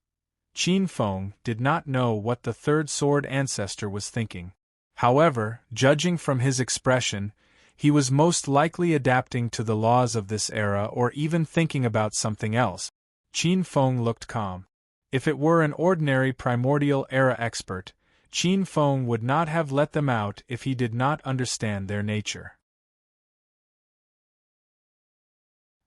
A: Qin Feng did not know what the third sword ancestor was thinking. However, judging from his expression, he was most likely adapting to the laws of this era or even thinking about something else. Qin Feng looked calm. If it were an ordinary primordial era expert, Qin Feng would not have let them out if he did not understand their nature.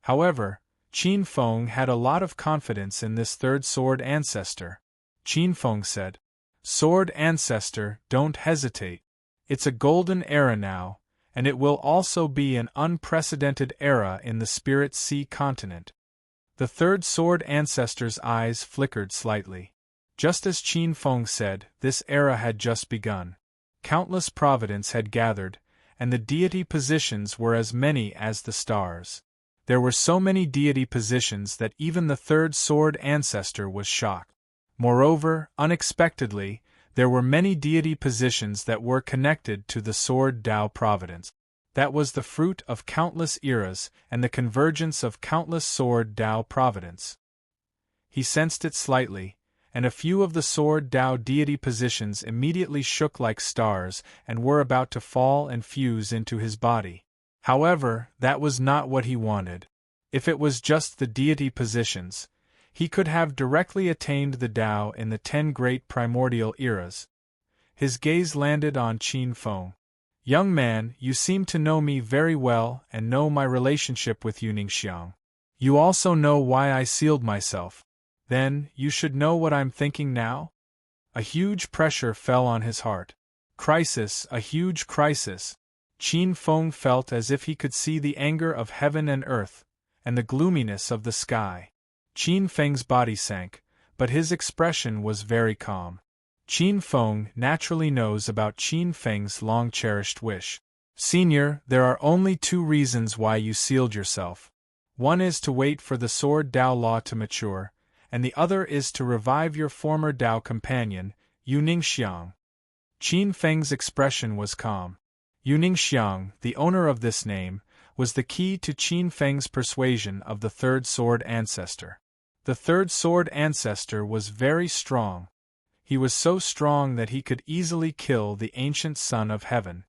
A: However, Qin Feng had a lot of confidence in this third sword ancestor. Qin Feng said, "Sword ancestor, don't hesitate. It's a golden era now, and it will also be an unprecedented era in the Spirit Sea continent." The third sword ancestor's eyes flickered slightly. Just as Qin Feng said, this era had just begun. Countless providence had gathered, and the deity positions were as many as the stars. There were so many deity positions that even the third sword ancestor was shocked. Moreover, unexpectedly, there were many deity positions that were connected to the Sword Tao providence. That was the fruit of countless eras and the convergence of countless Sword Tao providence. He sensed it slightly, and a few of the Sword Tao deity positions immediately shook like stars and were about to fall and fuse into his body. However, that was not what he wanted. If it was just the deity positions, he could have directly attained the Tao in the 10 great primordial eras. His gaze landed on Qin Feng. "Young man, you seem to know me very well and know my relationship with you Ningxiang. You also know why I sealed myself. Then, you should know what I'm thinking now?" A huge pressure fell on his heart. Crisis, a huge crisis. Qin Feng felt as if he could see the anger of heaven and earth, and the gloominess of the sky. Qin Feng's body sank, but his expression was very calm. Qin Feng naturally knows about Qin Feng's long-cherished wish. "Senior, there are only 2 reasons why you sealed yourself. One is to wait for the sword Dao law to mature, and the other is to revive your former Dao companion, Yu Ningxiang. Qin Feng's expression was calm. Yu Ningxiang, the owner of this name, was the key to Qin Feng's persuasion of the third sword ancestor. The third sword ancestor was very strong. He was so strong that he could easily kill the ancient Son of Heaven.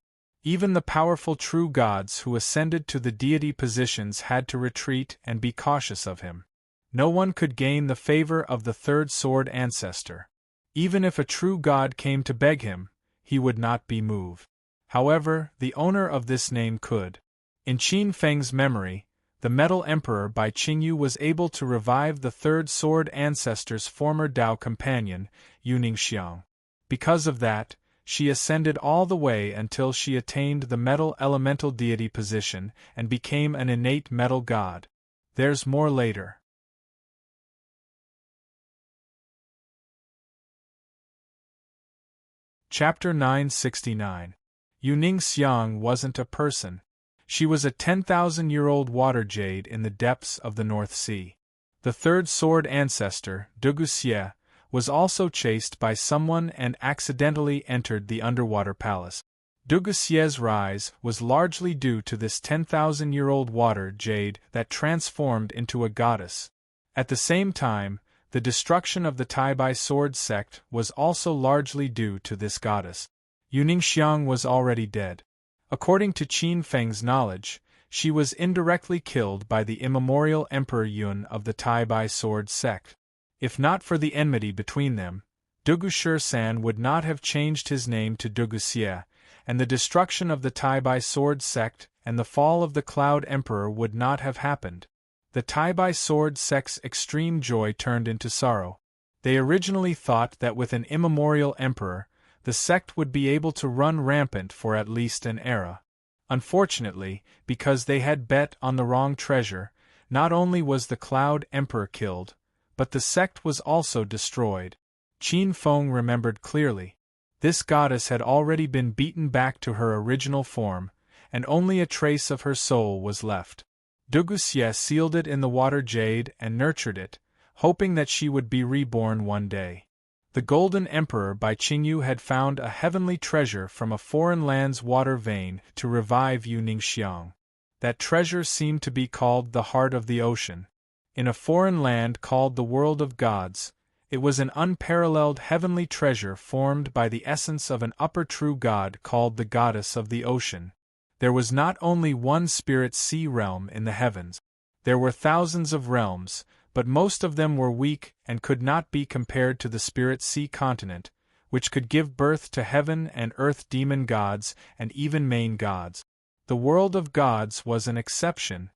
A: Even the powerful true gods who ascended to the deity positions had to retreat and be cautious of him. No one could gain the favor of the third sword ancestor. Even if a true god came to beg him, he would not be moved. However, the owner of this name could. In Qin Feng's memory, the Metal Emperor Bai Qingyu was able to revive the third sword ancestor's former Dao companion, Yu Ningxiang. Because of that, she ascended all the way until she attained the metal elemental deity position and became an innate metal god. There's more later. Chapter 969. Yu Ningxiang wasn't a person. She was a 10,000-year-old water jade in the depths of the North Sea. The third sword ancestor, Duguxie, was also chased by someone and accidentally entered the underwater palace. Duguxie's rise was largely due to this 10,000-year-old water jade that transformed into a goddess. At the same time, the destruction of the Taibai sword sect was also largely due to this goddess. Yu Ningxiang was already dead. According to Qin Feng's knowledge, she was indirectly killed by the immemorial Emperor Yun of the Taibai sword sect. If not for the enmity between them, Dugu would not have changed his name to Duguxie, and the destruction of the Taibai sword sect and the fall of the Cloud Emperor would not have happened. The Taibai sword sect's extreme joy turned into sorrow. They originally thought that with an immemorial emperor, the sect would be able to run rampant for at least an era. Unfortunately, because they had bet on the wrong treasure, not only was the Cloud Emperor killed, but the sect was also destroyed. Qin Feng remembered clearly. This goddess had already been beaten back to her original form, and only a trace of her soul was left. Duguxie sealed it in the water jade and nurtured it, hoping that she would be reborn one day. The Golden Emperor Bai Qingyu had found a heavenly treasure from a foreign land's water vein to revive Yu Ningxiang. That treasure seemed to be called the Heart of the Ocean. In a foreign land called the World of Gods, it was an unparalleled heavenly treasure formed by the essence of an upper true god called the Goddess of the Ocean. There was not only one spirit sea realm in the heavens. There were thousands of realms, but most of them were weak and could not be compared to the spirit sea continent, which could give birth to heaven and earth demon gods and even main gods. The world of gods was an exception.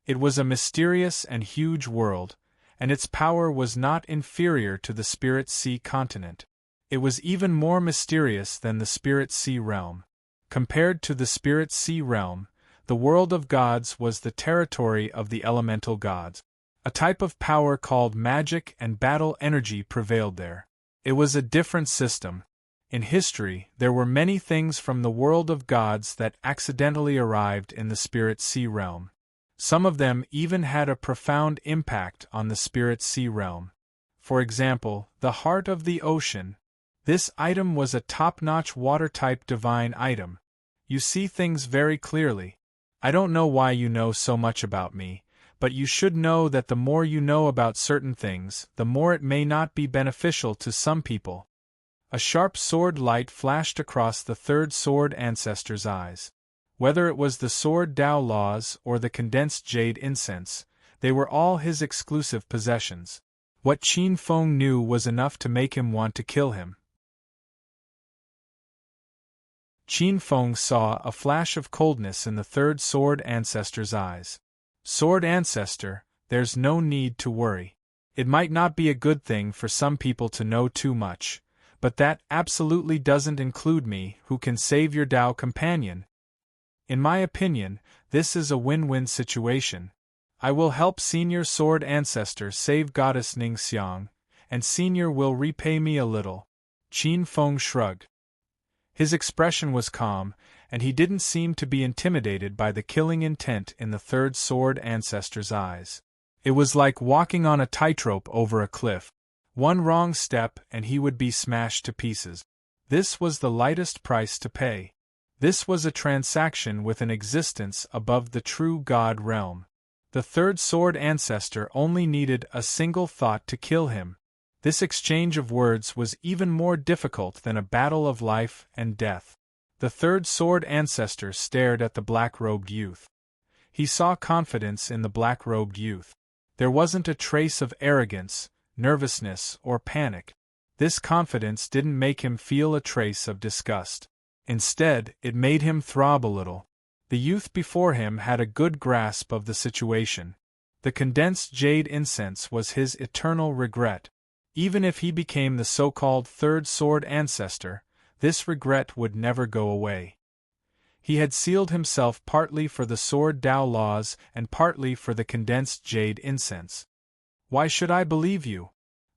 A: It was a mysterious and huge world, and its power was not inferior to the spirit sea continent. It was even more mysterious than the spirit sea realm. Compared to the spirit sea realm, the world of gods was the territory of the elemental gods. A type of power called magic and battle energy prevailed there. It was a different system. In history, there were many things from the world of gods that accidentally arrived in the spirit sea realm. Some of them even had a profound impact on the spirit sea realm. For example, the Heart of the Ocean. This item was a top-notch water-type divine item. You see things very clearly. I don't know why you know so much about me, but you should know that the more you know about certain things, the more it may not be beneficial to some people. A sharp sword light flashed across the third sword ancestor's eyes. Whether it was the sword Dao laws or the condensed jade incense, they were all his exclusive possessions. What Qin Feng knew was enough to make him want to kill him. Qin Feng saw a flash of coldness in the third sword ancestor's eyes. Sword ancestor, there's no need to worry. It might not be a good thing for some people to know too much, but that absolutely doesn't include me, who can save your Dao companion. In my opinion, this is a win-win situation. I will help Senior Sword Ancestor save Goddess Ningxiang, and Senior will repay me a little. Qin Feng shrugged. His expression was calm, and he didn't seem to be intimidated by the killing intent in the third sword ancestor's eyes. It was like walking on a tightrope over a cliff. One wrong step and he would be smashed to pieces. This was the lightest price to pay. This was a transaction with an existence above the true God realm. The third sword ancestor only needed a single thought to kill him. This exchange of words was even more difficult than a battle of life and death. The third sword ancestor stared at the black-robed youth. He saw confidence in the black-robed youth. There wasn't a trace of arrogance, nervousness, or panic. This confidence didn't make him feel a trace of disgust. Instead, it made him throb a little. The youth before him had a good grasp of the situation. The condensed jade incense was his eternal regret. Even if he became the so-called third sword ancestor, this regret would never go away. He had sealed himself partly for the sword Tao laws and partly for the condensed jade incense. Why should I believe you?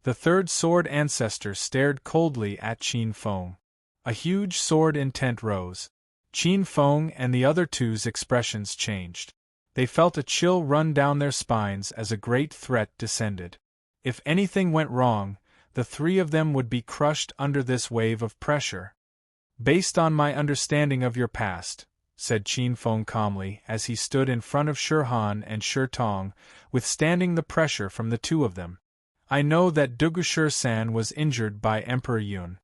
A: The third sword ancestor stared coldly at Qin Feng. A huge sword intent rose. Qin Feng and the other two's expressions changed. They felt a chill run down their spines as a great threat descended. If anything went wrong, the three of them would be crushed under this wave of pressure. Based on my understanding of your past, said Qin Feng calmly as he stood in front of Shi Han and Shi Tong, withstanding the pressure from the two of them, I know that Dugushi San was injured by Emperor Yun.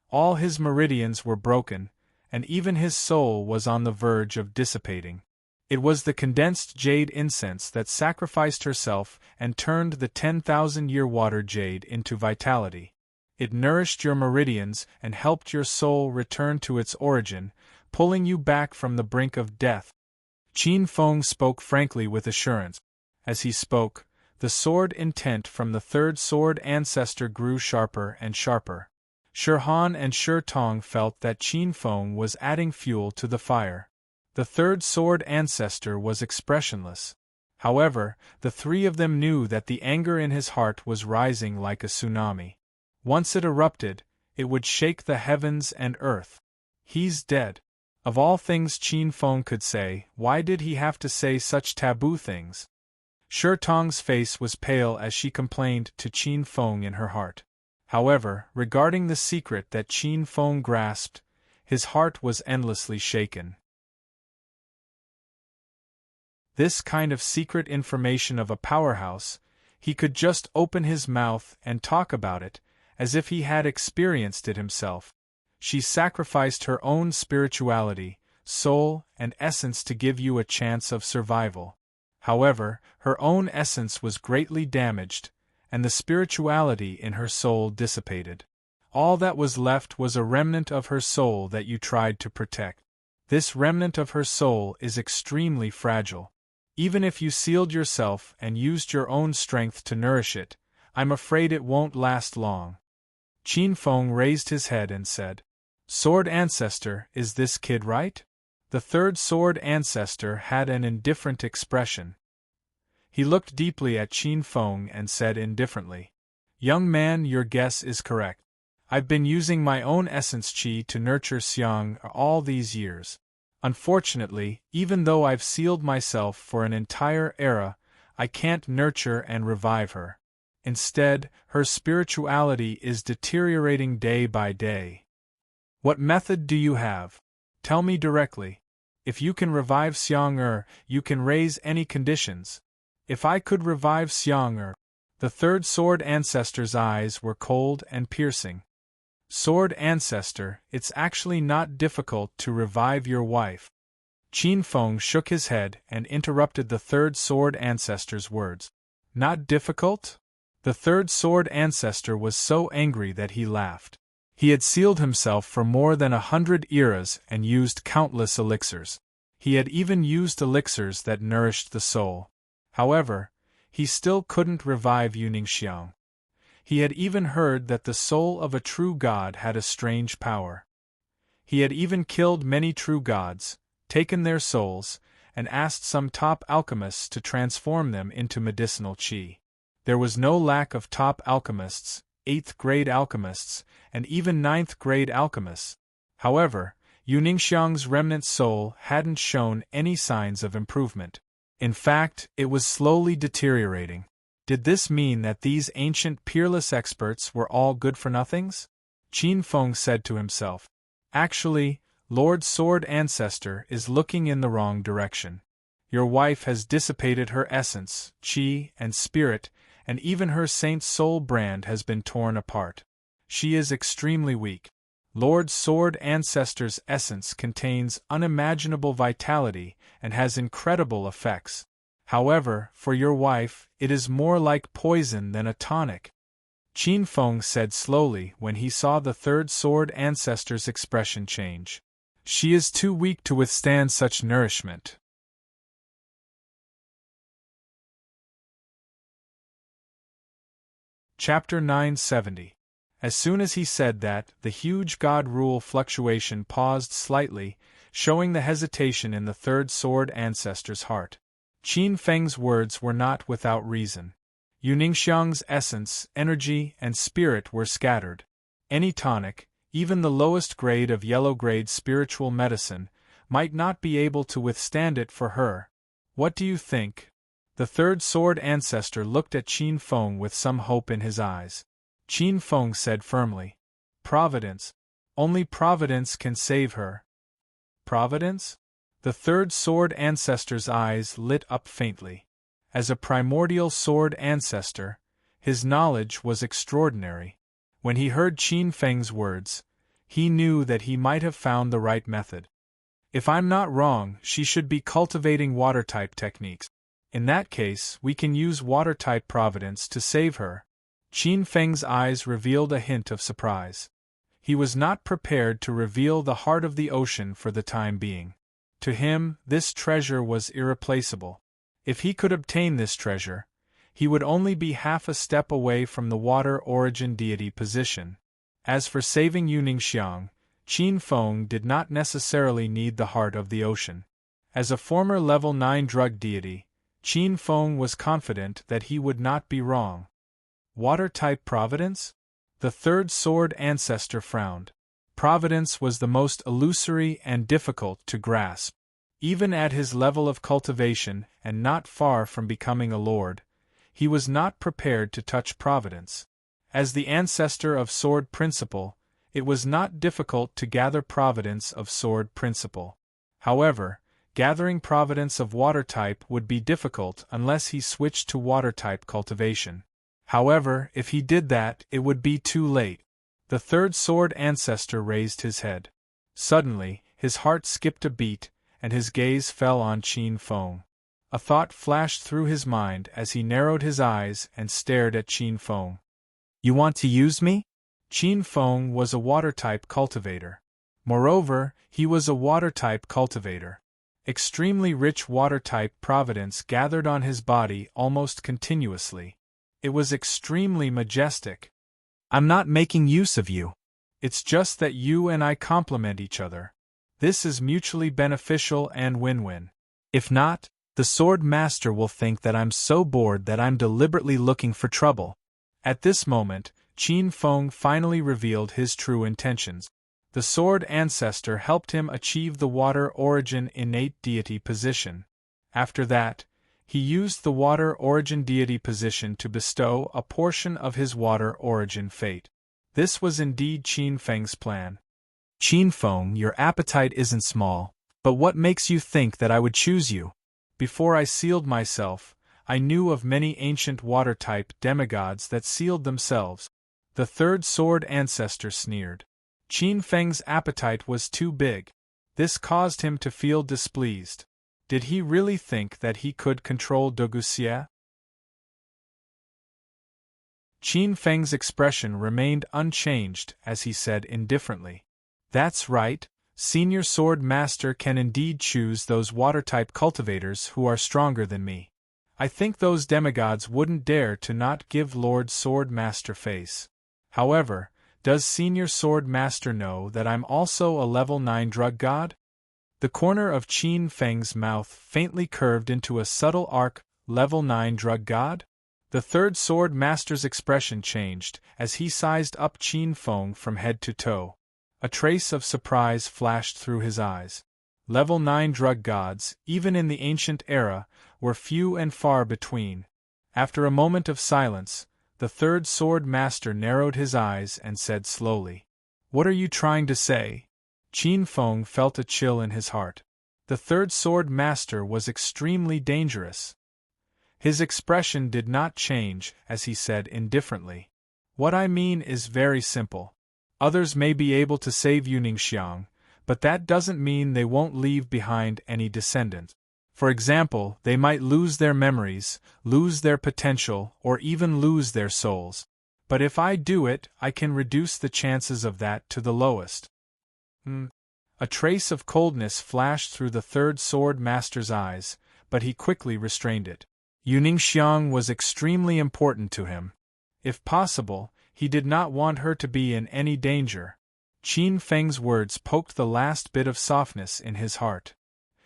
A: All his meridians were broken, and even his soul was on the verge of dissipating. It was the condensed jade incense that sacrificed herself and turned the 10,000-year water jade into vitality. It nourished your meridians and helped your soul return to its origin, pulling you back from the brink of death. Qin Feng spoke frankly with assurance. As he spoke, the sword intent from the third sword ancestor grew sharper and sharper. Shi Han and Shi Tong felt that Qin Feng was adding fuel to the fire. The third sword ancestor was expressionless. However, the three of them knew that the anger in his heart was rising like a tsunami. Once it erupted, it would shake the heavens and earth. He's dead. Of all things Qin Feng could say, why did he have to say such taboo things? Shi Tong's face was pale as she complained to Qin Feng in her heart. However, regarding the secret that Qin Feng grasped, his heart was endlessly shaken. This kind of secret information of a powerhouse, he could just open his mouth and talk about it, as if he had experienced it himself. She sacrificed her own spirituality, soul, and essence to give you a chance of survival. However, her own essence was greatly damaged, and the spirituality in her soul dissipated. All that was left was a remnant of her soul that you tried to protect. This remnant of her soul is extremely fragile. Even if you sealed yourself and used your own strength to nourish it, I'm afraid it won't last long. Qin Feng raised his head and said, Sword Ancestor, is this kid right? The third sword ancestor had an indifferent expression. He looked deeply at Qin Feng and said indifferently, Young man, your guess is correct. I've been using my own essence qi to nurture Xiang all these years. Unfortunately, even though I've sealed myself for an entire era, I can't nurture and revive her. Instead, her spirituality is deteriorating day by day. What method do you have? Tell me directly. If you can revive Xiang you can raise any conditions. If I could revive Xiang The third sword ancestor's eyes were cold and piercing. Sword ancestor, it's actually not difficult to revive your wife. Qin Feng shook his head and interrupted the third sword ancestor's words. Not difficult? The third sword ancestor was so angry that he laughed. He had sealed himself for more than 100 eras and used countless elixirs. He had even used elixirs that nourished the soul. However, he still couldn't revive Yuningshiang. He had even heard that the soul of a true god had a strange power. He had even killed many true gods, taken their souls, and asked some top alchemists to transform them into medicinal qi. There was no lack of top alchemists, 8th-grade alchemists, and even 9th-grade alchemists. However, Yu Ningxiang's remnant soul hadn't shown any signs of improvement. In fact, it was slowly deteriorating. Did this mean that these ancient peerless experts were all good-for-nothings? Qin Feng said to himself. Actually, Lord Sword Ancestor is looking in the wrong direction. Your wife has dissipated her essence, qi, and spirit, and even her saint soul brand has been torn apart. She is extremely weak. Lord Sword Ancestor's essence contains unimaginable vitality and has incredible effects. However, for your wife, it is more like poison than a tonic. Qin Feng said slowly when he saw the third Sword Ancestor's expression change. She is too weak to withstand such nourishment. Chapter 970. As soon as he said that, the huge God rule fluctuation paused slightly, showing the hesitation in the third Sword Ancestor's heart. Qin Feng's words were not without reason. Yu Ningxiang's essence, energy, and spirit were scattered. Any tonic, even the lowest grade of yellow-grade spiritual medicine, might not be able to withstand it for her. What do you think? The third Sword Ancestor looked at Qin Feng with some hope in his eyes. Qin Feng said firmly, Providence. Only Providence can save her. Providence? The third Sword Ancestor's eyes lit up faintly. As a primordial Sword Ancestor, his knowledge was extraordinary. When he heard Qin Feng's words, he knew that he might have found the right method. If I'm not wrong, she should be cultivating water-type techniques. In that case, we can use water-type Providence to save her. Qin Feng's eyes revealed a hint of surprise. He was not prepared to reveal the heart of the ocean for the time being. To him, this treasure was irreplaceable. If he could obtain this treasure, he would only be half a step away from the water origin deity position. As for saving Yu Ningxiang, Qin Feng did not necessarily need the heart of the ocean. As a former level 9 drug deity, Qin Feng was confident that he would not be wrong. Water-type Providence? The third Sword Ancestor frowned. Providence was the most illusory and difficult to grasp. Even at his level of cultivation and not far from becoming a lord, he was not prepared to touch Providence. As the ancestor of Sword Principle, it was not difficult to gather Providence of Sword Principle. However, gathering Providence of Water-type would be difficult unless he switched to Water-type cultivation. However, if he did that, it would be too late. The third Sword Ancestor raised his head. Suddenly, his heart skipped a beat, and his gaze fell on Qin Feng. A thought flashed through his mind as he narrowed his eyes and stared at Qin Feng. You want to use me? Qin Feng was a water-type cultivator. Moreover, he was a water-type cultivator. Extremely rich water-type Providence gathered on his body almost continuously. It was extremely majestic. I'm not making use of you. It's just that you and I complement each other. This is mutually beneficial and win-win. If not, the Sword Master will think that I'm so bored that I'm deliberately looking for trouble. At this moment, Qin Feng finally revealed his true intentions. The Sword Ancestor helped him achieve the Water Origin innate deity position. After that, he used the Water Origin deity position to bestow a portion of his Water Origin fate. This was indeed Qin Feng's plan. Qin Feng, your appetite isn't small, but what makes you think that I would choose you? Before I sealed myself, I knew of many ancient water-type demigods that sealed themselves. The third Sword Ancestor sneered. Qin Feng's appetite was too big. This caused him to feel displeased. Did he really think that he could control Doguxia? Qin Feng's expression remained unchanged as he said indifferently. That's right, Senior Sword Master can indeed choose those water-type cultivators who are stronger than me. I think those demigods wouldn't dare to not give Lord Sword Master face. However, does Senior Sword Master know that I'm also a level 9 drug god? The corner of Qin Feng's mouth faintly curved into a subtle arc. Level 9 drug god? The third Sword Master's expression changed as he sized up Qin Feng from head to toe. A trace of surprise flashed through his eyes. Level 9 drug gods, even in the ancient era, were few and far between. After a moment of silence, the third sword master narrowed his eyes and said slowly, "What are you trying to say?" Qin Feng felt a chill in his heart. The third sword master was extremely dangerous. His expression did not change as he said indifferently, "What I mean is very simple. Others may be able to save Yuningshiang, but that doesn't mean they won't leave behind any descendant. For example, they might lose their memories, lose their potential, or even lose their souls. But if I do it, I can reduce the chances of that to the lowest." A trace of coldness flashed through the third sword master's eyes, but he quickly restrained it. Yuningshiang was extremely important to him. If possible, he did not want her to be in any danger. Qin Feng's words poked the last bit of softness in his heart.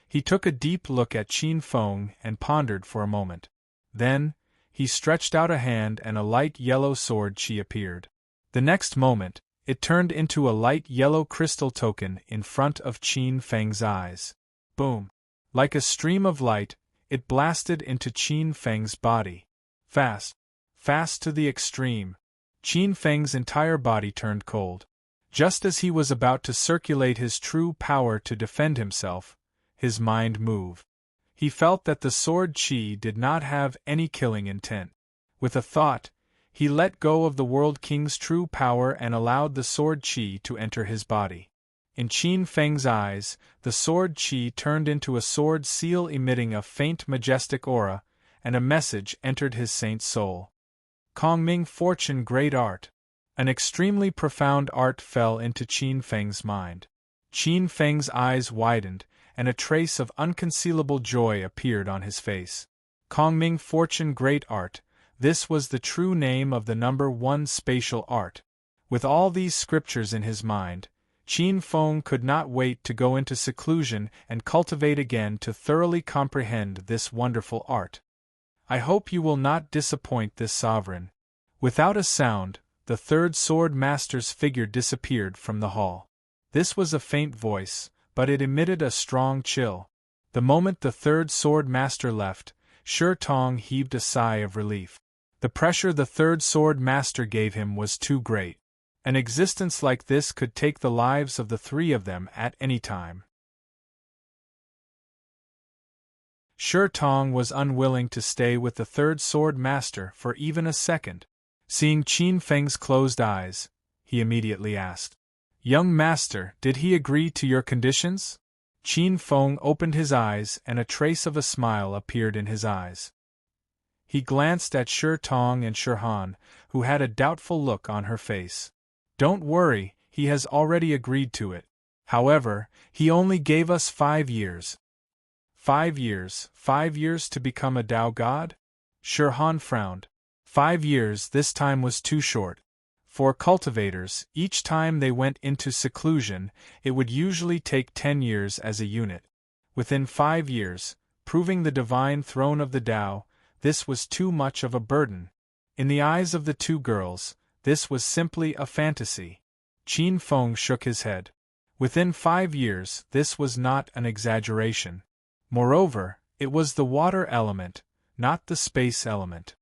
A: He took a deep look at Qin Feng and pondered for a moment. Then, he stretched out a hand and a light yellow sword chi appeared. The next moment, it turned into a light yellow crystal token in front of Qin Feng's eyes. Boom! Like a stream of light, it blasted into Qin Feng's body. Fast. Fast to the extreme. Qin Feng's entire body turned cold. Just as he was about to circulate his true power to defend himself, his mind moved. He felt that the sword chi did not have any killing intent. With a thought, he let go of the World King's true power and allowed the sword chi to enter his body. In Qin Feng's eyes, the sword chi turned into a sword seal emitting a faint majestic aura, and a message entered his saint's soul. Kongming Fortune Great Art. An extremely profound art fell into Qin Feng's mind. Qin Feng's eyes widened, and a trace of unconcealable joy appeared on his face. Kongming Fortune Great Art, this was the true name of the number 1 spatial art. With all these scriptures in his mind, Qin Feng could not wait to go into seclusion and cultivate again to thoroughly comprehend this wonderful art. "I hope you will not disappoint this sovereign." Without a sound, the third sword master's figure disappeared from the hall. This was a faint voice, but it emitted a strong chill. The moment the third sword master left, Shi Tong heaved a sigh of relief. The pressure the third sword master gave him was too great. An existence like this could take the lives of the three of them at any time. Shi Tong was unwilling to stay with the third sword master for even a second. Seeing Qin Feng's closed eyes, he immediately asked, "Young master, did he agree to your conditions?" Qin Feng opened his eyes and a trace of a smile appeared in his eyes. He glanced at Shi Tong and Shi Han, who had a doubtful look on her face. "Don't worry, he has already agreed to it. However, he only gave us 5 years. 5 years, 5 years to become a Tao god?" Shi Han frowned. 5 years this time was too short. For cultivators, each time they went into seclusion, it would usually take 10 years as a unit. Within 5 years, proving the divine throne of the Tao, this was too much of a burden. In the eyes of the two girls, this was simply a fantasy. Qin Feng shook his head. Within 5 years, this was not an exaggeration. Moreover, it was the water element, not the space element.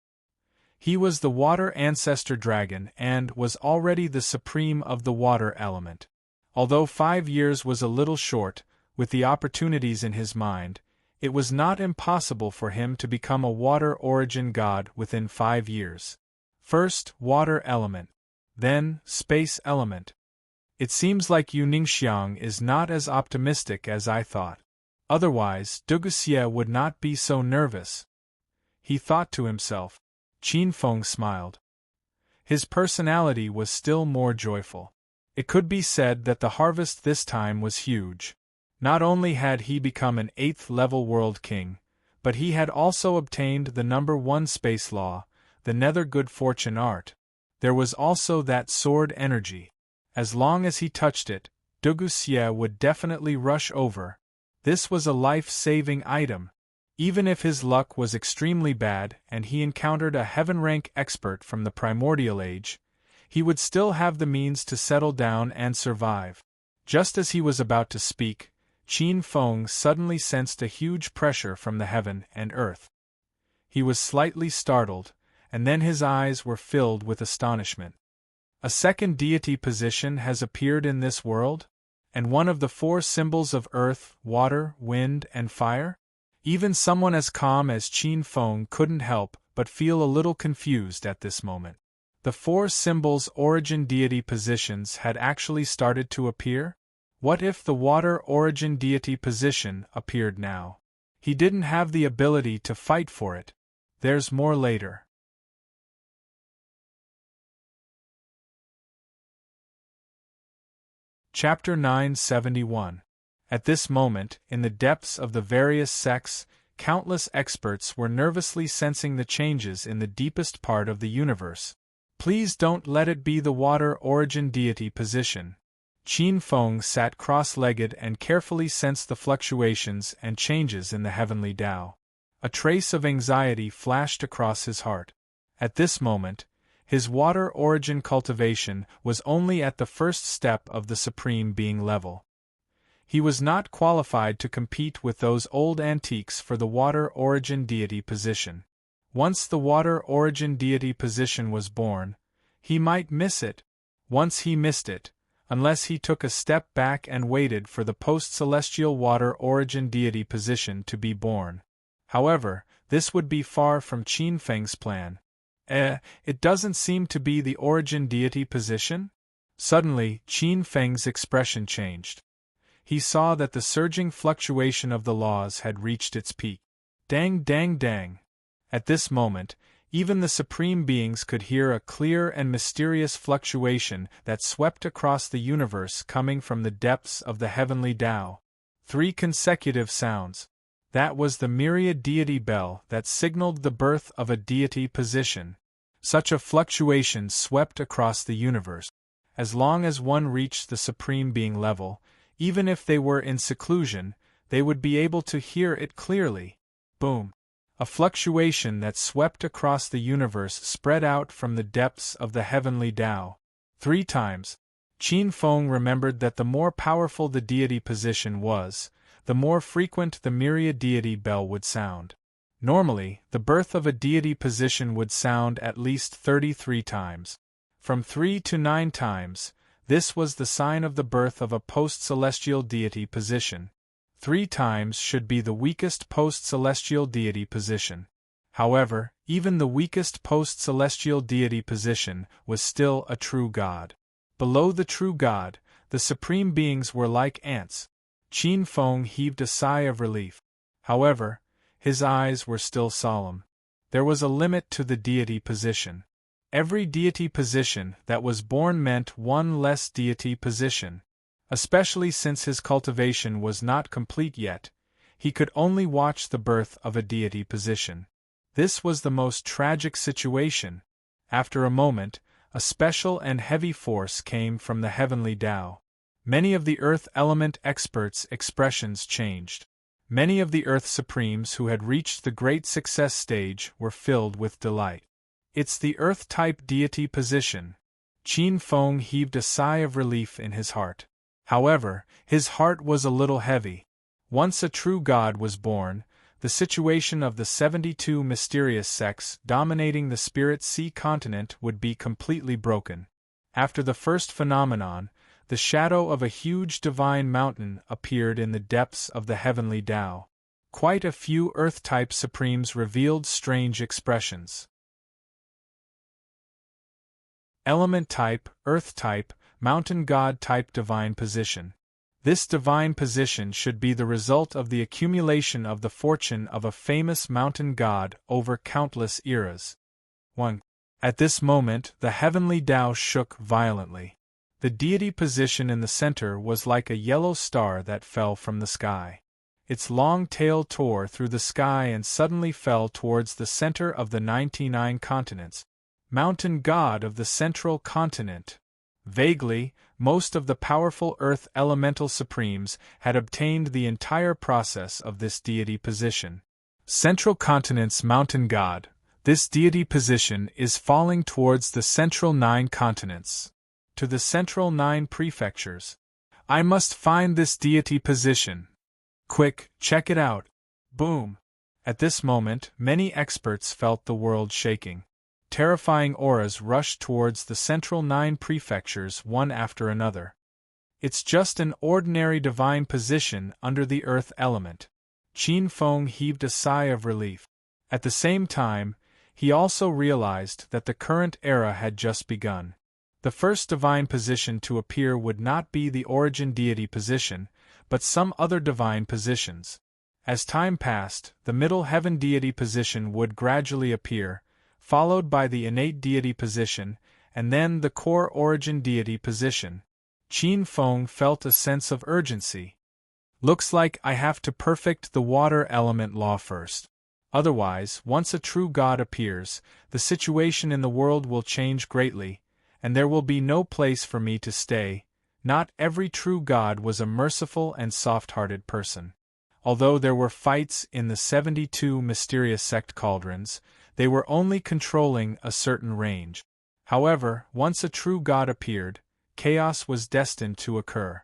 A: He was the water ancestor dragon and was already the supreme of the water element. Although 5 years was a little short, with the opportunities in his mind, it was not impossible for him to become a water origin god within 5 years. First, water element. Then, space element. It seems like Yuningshiang is not as optimistic as I thought. Otherwise, Duguxie would not be so nervous. He thought to himself. Qin Feng smiled. His personality was still more joyful. It could be said that the harvest this time was huge. Not only had he become an 8th-level world king, but he had also obtained the number 1 space law, the nether good fortune art. There was also that sword energy. As long as he touched it, Duguxie would definitely rush over. This was a life-saving item. Even if his luck was extremely bad and he encountered a heaven-rank expert from the primordial age, he would still have the means to settle down and survive. Just as he was about to speak, Qin Feng suddenly sensed a huge pressure from the heaven and earth. He was slightly startled, and then his eyes were filled with astonishment. A second deity position has appeared in this world? And one of the four symbols of earth, water, wind, and fire? Even someone as calm as Qin Feng couldn't help but feel a little confused at this moment. The four symbols' origin deity positions had actually started to appear? What if the water origin deity position appeared now? He didn't have the ability to fight for it. There's more later. Chapter 971. At this moment, in the depths of the various sects, countless experts were nervously sensing the changes in the deepest part of the universe. Please don't let it be the water origin deity position. Qin Feng sat cross-legged and carefully sensed the fluctuations and changes in the heavenly Tao. A trace of anxiety flashed across his heart. At this moment, his water origin cultivation was only at the first step of the Supreme Being level. He was not qualified to compete with those old antiques for the water origin deity position. Once the water origin deity position was born, he might miss it. Once he missed it, unless he took a step back and waited for the post-celestial water origin deity position to be born. However, this would be far from Qin Feng's plan. It doesn't seem to be the origin deity position? Suddenly, Qin Feng's expression changed. He saw that the surging fluctuation of the laws had reached its peak. Dang, dang, dang. At this moment, even the Supreme Beings could hear a clear and mysterious fluctuation that swept across the universe coming from the depths of the heavenly Tao. 3 consecutive sounds. That was the myriad deity bell that signaled the birth of a deity position. Such a fluctuation swept across the universe. As long as one reached the Supreme Being level, even if they were in seclusion, they would be able to hear it clearly. Boom. A fluctuation that swept across the universe spread out from the depths of the heavenly Tao. 3 times. Qin Feng remembered that the more powerful the deity position was, the more frequent the myriad deity bell would sound. Normally, the birth of a deity position would sound at least 33 times. From 3 to 9 times, this was the sign of the birth of a post-celestial deity position. 3 times should be the weakest post-celestial deity position. However, even the weakest post-celestial deity position was still a true god. Below the true god, the Supreme Beings were like ants. Qin Feng heaved a sigh of relief. However, his eyes were still solemn. There was a limit to the deity position. Every deity position that was born meant one less deity position. Especially since his cultivation was not complete yet, he could only watch the birth of a deity position. This was the most tragic situation. After a moment, a special and heavy force came from the heavenly Tao. Many of the Earth element experts' expressions changed. Many of the Earth Supremes who had reached the great success stage were filled with delight. It's the Earth-type deity position. Qin Feng heaved a sigh of relief in his heart. However, his heart was a little heavy. Once a true god was born, the situation of the 72 mysterious sects dominating the Spirit Sea continent would be completely broken. After the first phenomenon, the shadow of a huge divine mountain appeared in the depths of the heavenly Tao. Quite a few Earth-type Supremes revealed strange expressions. Element type, Earth type, Mountain God type divine position. This divine position should be the result of the accumulation of the fortune of a famous mountain god over countless eras. 1. At this moment, the heavenly Tao shook violently. The deity position in the center was like a yellow star that fell from the sky. Its long tail tore through the sky and suddenly fell towards the center of the 99 continents. Mountain god of the central continent. Vaguely, most of the powerful Earth elemental supremes had obtained the entire process of this deity position. Central continent's mountain god, This deity position is falling towards the central 9 continents. To the central 9 prefectures. I must find this deity position. Quick, check it out. Boom. At this moment, many experts felt the world shaking. Terrifying auras rushed towards the central 9 prefectures one after another. It's just an ordinary divine position under the earth element. Qin Feng heaved a sigh of relief. At the same time, he also realized that the current era had just begun. The first divine position to appear would not be the origin deity position, but some other divine positions. As time passed, the middle heaven deity position would gradually appear, followed by the innate deity position, and then the core origin deity position. Qin Feng felt a sense of urgency. Looks like I have to perfect the water element law first. Otherwise, once a true God appears, the situation in the world will change greatly, and there will be no place for me to stay. Not every true God was a merciful and soft-hearted person. Although there were fights in the 72 mysterious sect cauldrons, they were only controlling a certain range. However, once a true God appeared, chaos was destined to occur.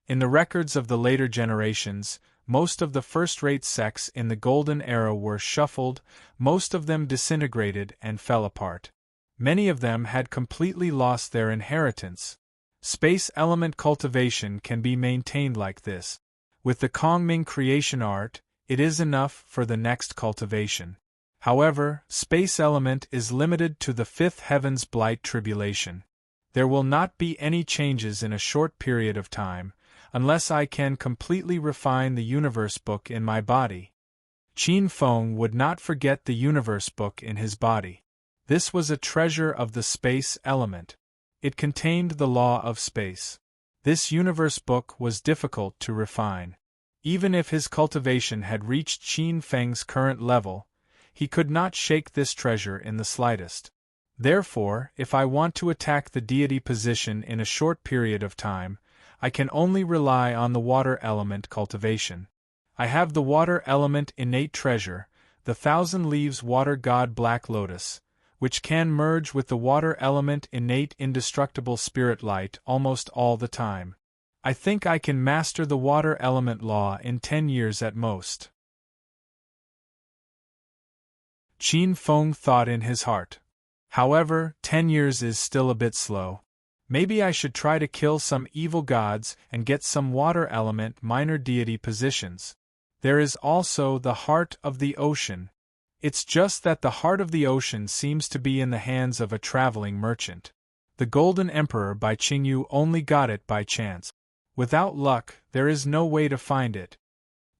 A: In the records of the later generations, most of the first-rate sects in the Golden Era were shuffled, most of them disintegrated and fell apart. Many of them had completely lost their inheritance. Space element cultivation can be maintained like this. With the Kongming creation art, it is enough for the next cultivation. However, space element is limited to the 5th heaven's blight tribulation. There will not be any changes in a short period of time, unless I can completely refine the universe book in my body. Qin Feng would not forget the universe book in his body. This was a treasure of the space element. It contained the law of space. This universe book was difficult to refine. Even if his cultivation had reached Qin Feng's current level, he could not shake this treasure in the slightest. Therefore, if I want to attack the deity position in a short period of time, I can only rely on the water element cultivation. I have the water element innate treasure, the 1,000 leaves water god Black Lotus, which can merge with the water element innate indestructible spirit light almost all the time. I think I can master the water element law in 10 years at most. Qin Feng thought in his heart. However, 10 years is still a bit slow. Maybe I should try to kill some evil gods and get some water element minor deity positions. There is also the heart of the ocean. It's just that the heart of the ocean seems to be in the hands of a traveling merchant. The Golden Emperor by Qingyu only got it by chance. Without luck, there is no way to find it.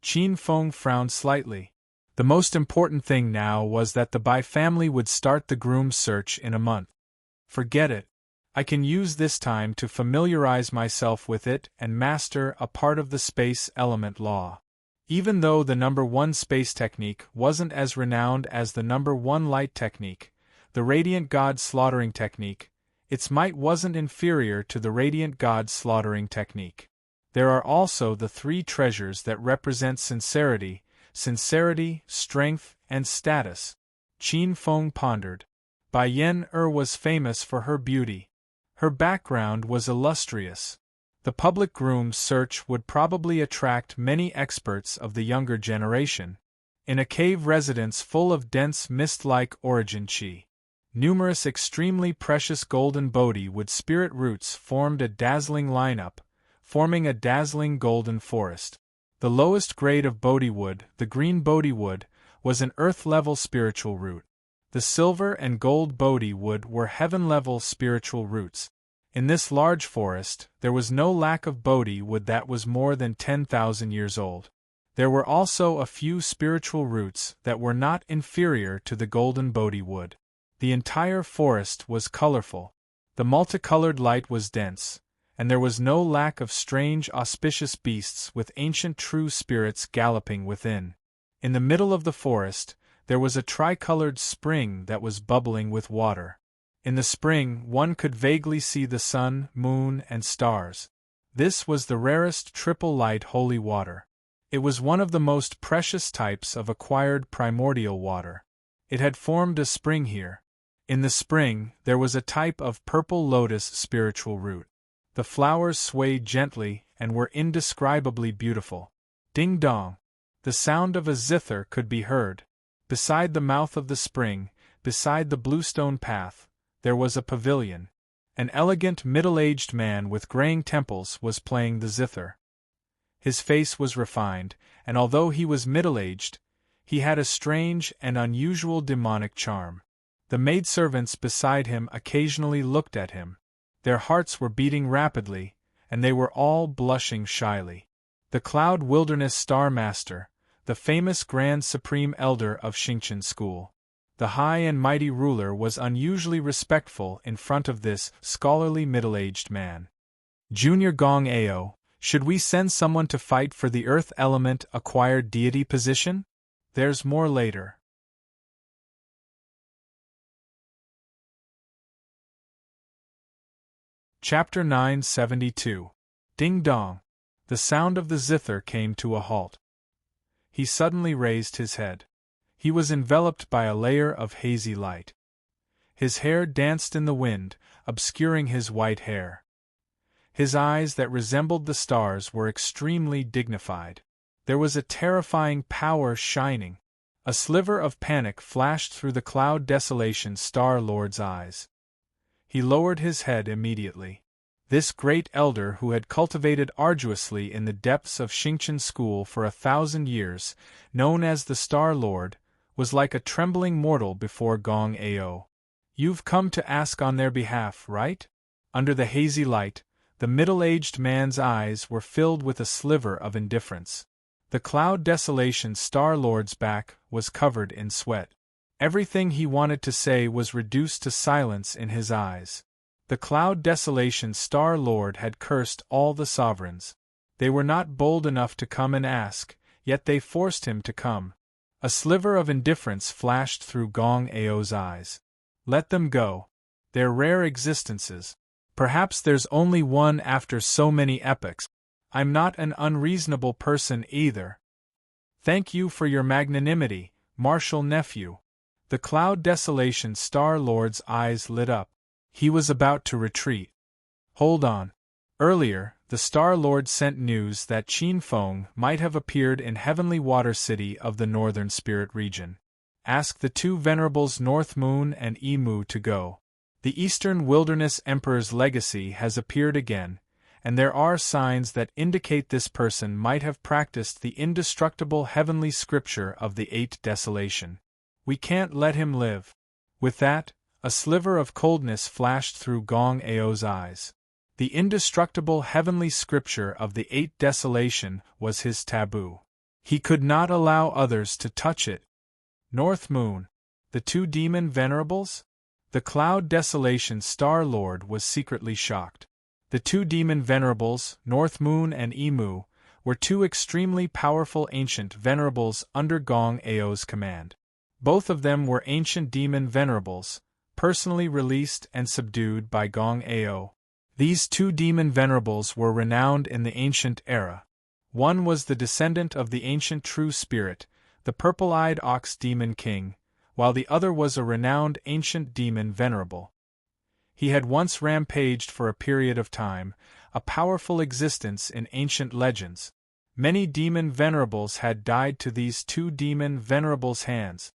A: Qin Feng frowned slightly. The most important thing now was that the Bai family would start the groom's search in a month. Forget it. I can use this time to familiarize myself with it and master a part of the space element law. Even though the number 1 space technique wasn't as renowned as the number 1 light technique, the radiant god slaughtering technique, its might wasn't inferior to the radiant god slaughtering technique. There are also the 3 treasures that represent sincerity, strength, and status. Qin Feng pondered. Bai Yen was famous for her beauty. Her background was illustrious. The public groom's search would probably attract many experts of the younger generation. In a cave residence full of dense mist-like origin qi, numerous extremely precious golden bodhi wood spirit roots formed a dazzling lineup, forming a dazzling golden forest. The lowest grade of bodhi wood, the green bodhi wood, was an earth-level spiritual root. The silver and gold bodhi wood were heaven-level spiritual roots. In this large forest, there was no lack of bodhi wood that was more than 10,000 years old. There were also a few spiritual roots that were not inferior to the golden bodhi wood. The entire forest was colorful. The multicolored light was dense, and there was no lack of strange auspicious beasts with ancient true spirits galloping within. In the middle of the forest, there was a tricolored spring that was bubbling with water. In the spring, one could vaguely see the sun, moon, and stars. This was the rarest triple light holy water. It was one of the most precious types of acquired primordial water. It had formed a spring here. In the spring, there was a type of purple lotus spiritual root. The flowers swayed gently and were indescribably beautiful. Ding-dong! The sound of a zither could be heard. Beside the mouth of the spring, beside the bluestone path, there was a pavilion. An elegant middle-aged man with graying temples was playing the zither. His face was refined, and although he was middle-aged, he had a strange and unusual demonic charm. The maidservants beside him occasionally looked at him. Their hearts were beating rapidly, and they were all blushing shyly. The Cloud Wilderness Star Master, the famous Grand Supreme Elder of Xingqian School, the high and mighty ruler, was unusually respectful in front of this scholarly middle-aged man. Junior Gong Ao, should we send someone to fight for the Earth Element acquired deity position? There's more later. Chapter 972. Ding Dong. The sound of the zither came to a halt. He suddenly raised his head. He was enveloped by a layer of hazy light. His hair danced in the wind, obscuring his white hair. His eyes that resembled the stars were extremely dignified. There was a terrifying power shining. A sliver of panic flashed through the Cloud Desolation Star Lord's eyes. He lowered his head immediately. This great elder, who had cultivated arduously in the depths of Xingqian School for 1,000 years, known as the Star Lord, was like a trembling mortal before Gong Ao. You've come to ask on their behalf, right? Under the hazy light, the middle-aged man's eyes were filled with a sliver of indifference. The Cloud Desolation Star Lord's back was covered in sweat. Everything he wanted to say was reduced to silence in his eyes. The Cloud Desolation Star Lord had cursed all the sovereigns. They were not bold enough to come and ask, yet they forced him to come. A sliver of indifference flashed through Gong Ao's eyes. Let them go. They're rare existences. Perhaps there's only one after so many epochs. I'm not an unreasonable person either. Thank you for your magnanimity, martial nephew. The Cloud Desolation Star Lord's eyes lit up. He was about to retreat. Hold on. Earlier, the Star Lord sent news that Qin Feng might have appeared in Heavenly Water City of the Northern Spirit region. Ask the two venerables North Moon and Emu to go. The Eastern Wilderness Emperor's legacy has appeared again, and there are signs that indicate this person might have practiced the indestructible heavenly scripture of the Eight Desolation. We can't let him live. With that, a sliver of coldness flashed through Gong Ao's eyes. The indestructible heavenly scripture of the Eight Desolation was his taboo. He could not allow others to touch it. North Moon. The two demon venerables? The Cloud Desolation Star Lord was secretly shocked. The two demon venerables, North Moon and Emu, were two extremely powerful ancient venerables under Gong Ao's command. Both of them were ancient demon venerables, personally released and subdued by Gong Ao. These two demon venerables were renowned in the ancient era. One was the descendant of the ancient true spirit, the purple-eyed ox demon king, while the other was a renowned ancient demon venerable. He had once rampaged for a period of time, a powerful existence in ancient legends. Many demon venerables had died to these two demon venerables' hands.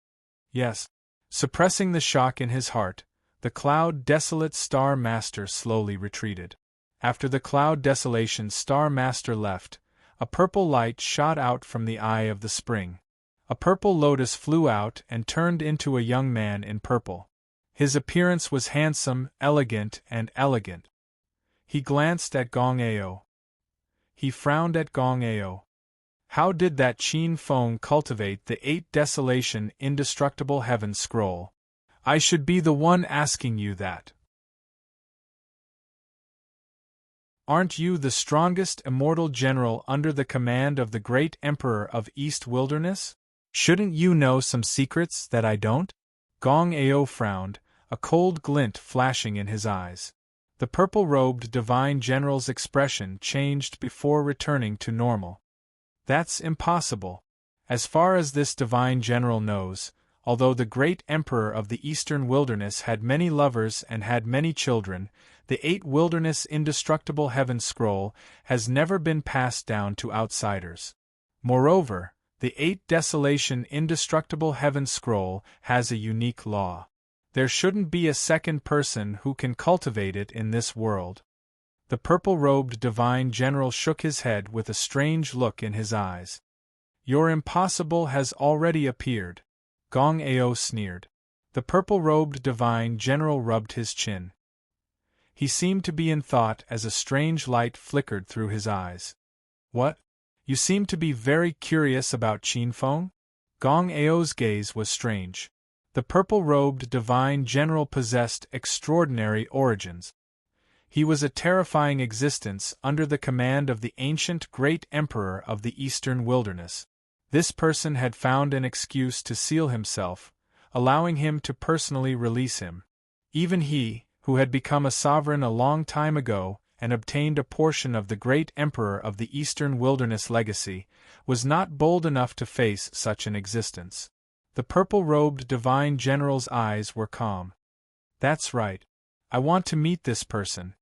A: Yes. Suppressing the shock in his heart, the Cloud Desolate Star Master slowly retreated. After the Cloud Desolation Star Master left, a purple light shot out from the eye of the spring. A purple lotus flew out and turned into a young man in purple. His appearance was handsome, elegant, and elegant. He glanced at Gong Ao. He frowned at Gong Ao. How did that Qin Feng cultivate the Eight Desolation Indestructible Heaven Scroll? I should be the one asking you that. Aren't you the strongest immortal general under the command of the great Emperor of East Wilderness? Shouldn't you know some secrets that I don't? Gong Ao frowned, a cold glint flashing in his eyes. The purple-robed divine general's expression changed before returning to normal. That's impossible. As far as this divine general knows, Although the great emperor of the eastern wilderness had many lovers and had many children, the 8 Wilderness Indestructible Heaven Scroll has never been passed down to outsiders. Moreover, the 8 Desolation Indestructible Heaven Scroll has a unique law. There shouldn't be a second person who can cultivate it in this world. The purple-robed divine general shook his head with a strange look in his eyes. Your impossible has already appeared, Gong Ao sneered. The purple-robed divine general rubbed his chin. He seemed to be in thought as a strange light flickered through his eyes. What? You seem to be very curious about Qin Feng? Gong Ao's gaze was strange. The purple-robed divine general possessed extraordinary origins. He was a terrifying existence under the command of the ancient great emperor of the eastern wilderness. This person had found an excuse to seal himself, allowing him to personally release him. Even he, who had become a sovereign a long time ago and obtained a portion of the great emperor of the eastern wilderness legacy, was not bold enough to face such an existence. The purple-robed divine general's eyes were calm. That's right. I want to meet this person.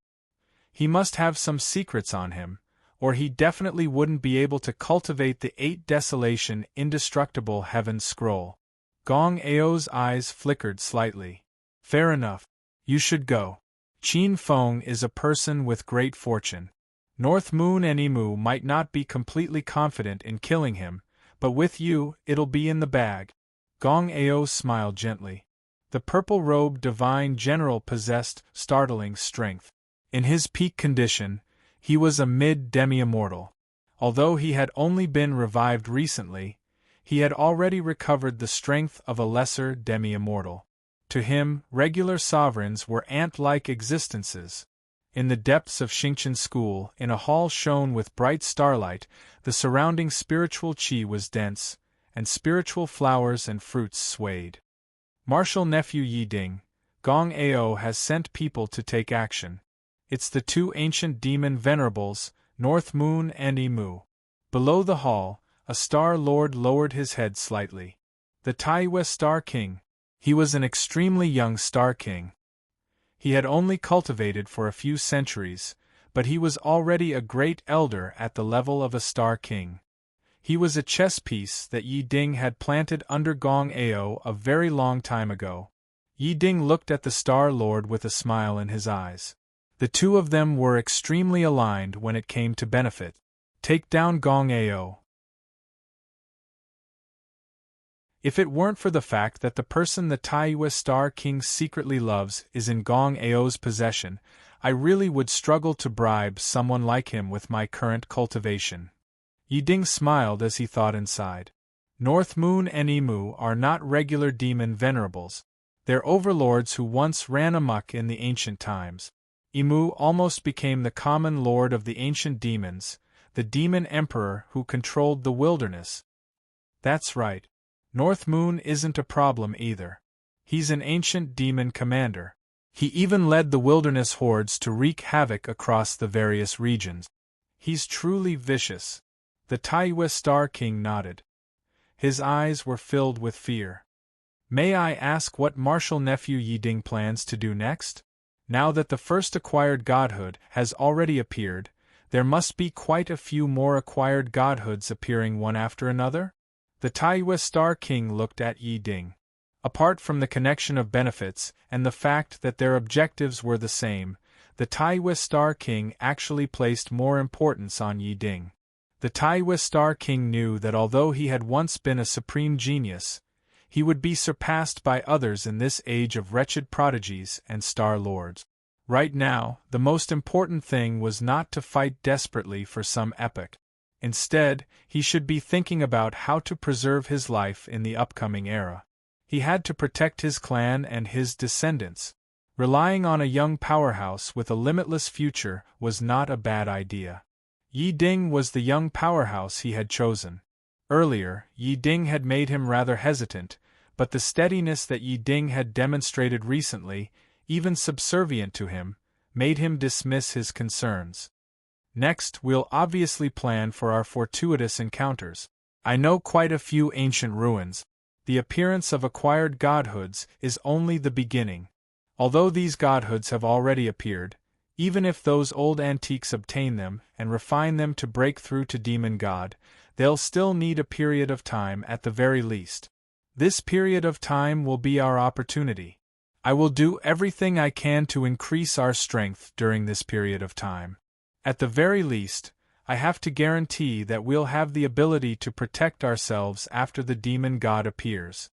A: He must have some secrets on him, or he definitely wouldn't be able to cultivate the 8 Desolation Indestructible Heaven Scroll. Gong Ao's eyes flickered slightly. Fair enough. You should go. Qin Feng is a person with great fortune. North Moon and Emu might not be completely confident in killing him, but with you, it'll be in the bag. Gong Ao smiled gently. The purple-robed divine general possessed startling strength. In his peak condition, he was a mid-demi-immortal. Although he had only been revived recently, he had already recovered the strength of a lesser demi-immortal. To him, regular sovereigns were ant-like existences. In the depths of Xingqian School, in a hall shone with bright starlight, the surrounding spiritual qi was dense, and spiritual flowers and fruits swayed. Martial nephew Yi Ding, Gong Ao has sent people to take action. It's the 2 ancient demon venerables, North Moon and Emu. Below the hall, a Star Lord lowered his head slightly. The Taiwa Star King. He was an extremely young Star King. He had only cultivated for a few centuries, but he was already a great elder at the level of a Star King. He was a chess piece that Yi Ding had planted under Gong Ao a very long time ago. Yi Ding looked at the Star Lord with a smile in his eyes. The two of them were extremely aligned when it came to benefit. Take down Gong Ao. If it weren't for the fact that the person the Taiwa Star King secretly loves is in Gong Ao's possession, I really would struggle to bribe someone like him with my current cultivation. Yi Ding smiled as he thought inside. North Moon and Emu are not regular demon venerables. They're overlords who once ran amok in the ancient times. Emu almost became the common lord of the ancient demons, the demon emperor who controlled the wilderness. That's right. North Moon isn't a problem either. He's an ancient demon commander. He even led the wilderness hordes to wreak havoc across the various regions. He's truly vicious. The Taiwa Star King nodded. His eyes were filled with fear. May I ask what martial nephew Yi Ding plans to do next? Now that the first acquired godhood has already appeared, there must be quite a few more acquired godhoods appearing one after another? The Taiwa Star King looked at Yi Ding. Apart from the connection of benefits and the fact that their objectives were the same, the Taiwa Star King actually placed more importance on Yi Ding. The Taiwa Star King knew that although he had once been a supreme genius, he would be surpassed by others in this age of wretched prodigies and star lords. Right now, the most important thing was not to fight desperately for some epoch. Instead, he should be thinking about how to preserve his life in the upcoming era. He had to protect his clan and his descendants. Relying on a young powerhouse with a limitless future was not a bad idea. Yi Ding was the young powerhouse he had chosen. Earlier, Yi Ding had made him rather hesitant, but the steadiness that Yi Ding had demonstrated recently, even subservient to him, made him dismiss his concerns. Next, we'll obviously plan for our fortuitous encounters. I know quite a few ancient ruins. The appearance of acquired godhoods is only the beginning. Although these godhoods have already appeared, even if those old antiques obtain them and refine them to break through to demon god, they'll still need a period of time at the very least. This period of time will be our opportunity. I will do everything I can to increase our strength during this period of time. At the very least, I have to guarantee that we'll have the ability to protect ourselves after the demon god appears.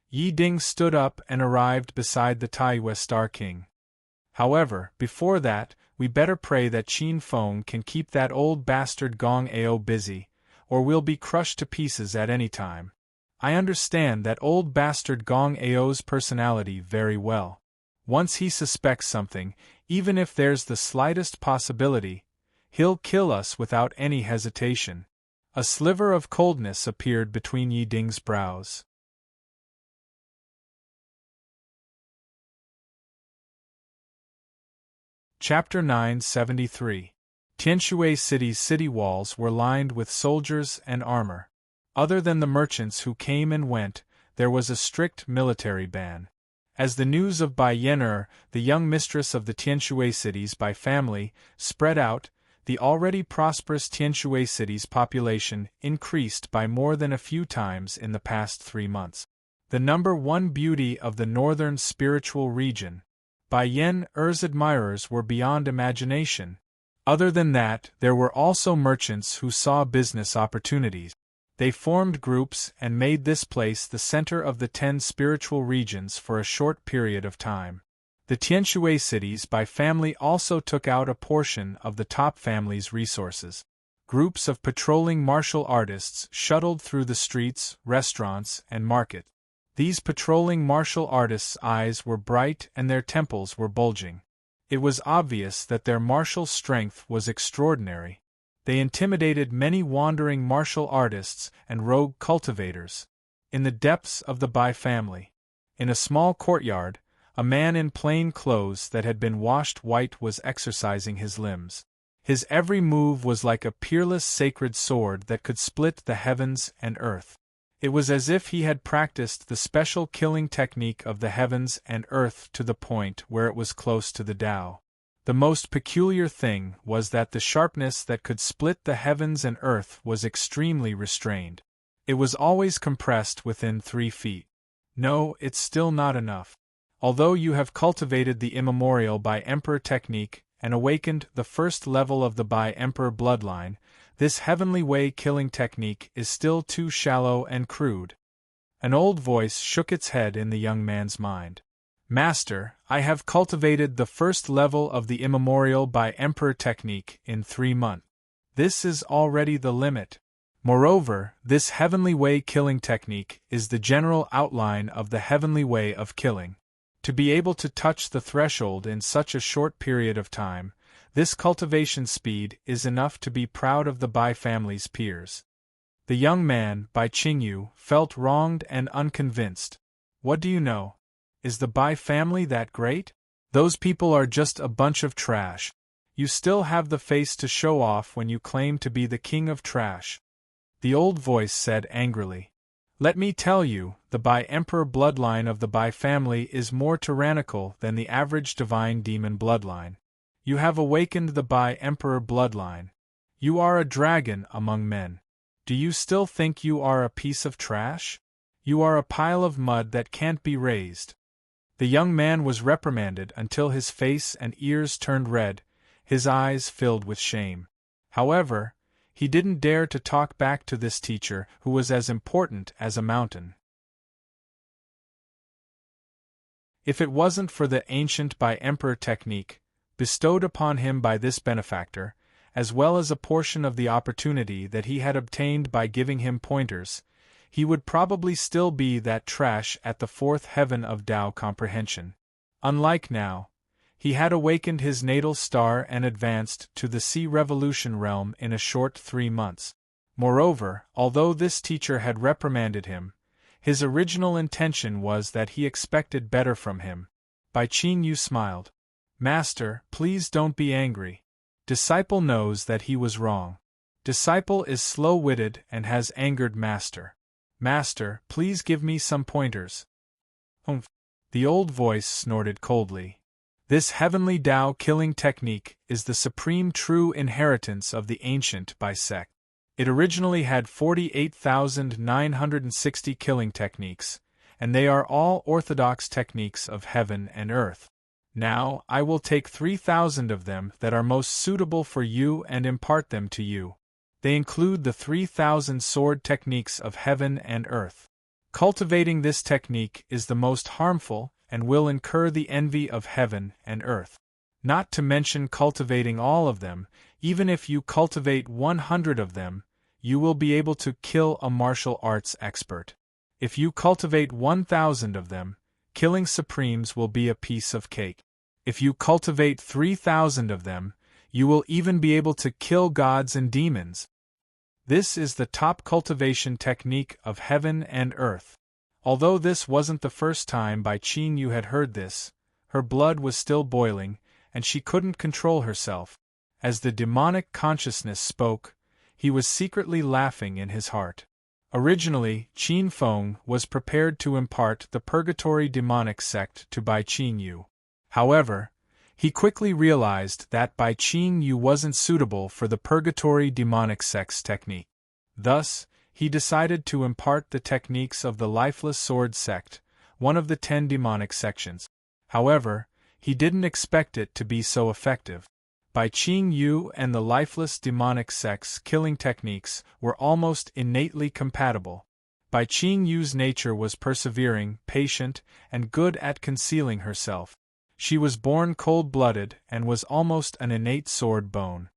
A: Yi Ding stood up and arrived beside the Taiwei Star King. However, before that, we better pray that Qin Feng can keep that old bastard Gong Ao busy, or we'll be crushed to pieces at any time. I understand that old bastard Gong Ao's personality very well. Once he suspects something, even if there's the slightest possibility, he'll kill us without any hesitation. A sliver of coldness appeared between Yi Ding's brows. Chapter 973. Tianshui City's city walls were lined with soldiers and armor. Other than the merchants who came and went, there was a strict military ban. As the news of Bai Yan'er, the young mistress of the Tianshui cities by family, spread out, the already prosperous Tianshui city's population increased by more than a few times in the past 3 months. The number one beauty of the northern spiritual region, Bai Yan'er's admirers were beyond imagination. Other than that, there were also merchants who saw business opportunities. They formed groups and made this place the center of the 10 spiritual regions for a short period of time. The Tianshui cities by family also took out a portion of the top family's resources. Groups of patrolling martial artists shuttled through the streets, restaurants, and market. These patrolling martial artists' eyes were bright and their temples were bulging. It was obvious that their martial strength was extraordinary. They intimidated many wandering martial artists and rogue cultivators. In the depths of the Bai family, in a small courtyard, a man in plain clothes that had been washed white was exercising his limbs. His every move was like a peerless sacred sword that could split the heavens and earth. It was as if he had practiced the special killing technique of the heavens and earth to the point where it was close to the Tao. The most peculiar thing was that the sharpness that could split the heavens and earth was extremely restrained. It was always compressed within 3 feet. No, it's still not enough. Although you have cultivated the immemorial Bai Emperor technique and awakened the first level of the Bai Emperor bloodline, this heavenly way killing technique is still too shallow and crude. An old voice shook its head in the young man's mind. Master, I have cultivated the first level of the immemorial Bai Emperor technique in 3 months. This is already the limit. Moreover, this heavenly way killing technique is the general outline of the heavenly way of killing. To be able to touch the threshold in such a short period of time, this cultivation speed is enough to be proud of the Bai family's peers. The young man, Bai Qingyu, felt wronged and unconvinced. What do you know? Is the Bai family that great? Those people are just a bunch of trash. You still have the face to show off when you claim to be the king of trash. The old voice said angrily. Let me tell you, the Bai Emperor bloodline of the Bai family is more tyrannical than the average divine demon bloodline. You have awakened the Bai Emperor bloodline. You are a dragon among men. Do you still think you are a piece of trash? You are a pile of mud that can't be raised. The young man was reprimanded until his face and ears turned red, his eyes filled with shame. However, he didn't dare to talk back to this teacher who was as important as a mountain. If it wasn't for the ancient Bai Emperor technique, bestowed upon him by this benefactor, as well as a portion of the opportunity that he had obtained by giving him pointers, he would probably still be that trash at the 4th heaven of Tao comprehension. Unlike now, he had awakened his natal star and advanced to the Sea Revolution realm in a short 3 months. Moreover, although this teacher had reprimanded him, his original intention was that he expected better from him. Bai Qingyu smiled. Master, please don't be angry. Disciple knows that he was wrong. Disciple is slow-witted and has angered Master. Master, please give me some pointers. Humph. The old voice snorted coldly. This heavenly Tao killing technique is the supreme true inheritance of the ancient Bai sect. It originally had 48,960 killing techniques, and they are all orthodox techniques of heaven and earth. Now, I will take 3,000 of them that are most suitable for you and impart them to you. They include the 3,000 sword techniques of heaven and earth. Cultivating this technique is the most harmful and will incur the envy of heaven and earth. Not to mention cultivating all of them, even if you cultivate 100 of them, you will be able to kill a martial arts expert. If you cultivate 1,000 of them, killing supremes will be a piece of cake. If you cultivate 3,000 of them, you will even be able to kill gods and demons. This is the top cultivation technique of heaven and earth. Although this wasn't the first time Bai Qin Yu had heard this, her blood was still boiling, and she couldn't control herself. As the demonic consciousness spoke, he was secretly laughing in his heart. Originally, Qin Feng was prepared to impart the purgatory demonic sect to Bai Qin Yu. However, he quickly realized that Bai Qin Yu wasn't suitable for the purgatory demonic sect's technique. Thus, he decided to impart the techniques of the lifeless sword sect, one of the 10 demonic sections. However, he didn't expect it to be so effective. Bai Qin Yu and the lifeless demonic sect's killing techniques were almost innately compatible. Bai Qin Yu's nature was persevering, patient, and good at concealing herself. She was born cold-blooded and was almost an innate sword bone.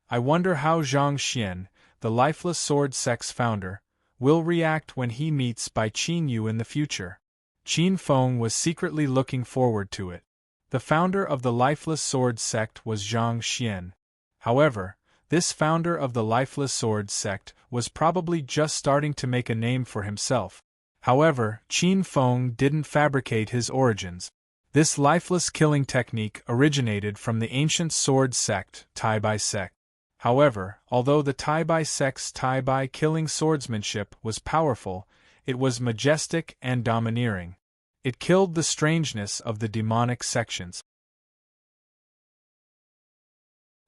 A: I wonder how Zhang Xian, the lifeless sword sect's founder, will react when he meets Bai Qin Yu in the future. Qin Feng was secretly looking forward to it. The founder of the lifeless sword sect was Zhang Xian. However, this founder of the lifeless sword sect was probably just starting to make a name for himself. However, Qin Feng didn't fabricate his origins. This lifeless killing technique originated from the ancient sword sect, Tai Bai sect. However, although the Tai Bai sect's Tai Bai killing swordsmanship was powerful, it was majestic and domineering. It killed the strangeness of the demonic sections.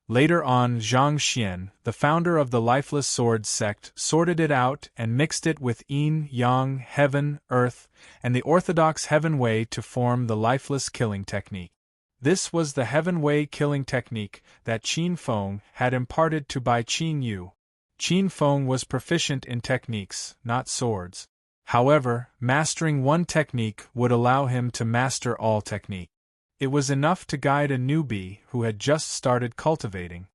A: Later on, Zhang Xian, the founder of the lifeless sword sect, sorted it out and mixed it with yin, yang, heaven, earth, and the orthodox heaven way to form the lifeless killing technique. This was the heaven way killing technique that Qin Feng had imparted to Bai Qin Yu. Qin Feng was proficient in techniques, not swords. However, mastering one technique would allow him to master all technique. It was enough to guide a newbie who had just started cultivating.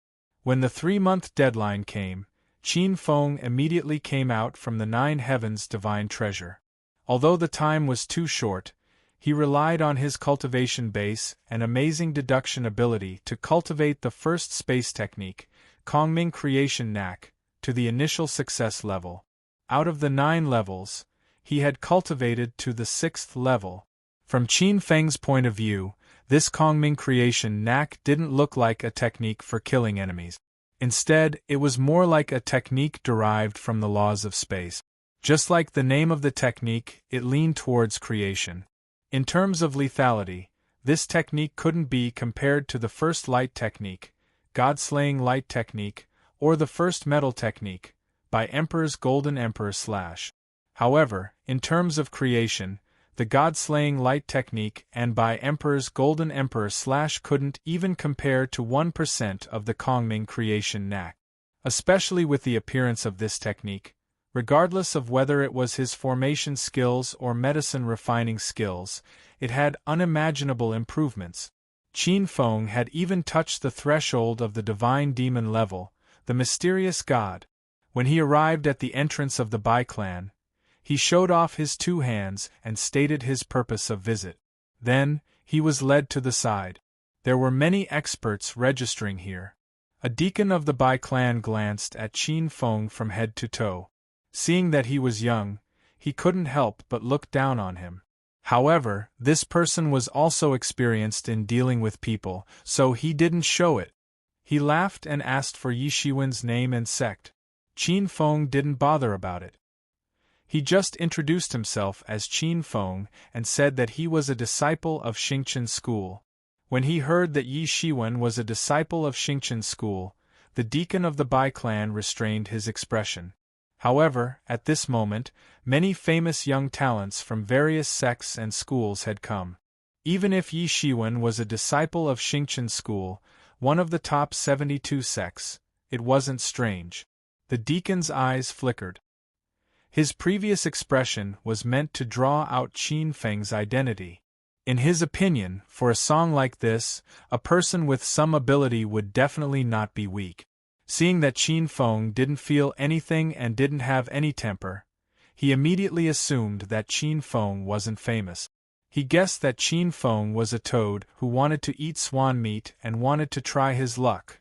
A: When the 3-month deadline came, Qin Feng immediately came out from the 9 heavens' divine treasure. Although the time was too short, he relied on his cultivation base and amazing deduction ability to cultivate the first space technique, Kongming Creation Knack, to the initial success level. Out of the 9 levels, he had cultivated to the 6th level. From Qin Feng's point of view, this Kongming Creation Knack didn't look like a technique for killing enemies. Instead, it was more like a technique derived from the laws of space. Just like the name of the technique, it leaned towards creation. In terms of lethality, this technique couldn't be compared to the first light technique, God-slaying light technique, or the first metal technique, by Emperor's Golden Emperor / However, in terms of creation, the God-slaying light technique and by Emperor's Golden Emperor / couldn't even compare to 1% of the Kongming Creation Knack. Especially with the appearance of this technique, regardless of whether it was his formation skills or medicine refining skills, it had unimaginable improvements. Qin Feng had even touched the threshold of the divine demon level, the mysterious god. When he arrived at the entrance of the Bai clan, he showed off his 2 hands and stated his purpose of visit. Then, he was led to the side. There were many experts registering here. A deacon of the Bai clan glanced at Qin Feng from head to toe. Seeing that he was young, he couldn't help but look down on him. However, this person was also experienced in dealing with people, so he didn't show it. He laughed and asked for Yi Shiwen's name and sect. Qin Feng didn't bother about it. He just introduced himself as Qin Feng and said that he was a disciple of Xingqian school. When he heard that Yi Shiwen was a disciple of Xingqian school, the deacon of the Bai clan restrained his expression. However, at this moment, many famous young talents from various sects and schools had come. Even if Yi Shiwen was a disciple of Xingqian school, one of the top 72 sects, it wasn't strange. The deacon's eyes flickered. His previous expression was meant to draw out Qin Feng's identity. In his opinion, for a song like this, a person with some ability would definitely not be weak. Seeing that Qin Feng didn't feel anything and didn't have any temper, he immediately assumed that Qin Feng wasn't famous. He guessed that Qin Feng was a toad who wanted to eat swan meat and wanted to try his luck.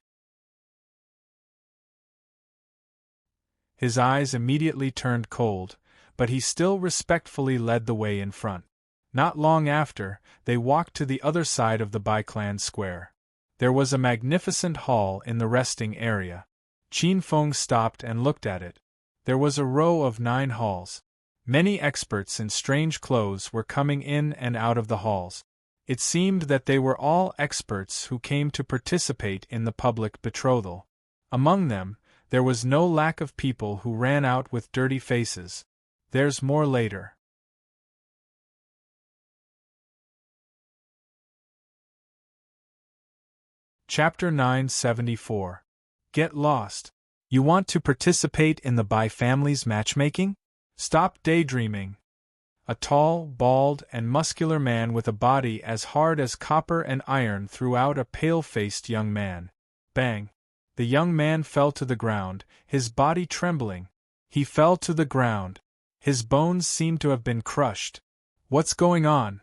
A: His eyes immediately turned cold, but he still respectfully led the way in front. Not long after, they walked to the other side of the Bai clan square. There was a magnificent hall in the resting area. Qin Feng stopped and looked at it. There was a row of 9 halls. Many experts in strange clothes were coming in and out of the halls. It seemed that they were all experts who came to participate in the public betrothal. Among them, there was no lack of people who ran out with dirty faces. There's more later. Chapter 974. Get lost. You want to participate in the Bai family's matchmaking? Stop daydreaming. A tall, bald, and muscular man with a body as hard as copper and iron threw out a pale-faced young man. Bang! The young man fell to the ground, his body trembling. He fell to the ground. His bones seemed to have been crushed. What's going on?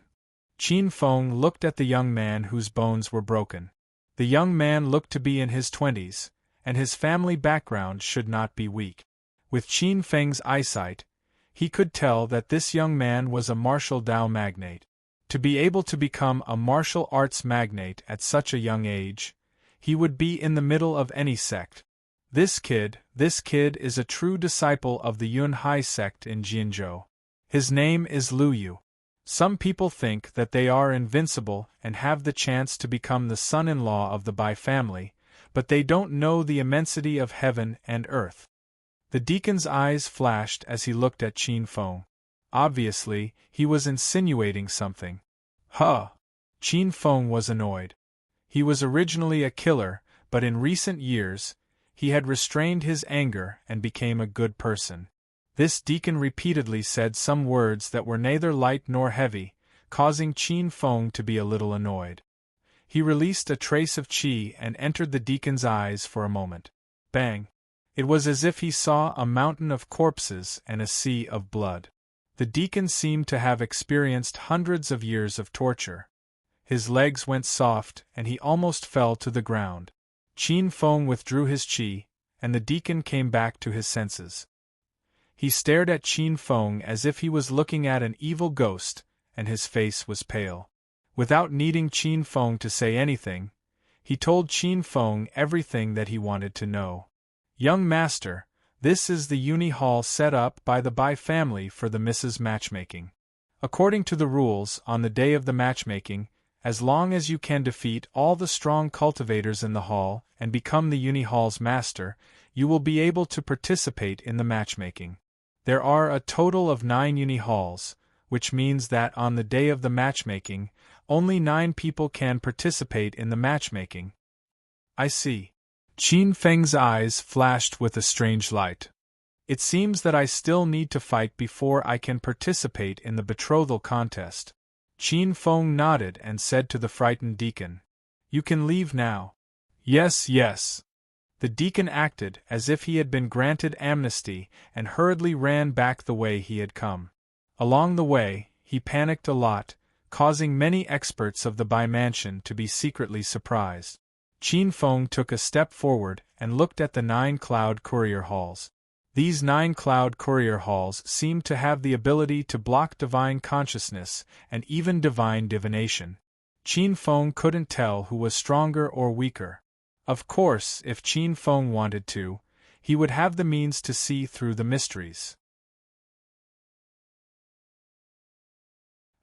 A: Qin Feng looked at the young man whose bones were broken. The young man looked to be in his 20s, and his family background should not be weak. With Qin Feng's eyesight, he could tell that this young man was a martial Dao magnate. To be able to become a martial arts magnate at such a young age, he would be in the middle of any sect. This kid is a true disciple of the Yunhai sect in Jianzhou. His name is Lu Yu. Some people think that they are invincible and have the chance to become the son-in-law of the Bai family, but they don't know the immensity of heaven and earth. The deacon's eyes flashed as he looked at Qin Feng. Obviously, he was insinuating something. Huh! Qin Feng was annoyed. He was originally a killer, but in recent years, he had restrained his anger and became a good person. This deacon repeatedly said some words that were neither light nor heavy, causing Qin Feng to be a little annoyed. He released a trace of qi and entered the deacon's eyes for a moment. Bang! It was as if he saw a mountain of corpses and a sea of blood. The deacon seemed to have experienced hundreds of years of torture. His legs went soft and he almost fell to the ground. Qin Feng withdrew his qi, and the deacon came back to his senses. He stared at Qin Feng as if he was looking at an evil ghost, and his face was pale. Without needing Qin Feng to say anything, he told Qin Feng everything that he wanted to know. Young master, this is the uni hall set up by the Bai family for the Mrs. Matchmaking. According to the rules, on the day of the matchmaking, as long as you can defeat all the strong cultivators in the hall and become the uni hall's master, you will be able to participate in the matchmaking. There are a total of 9 uni halls, which means that on the day of the matchmaking, only 9 people can participate in the matchmaking. I see. Qin Feng's eyes flashed with a strange light. It seems that I still need to fight before I can participate in the betrothal contest. Qin Feng nodded and said to the frightened deacon, "You can leave now." Yes, yes. The deacon acted as if he had been granted amnesty and hurriedly ran back the way he had come. Along the way, he panicked a lot, causing many experts of the Bai mansion to be secretly surprised. Qin Feng took a step forward and looked at the 9 cloud courier halls. These 9 cloud courier halls seemed to have the ability to block divine consciousness and even divine divination. Qin Feng couldn't tell who was stronger or weaker. Of course, if Qin Feng wanted to, he would have the means to see through the mysteries.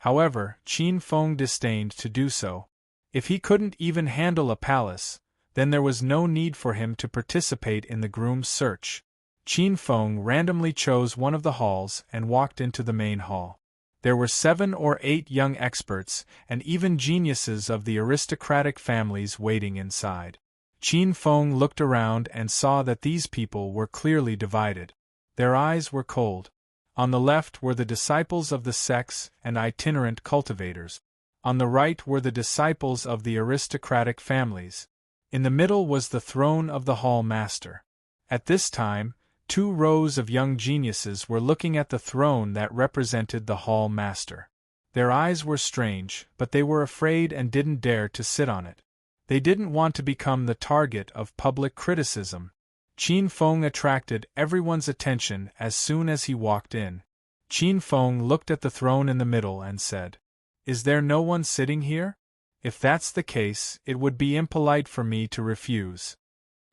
A: However, Qin Feng disdained to do so. If he couldn't even handle a palace, then there was no need for him to participate in the groom's search. Qin Feng randomly chose one of the halls and walked into the main hall. There were 7 or 8 young experts and even geniuses of the aristocratic families waiting inside. Qin Feng looked around and saw that these people were clearly divided. Their eyes were cold. On the left were the disciples of the sects and itinerant cultivators. On the right were the disciples of the aristocratic families. In the middle was the throne of the hall master. At this time, 2 rows of young geniuses were looking at the throne that represented the hall master. Their eyes were strange, but they were afraid and didn't dare to sit on it. They didn't want to become the target of public criticism. Qin Feng attracted everyone's attention as soon as he walked in. Qin Feng looked at the throne in the middle and said, "Is there no one sitting here? If that's the case, it would be impolite for me to refuse."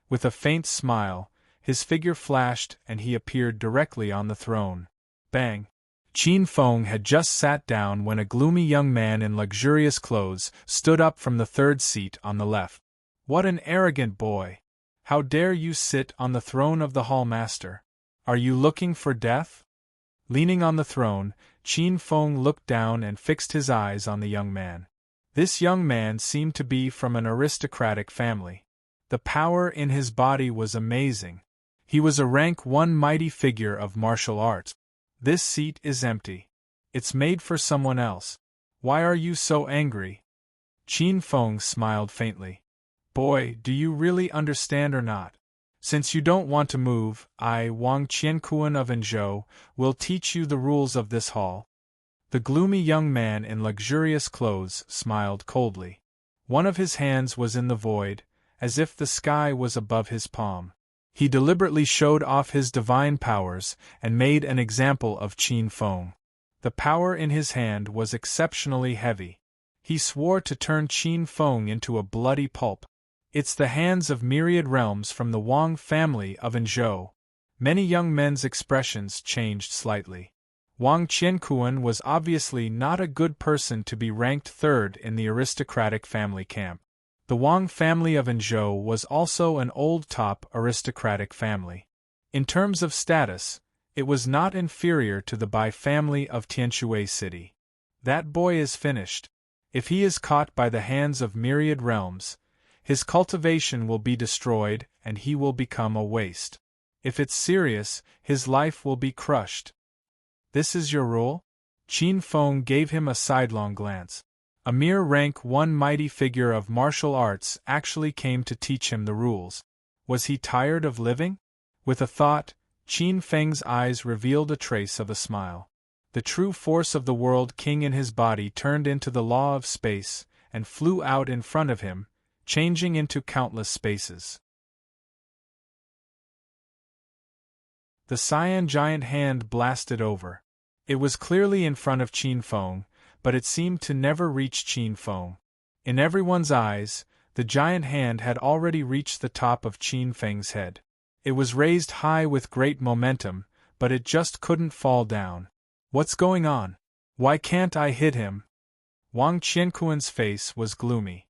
A: With a faint smile, his figure flashed and he appeared directly on the throne. Bang! Qin Feng had just sat down when a gloomy young man in luxurious clothes stood up from the 3rd seat on the left. "What an arrogant boy! How dare you sit on the throne of the hall master? Are you looking for death?" Leaning on the throne, Qin Feng looked down and fixed his eyes on the young man. This young man seemed to be from an aristocratic family. The power in his body was amazing. He was a rank 1 mighty figure of martial arts. "This seat is empty. It's made for someone else. Why are you so angry?" Qin Feng smiled faintly. "Boy, do you really understand or not? Since you don't want to move, I, Wang Qianquan of Anzhou, will teach you the rules of this hall." The gloomy young man in luxurious clothes smiled coldly. One of his hands was in the void, as if the sky was above his palm. He deliberately showed off his divine powers and made an example of Qin Feng. The power in his hand was exceptionally heavy. He swore to turn Qin Feng into a bloody pulp. "It's the hands of myriad realms from the Wang family of Anzhou." Many young men's expressions changed slightly. Wang Qianquan was obviously not a good person to be ranked 3rd in the aristocratic family camp. The Wang family of Anzhou was also an old top aristocratic family. In terms of status, it was not inferior to the Bai family of Tianshui City. That boy is finished. If he is caught by the hands of myriad realms, his cultivation will be destroyed and he will become a waste. If it's serious, his life will be crushed. "This is your rule?" Qin Feng gave him a sidelong glance. A mere rank 1 mighty figure of martial arts actually came to teach him the rules. Was he tired of living? With a thought, Qin Feng's eyes revealed a trace of a smile. The true force of the world king in his body turned into the law of space and flew out in front of him, changing into countless spaces. The cyan giant hand blasted over. It was clearly in front of Qin Feng, but it seemed to never reach Qin Feng. In everyone's eyes, the giant hand had already reached the top of Qin Feng's head. It was raised high with great momentum, but it just couldn't fall down. "What's going on? Why can't I hit him?" Wang Qianquan's face was gloomy.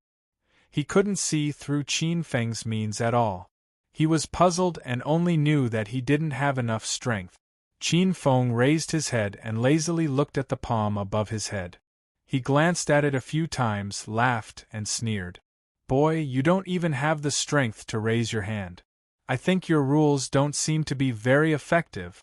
A: He couldn't see through Qin Feng's means at all. He was puzzled and only knew that he didn't have enough strength. Qin Feng raised his head and lazily looked at the palm above his head. He glanced at it a few times, laughed, and sneered. "Boy, you don't even have the strength to raise your hand. I think your rules don't seem to be very effective."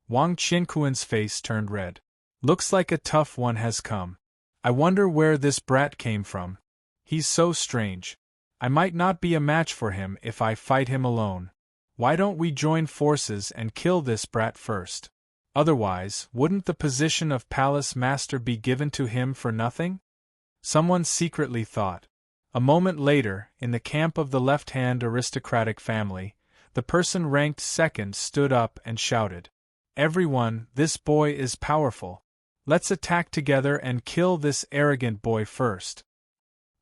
A: Wang Qianquan's face turned red. "Looks like a tough one has come. I wonder where this brat came from. He's so strange. I might not be a match for him if I fight him alone. Why don't we join forces and kill this brat first? Otherwise, wouldn't the position of palace master be given to him for nothing?" Someone secretly thought. A moment later, in the camp of the left-hand aristocratic family, the person ranked 2nd stood up and shouted, "Everyone, this boy is powerful. Let's attack together and kill this arrogant boy first."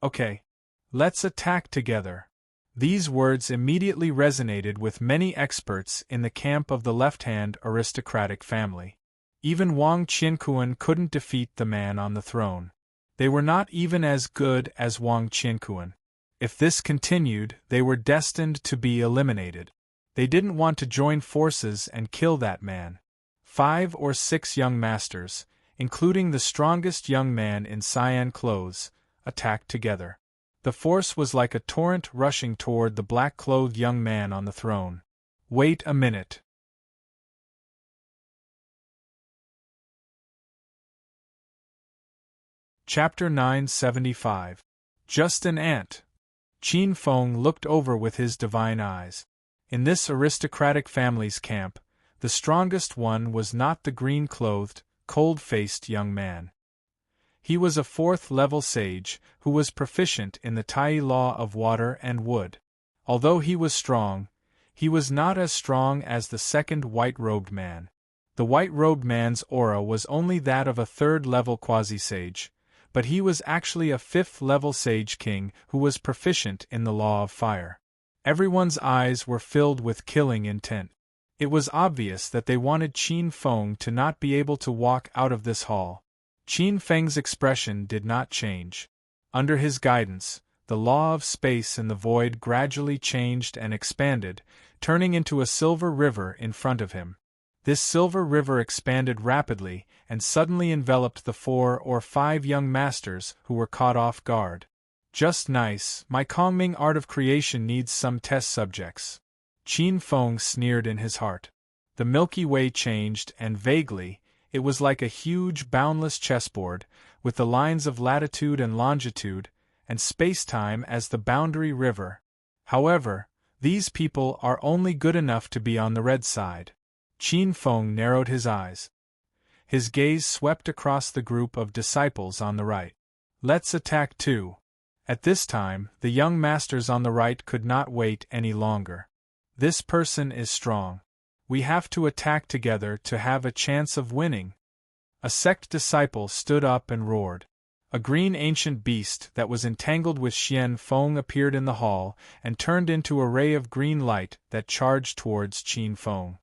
A: "Okay. Let's attack together." These words immediately resonated with many experts in the camp of the left-hand aristocratic family. Even Wang Qianquan couldn't defeat the man on the throne. They were not even as good as Wang Qianquan. If this continued, they were destined to be eliminated. They didn't want to join forces and kill that man. 5 or 6 young masters, including the strongest young man in cyan clothes, attacked together. The force was like a torrent rushing toward the black-clothed young man on the throne. Wait a minute. Chapter 975. Just an ant. Qin Feng looked over with his divine eyes. In this aristocratic family's camp, the strongest one was not the green-clothed, cold-faced young man. He was a 4th-level sage who was proficient in the Tai law of water and wood. Although he was strong, he was not as strong as the second white-robed man. The white-robed man's aura was only that of a 3rd-level quasi-sage, but he was actually a 5th-level Sage King who was proficient in the law of fire. Everyone's eyes were filled with killing intent. It was obvious that they wanted Qin Feng to not be able to walk out of this hall. Qin Feng's expression did not change. Under his guidance, the law of space in the void gradually changed and expanded, turning into a silver river in front of him. This silver river expanded rapidly and suddenly enveloped the 4 or 5 young masters who were caught off guard. Just nice, my Kongming art of creation needs some test subjects. Qin Feng sneered in his heart. The Milky Way changed and vaguely, it was like a huge boundless chessboard, with the lines of latitude and longitude, and space-time as the boundary river. However, these people are only good enough to be on the red side. Qin Feng narrowed his eyes. His gaze swept across the group of disciples on the right. Let's attack too. At this time, the young masters on the right could not wait any longer. This person is strong. We have to attack together to have a chance of winning. A sect disciple stood up and roared. A green ancient beast that was entangled with Xian Feng appeared in the hall and turned into a ray of green light that charged towards Qin Feng.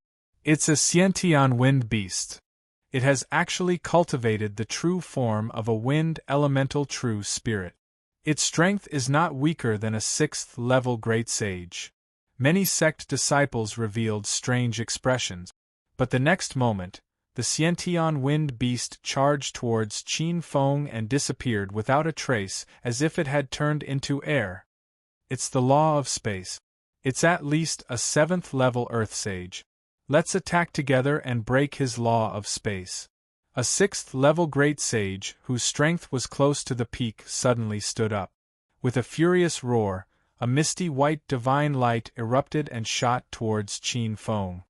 A: It's a Xiantian wind beast. It has actually cultivated the true form of a wind elemental true spirit. Its strength is not weaker than a 6th-level great sage. Many sect disciples revealed strange expressions, but the next moment, the Xiantian wind beast charged towards Qin Feng and disappeared without a trace, as if it had turned into air. It's the law of space. It's at least a 7th-level earth sage. Let's attack together and break his law of space. A 6th-level great sage, whose strength was close to the peak, suddenly stood up. With a furious roar, a misty white divine light erupted and shot towards Qin Feng.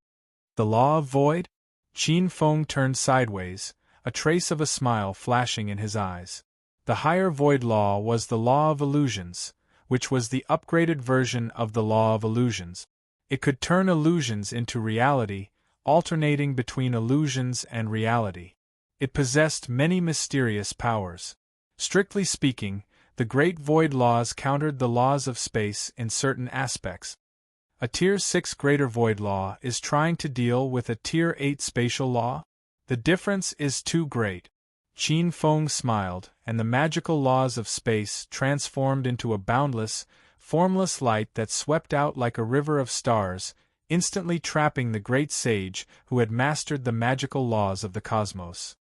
A: The law of void? Qin Feng turned sideways, a trace of a smile flashing in his eyes. The higher void law was the law of illusions, which was the upgraded version of the law of illusions. It could turn illusions into reality, alternating between illusions and reality. It possessed many mysterious powers. Strictly speaking, the great void laws countered the laws of space in certain aspects. A Tier 6 greater void law is trying to deal with a Tier 8 spatial law? The difference is too great. Qin Feng smiled, and the magical laws of space transformed into a boundless, formless light that swept out like a river of stars, instantly trapping the great sage who had mastered the magical laws of the cosmos.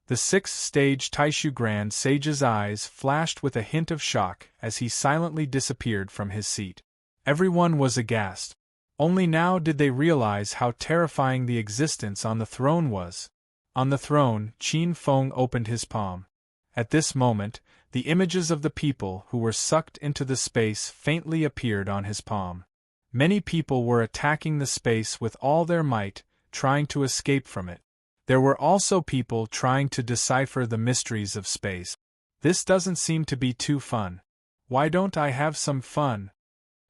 A: The 6th-stage Taishu Grand Sage's eyes flashed with a hint of shock as he silently disappeared from his seat. Everyone was aghast. Only now did they realize how terrifying the existence on the throne was. On the throne, Qin Feng opened his palm. At this moment, the images of the people who were sucked into the space faintly appeared on his palm. Many people were attacking the space with all their might, trying to escape from it. There were also people trying to decipher the mysteries of space. This doesn't seem to be too fun. Why don't I have some fun?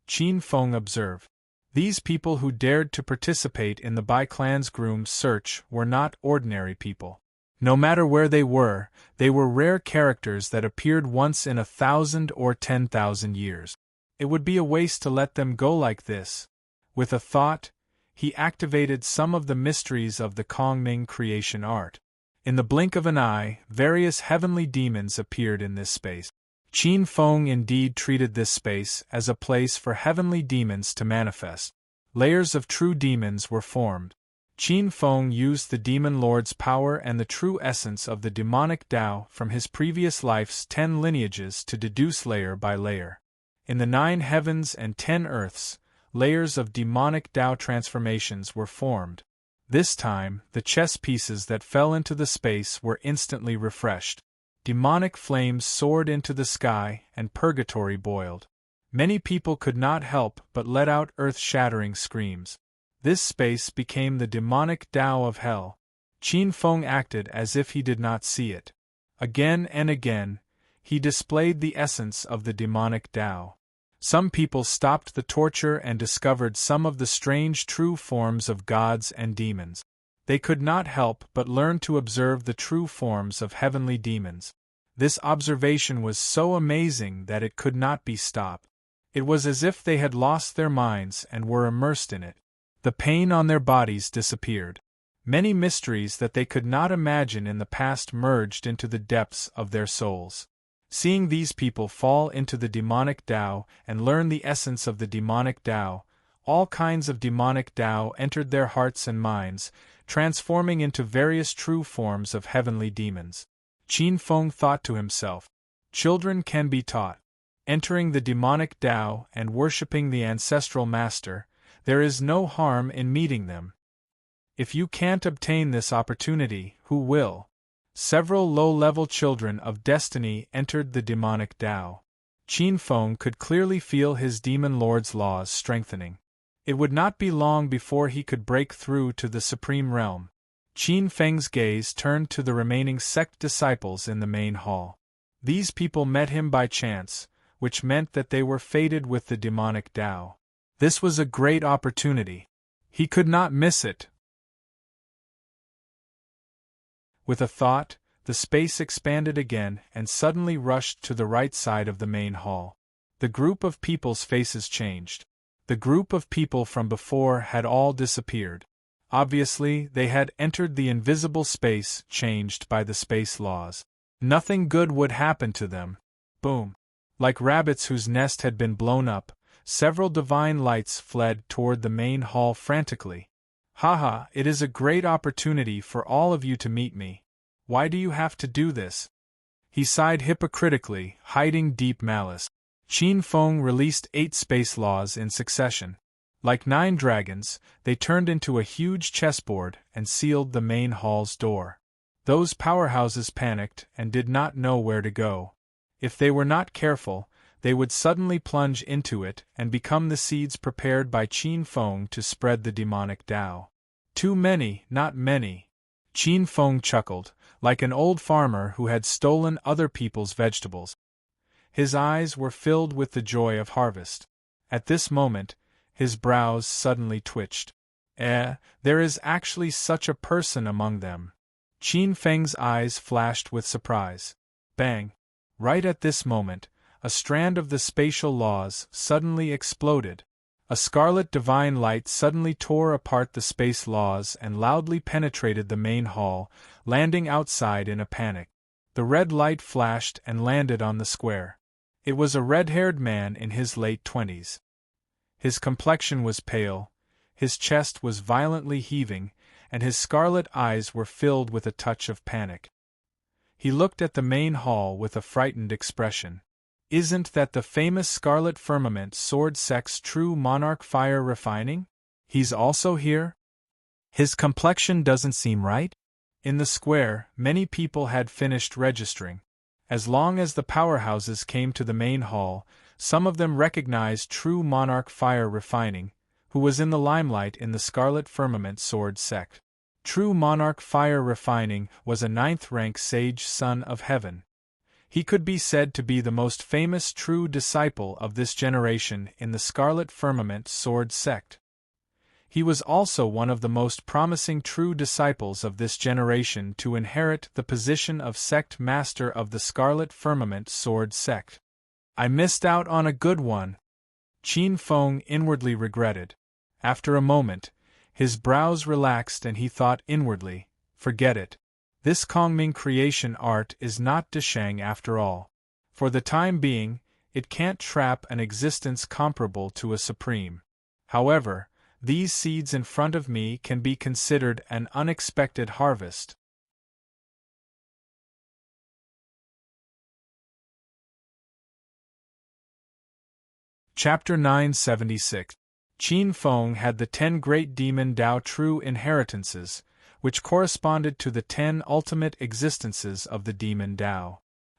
A: Qin Feng observed. These people who dared to participate in the Bai clan's groom search were not ordinary people. No matter where they were rare characters that appeared once in 1,000 or 10,000 years. It would be a waste to let them go like this. With a thought, he activated some of the mysteries of the Kongming creation art. In the blink of an eye, various heavenly demons appeared in this space. Qin Feng indeed treated this space as a place for heavenly demons to manifest. Layers of true demons were formed. Qin Feng used the demon lord's power and the true essence of the demonic Tao from his previous life's 10 lineages to deduce layer by layer. In the 9 heavens and 10 earths, layers of demonic Tao transformations were formed. This time, the chess pieces that fell into the space were instantly refreshed. Demonic flames soared into the sky, and purgatory boiled. Many people could not help but let out earth-shattering screams. This space became the demonic Tao of hell. Qin Feng acted as if he did not see it. Again and again, he displayed the essence of the demonic Tao. Some people stopped the torture and discovered some of the strange true forms of gods and demons. They could not help but learn to observe the true forms of heavenly demons. This observation was so amazing that it could not be stopped. It was as if they had lost their minds and were immersed in it. The pain on their bodies disappeared. Many mysteries that they could not imagine in the past merged into the depths of their souls. Seeing these people fall into the demonic Tao and learn the essence of the demonic Tao, all kinds of demonic Tao entered their hearts and minds, transforming into various true forms of heavenly demons. Qin Feng thought to himself, "Children can be taught. Entering the demonic Tao and worshipping the ancestral master, there is no harm in meeting them. If you can't obtain this opportunity, who will?" Several low-level children of destiny entered the demonic Tao. Qin Feng could clearly feel his demon lord's laws strengthening. It would not be long before he could break through to the supreme realm. Qin Feng's gaze turned to the remaining sect disciples in the main hall. These people met him by chance, which meant that they were fated with the demonic Tao. This was a great opportunity. He could not miss it. With a thought, the space expanded again and suddenly rushed to the right side of the main hall. The group of people's faces changed. The group of people from before had all disappeared. Obviously, they had entered the invisible space changed by the space laws. Nothing good would happen to them. Boom! Like rabbits whose nest had been blown up, several divine lights fled toward the main hall frantically. "Haha, it is a great opportunity for all of you to meet me. Why do you have to do this?" He sighed hypocritically, hiding deep malice. Qin Feng released 8 space laws in succession. Like 9 dragons, they turned into a huge chessboard and sealed the main hall's door. Those powerhouses panicked and did not know where to go. If they were not careful, they would suddenly plunge into it and become the seeds prepared by Qin Feng to spread the demonic Tao. Too many, not many. Qin Feng chuckled, like an old farmer who had stolen other people's vegetables. His eyes were filled with the joy of harvest. At this moment, his brows suddenly twitched. There is actually such a person among them. Qin Feng's eyes flashed with surprise. Bang! Right at this moment, a strand of the spatial laws suddenly exploded. A scarlet divine light suddenly tore apart the space laws and loudly penetrated the main hall, landing outside in a panic. The red light flashed and landed on the square. It was a red-haired man in his late 20s. His complexion was pale, his chest was violently heaving, and his scarlet eyes were filled with a touch of panic. He looked at the main hall with a frightened expression. "Isn't that the famous Scarlet Firmament Sword Sect's true monarch Fire Refining? He's also here? His complexion doesn't seem right?" In the square, many people had finished registering. As long as the powerhouses came to the main hall, some of them recognized true monarch Fire Refining, who was in the limelight in the Scarlet Firmament Sword Sect. True monarch Fire Refining was a 9th-rank sage son of heaven. He could be said to be the most famous true disciple of this generation in the Scarlet Firmament Sword Sect. He was also one of the most promising true disciples of this generation to inherit the position of Sect Master of the Scarlet Firmament Sword Sect. "I missed out on a good one," Qin Feng inwardly regretted. After a moment, His brows relaxed and he thought inwardly, forget it. This Kongming creation art is not Deshang after all. For the time being, it can't trap an existence comparable to a supreme. However, these seeds in front of me can be considered an unexpected harvest. Chapter 976. Qin Feng had the 10 great demon Dao true inheritances, which corresponded to the 10 ultimate existences of the demon Dao.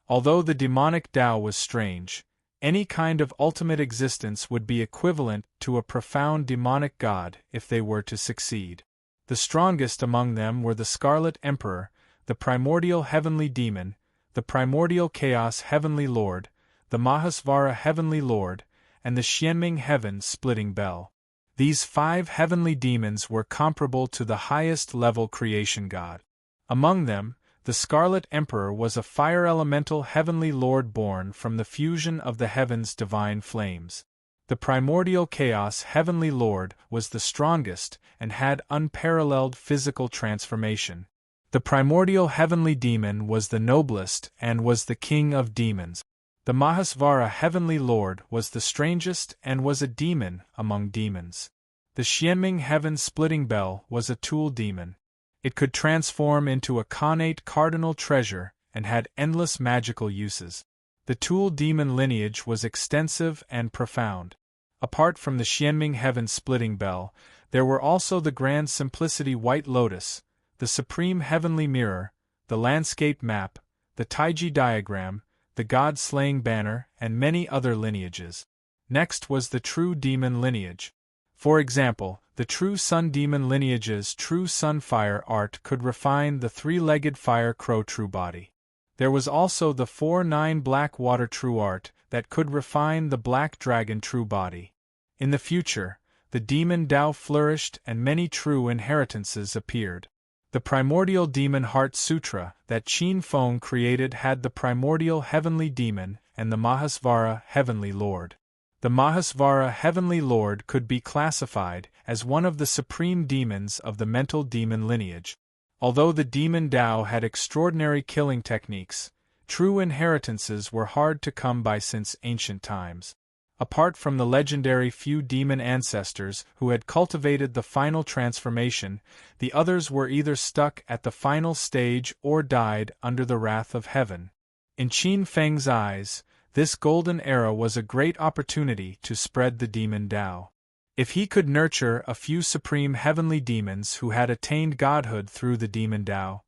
A: Although the demonic Dao was strange, any kind of ultimate existence would be equivalent to a profound demonic god if they were to succeed. The strongest among them were the Scarlet Emperor, the primordial heavenly demon, the primordial chaos heavenly lord, the Mahasvara heavenly lord, and the Xianming heaven-splitting bell. These 5 heavenly demons were comparable to the highest-level creation god. Among them, the Scarlet Emperor was a fire elemental heavenly lord born from the fusion of the heavens' divine flames. The primordial chaos heavenly lord was the strongest and had unparalleled physical transformation. The primordial heavenly demon was the noblest and was the king of demons. The Mahasvara heavenly lord was the strangest and was a demon among demons. The Xianming heaven-splitting bell was a tool demon. It could transform into a connate cardinal treasure and had endless magical uses. The tool demon lineage was extensive and profound. Apart from the Xianming heaven-splitting bell, there were also the grand simplicity white lotus, the supreme heavenly mirror, the landscape map, the Taiji diagram, the god-slaying banner, and many other lineages. Next was the true demon lineage. For example, the true sun demon lineage's true sun fire art could refine the 3-legged fire crow true body. There was also the 4-9 black water true art that could refine the black dragon true body. In the future, the demon Dao flourished and many true inheritances appeared. The primordial demon heart sutra that Qin Feng created had the primordial heavenly demon and the Mahasvara heavenly lord. The Mahasvara heavenly lord could be classified as one of the supreme demons of the mental demon lineage. Although the demon Dao had extraordinary killing techniques, true inheritances were hard to come by since ancient times. Apart from the legendary few demon ancestors who had cultivated the final transformation, the others were either stuck at the final stage or died under the wrath of heaven. In Qin Feng's eyes, this golden era was a great opportunity to spread the demon Dao. If he could nurture a few supreme heavenly demons who had attained godhood through the demon Dao,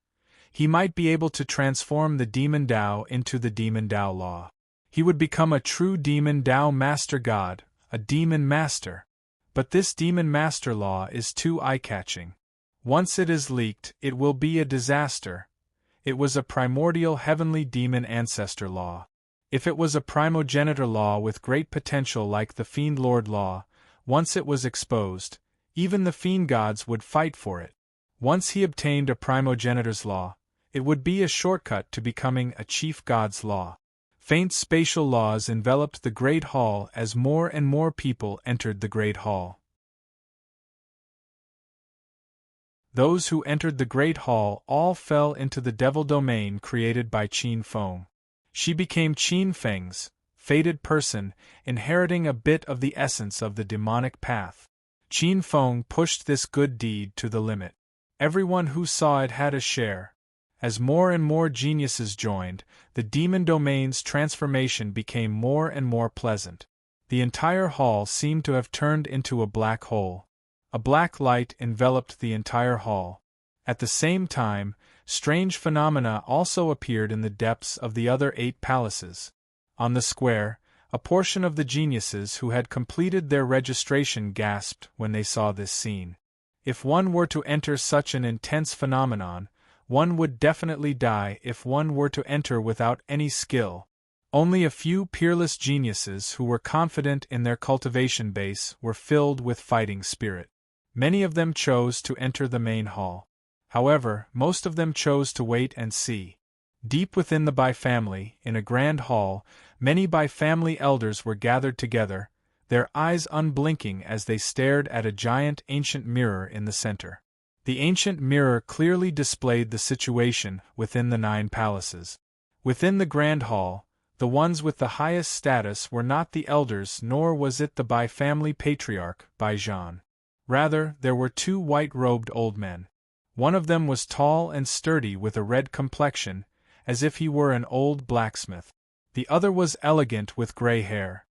A: he might be able to transform the demon Dao into the demon Dao law. He would become a true demon Dao master god, a demon master. But this demon master law is too eye-catching. Once it is leaked, it will be a disaster. It was a primordial heavenly demon ancestor law. If it was a primogenitor law with great potential like the Fiend Lord law, once it was exposed, even the fiend gods would fight for it. Once he obtained a primogenitor's law, it would be a shortcut to becoming a chief god's law. Faint spatial laws enveloped the Great Hall as more and more people entered the Great Hall. Those who entered the Great Hall all fell into the devil domain created by Qin Feng. She became Qin Feng's fated person, inheriting a bit of the essence of the demonic path. Qin Feng pushed this good deed to the limit. Everyone who saw it had a share. As more and more geniuses joined, the demon domain's transformation became more and more pleasant. The entire hall seemed to have turned into a black hole. A black light enveloped the entire hall. At the same time, strange phenomena also appeared in the depths of the other 8 palaces. On the square, a portion of the geniuses who had completed their registration gasped when they saw this scene. If one were to enter such an intense phenomenon, one would definitely die if one were to enter without any skill. Only a few peerless geniuses who were confident in their cultivation base were filled with fighting spirit. Many of them chose to enter the main hall. However, most of them chose to wait and see. Deep within the Bai family, in a grand hall, many Bai family elders were gathered together, their eyes unblinking as they stared at a giant ancient mirror in the center. The ancient mirror clearly displayed the situation within the 9 palaces. Within the Grand Hall, the ones with the highest status were not the elders, nor was it the by-family patriarch, Baijan. Rather, there were 2 white-robed old men. One of them was tall and sturdy with a red complexion, as if he were an old blacksmith. The other was elegant with gray hair.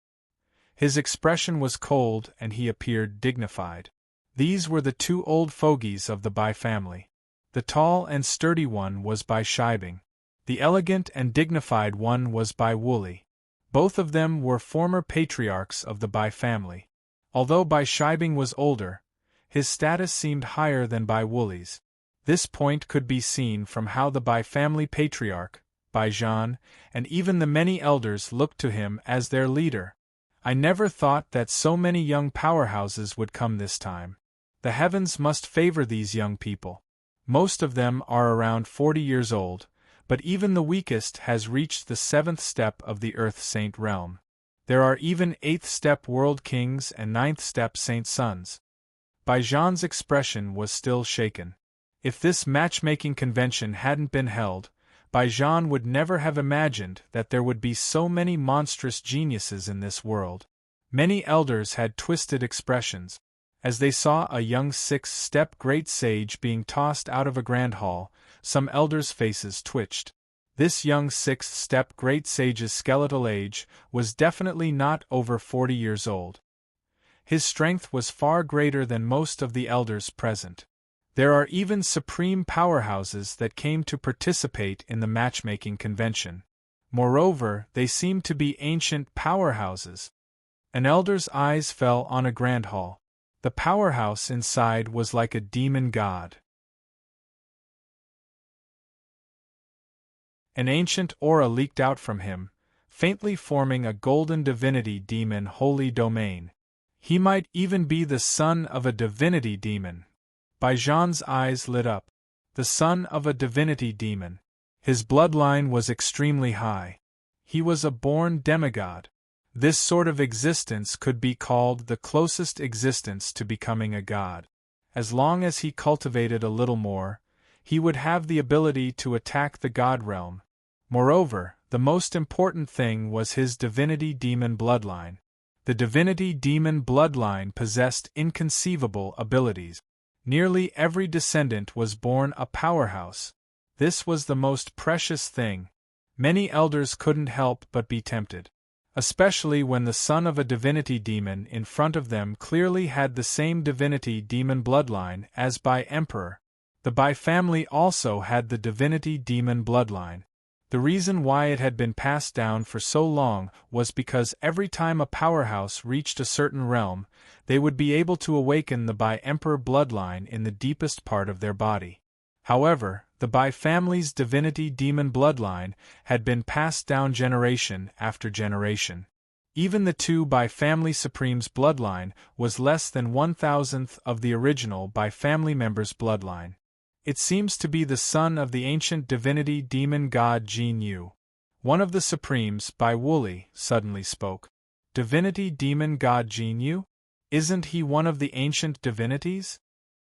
A: His expression was cold and he appeared dignified. These were the 2 old fogies of the Bai family. The tall and sturdy one was Bai Shibing. The elegant and dignified one was Bai Wuli. Both of them were former patriarchs of the Bai family. Although Bai Shibing was older, his status seemed higher than Bai Wuli's. This point could be seen from how the Bai family patriarch, Baijan, and even the many elders looked to him as their leader. I never thought that so many young powerhouses would come this time. The heavens must favor these young people. Most of them are around 40 years old, but even the weakest has reached the 7th step of the Earth Saint realm. There are even 8th step world kings and 9th step saint sons. Baijan's expression was still shaken. If this matchmaking convention hadn't been held, Baijan would never have imagined that there would be so many monstrous geniuses in this world. Many elders had twisted expressions. As they saw a young 6th-step great sage being tossed out of a grand hall, some elders' faces twitched. This young 6th-step great sage's skeletal age was definitely not over 40 years old. His strength was far greater than most of the elders present. There are even supreme powerhouses that came to participate in the matchmaking convention. Moreover, they seemed to be ancient powerhouses. An elder's eyes fell on a grand hall. The powerhouse inside was like a demon god. An ancient aura leaked out from him, faintly forming a golden divinity demon holy domain. He might even be the son of a divinity demon. Baijan's eyes lit up. The son of a divinity demon. His bloodline was extremely high. He was a born demigod. This sort of existence could be called the closest existence to becoming a god. As long as he cultivated a little more, he would have the ability to attack the god realm. Moreover, the most important thing was his divinity demon bloodline. The divinity demon bloodline possessed inconceivable abilities. Nearly every descendant was born a powerhouse. This was the most precious thing. Many elders couldn't help but be tempted. Especially when the son of a divinity demon in front of them clearly had the same divinity demon bloodline as Bai Emperor. The Bai family also had the divinity demon bloodline. The reason why it had been passed down for so long was because every time a powerhouse reached a certain realm, they would be able to awaken the Bai Emperor bloodline in the deepest part of their body. However, the Bai family's divinity demon bloodline had been passed down generation after generation. Even the 2 Bai family supremes' bloodline was less than 1,000th of the original Bai family members' bloodline. It seems to be the son of the ancient divinity demon god Jin Yu. One of the supremes, Bai Wuli, suddenly spoke. Divinity demon god Jin Yu? Isn't he one of the ancient divinities?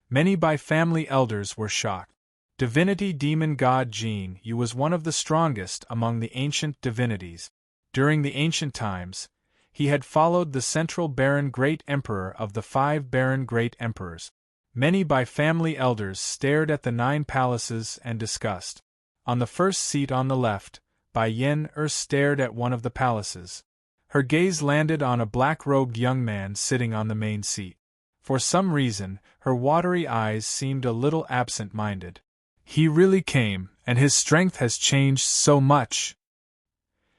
A: Many Bai family elders were shocked. Divinity demon god Jin Yu was one of the strongest among the ancient divinities. During the ancient times, he had followed the central Baron Great Emperor of the 5 Baron Great Emperors. Many Bai family elders stared at the 9 palaces and discussed. On the first seat on the left, Bai Yen stared at one of the palaces. Her gaze landed on a black-robed young man sitting on the main seat. For some reason, her watery eyes seemed a little absent-minded. He really came, and his strength has changed so much.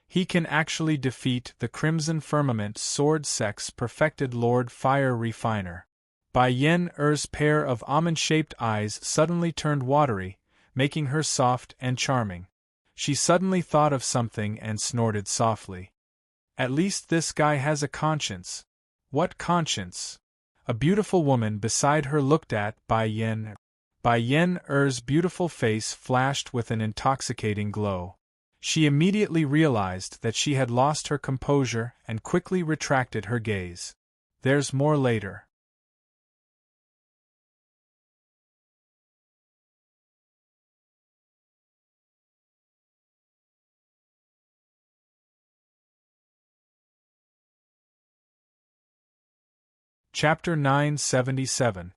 A: He can actually defeat the Crimson Firmament Sword Sex perfected Lord Fire Refiner. Bai Yen-er's pair of almond-shaped eyes suddenly turned watery, making her soft and charming. She suddenly thought of something and snorted softly. At least this guy has a conscience. What conscience? A beautiful woman beside her looked at Bai Yen. Bai Yen-er's beautiful face flashed with an intoxicating glow. She immediately realized that she had lost her composure and quickly retracted her gaze. There's more later. Chapter 977.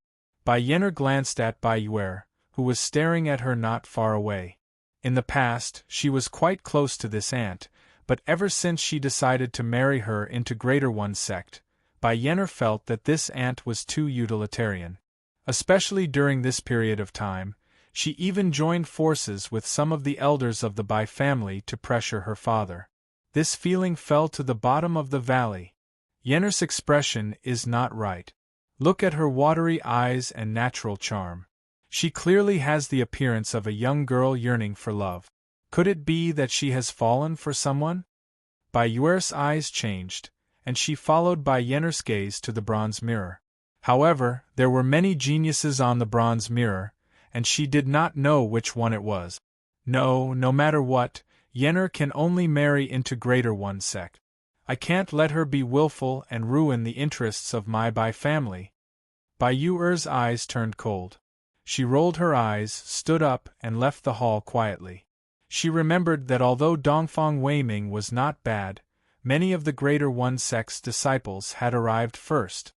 A: Yennefer glanced at Bayuer, who was staring at her not far away. In the past, she was quite close to this aunt, but ever since she decided to marry her into Greater One's sect, Yennefer felt that this aunt was too utilitarian. Especially during this period of time, she even joined forces with some of the elders of the Bai family to pressure her father. This feeling fell to the bottom of the valley. Yennefer's expression is not right. Look at her watery eyes and natural charm. She clearly has the appearance of a young girl yearning for love. Could it be that she has fallen for someone? Bayuer's eyes changed, and she followed Yennefer's gaze to the bronze mirror. However, there were many geniuses on the bronze mirror, and she did not know which one it was. No matter what, Yennefer can only marry into Greater One's sect. I can't let her be willful and ruin the interests of my Bai family. Bayuer's eyes turned cold. She rolled her eyes, stood up, and left the hall quietly. She remembered that although Dongfang Weiming was not bad, many of the Greater One sect's disciples had arrived first.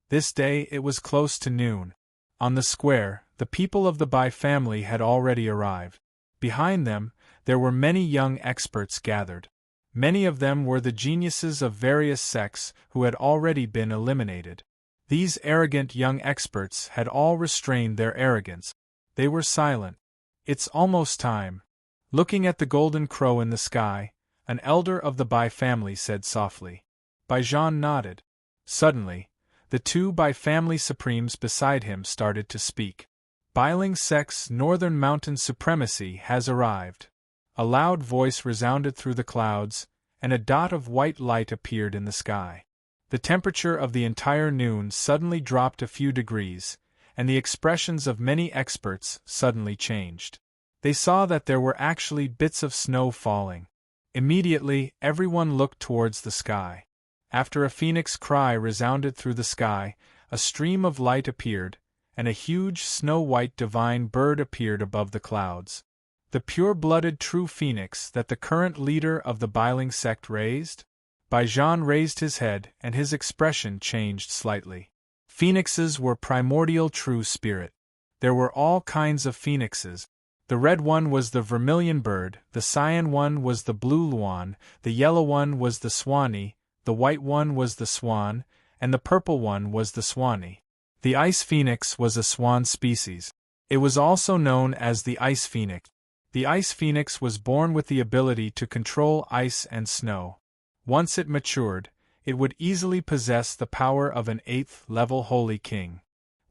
A: This day it was close to noon. On the square, the people of the Bai family had already arrived. Behind them, there were many young experts gathered. Many of them were the geniuses of various sects who had already been eliminated. These arrogant young experts had all restrained their arrogance. They were silent. It's almost time. Looking at the golden crow in the sky, an elder of the Bai family said softly. Baijan nodded. Suddenly, the two Bai family supremes beside him started to speak. Bailing sect's northern mountain supremacy has arrived. A loud voice resounded through the clouds, and a dot of white light appeared in the sky. The temperature of the entire noon suddenly dropped a few degrees, and the expressions of many experts suddenly changed. They saw that there were actually bits of snow falling. Immediately, everyone looked towards the sky. After a phoenix cry resounded through the sky, a stream of light appeared, and a huge snow-white divine bird appeared above the clouds. The pure-blooded true phoenix that the current leader of the Bailing sect raised? Baijan raised his head and his expression changed slightly. Phoenixes were primordial true spirit. There were all kinds of phoenixes. The red one was the vermilion bird, the cyan one was the blue luan, the yellow one was the swanee, the white one was the swan, and the purple one was the swanee. The ice phoenix was a swan species. It was also known as the ice phoenix. The ice phoenix was born with the ability to control ice and snow. Once it matured, it would easily possess the power of an 8th-level holy king.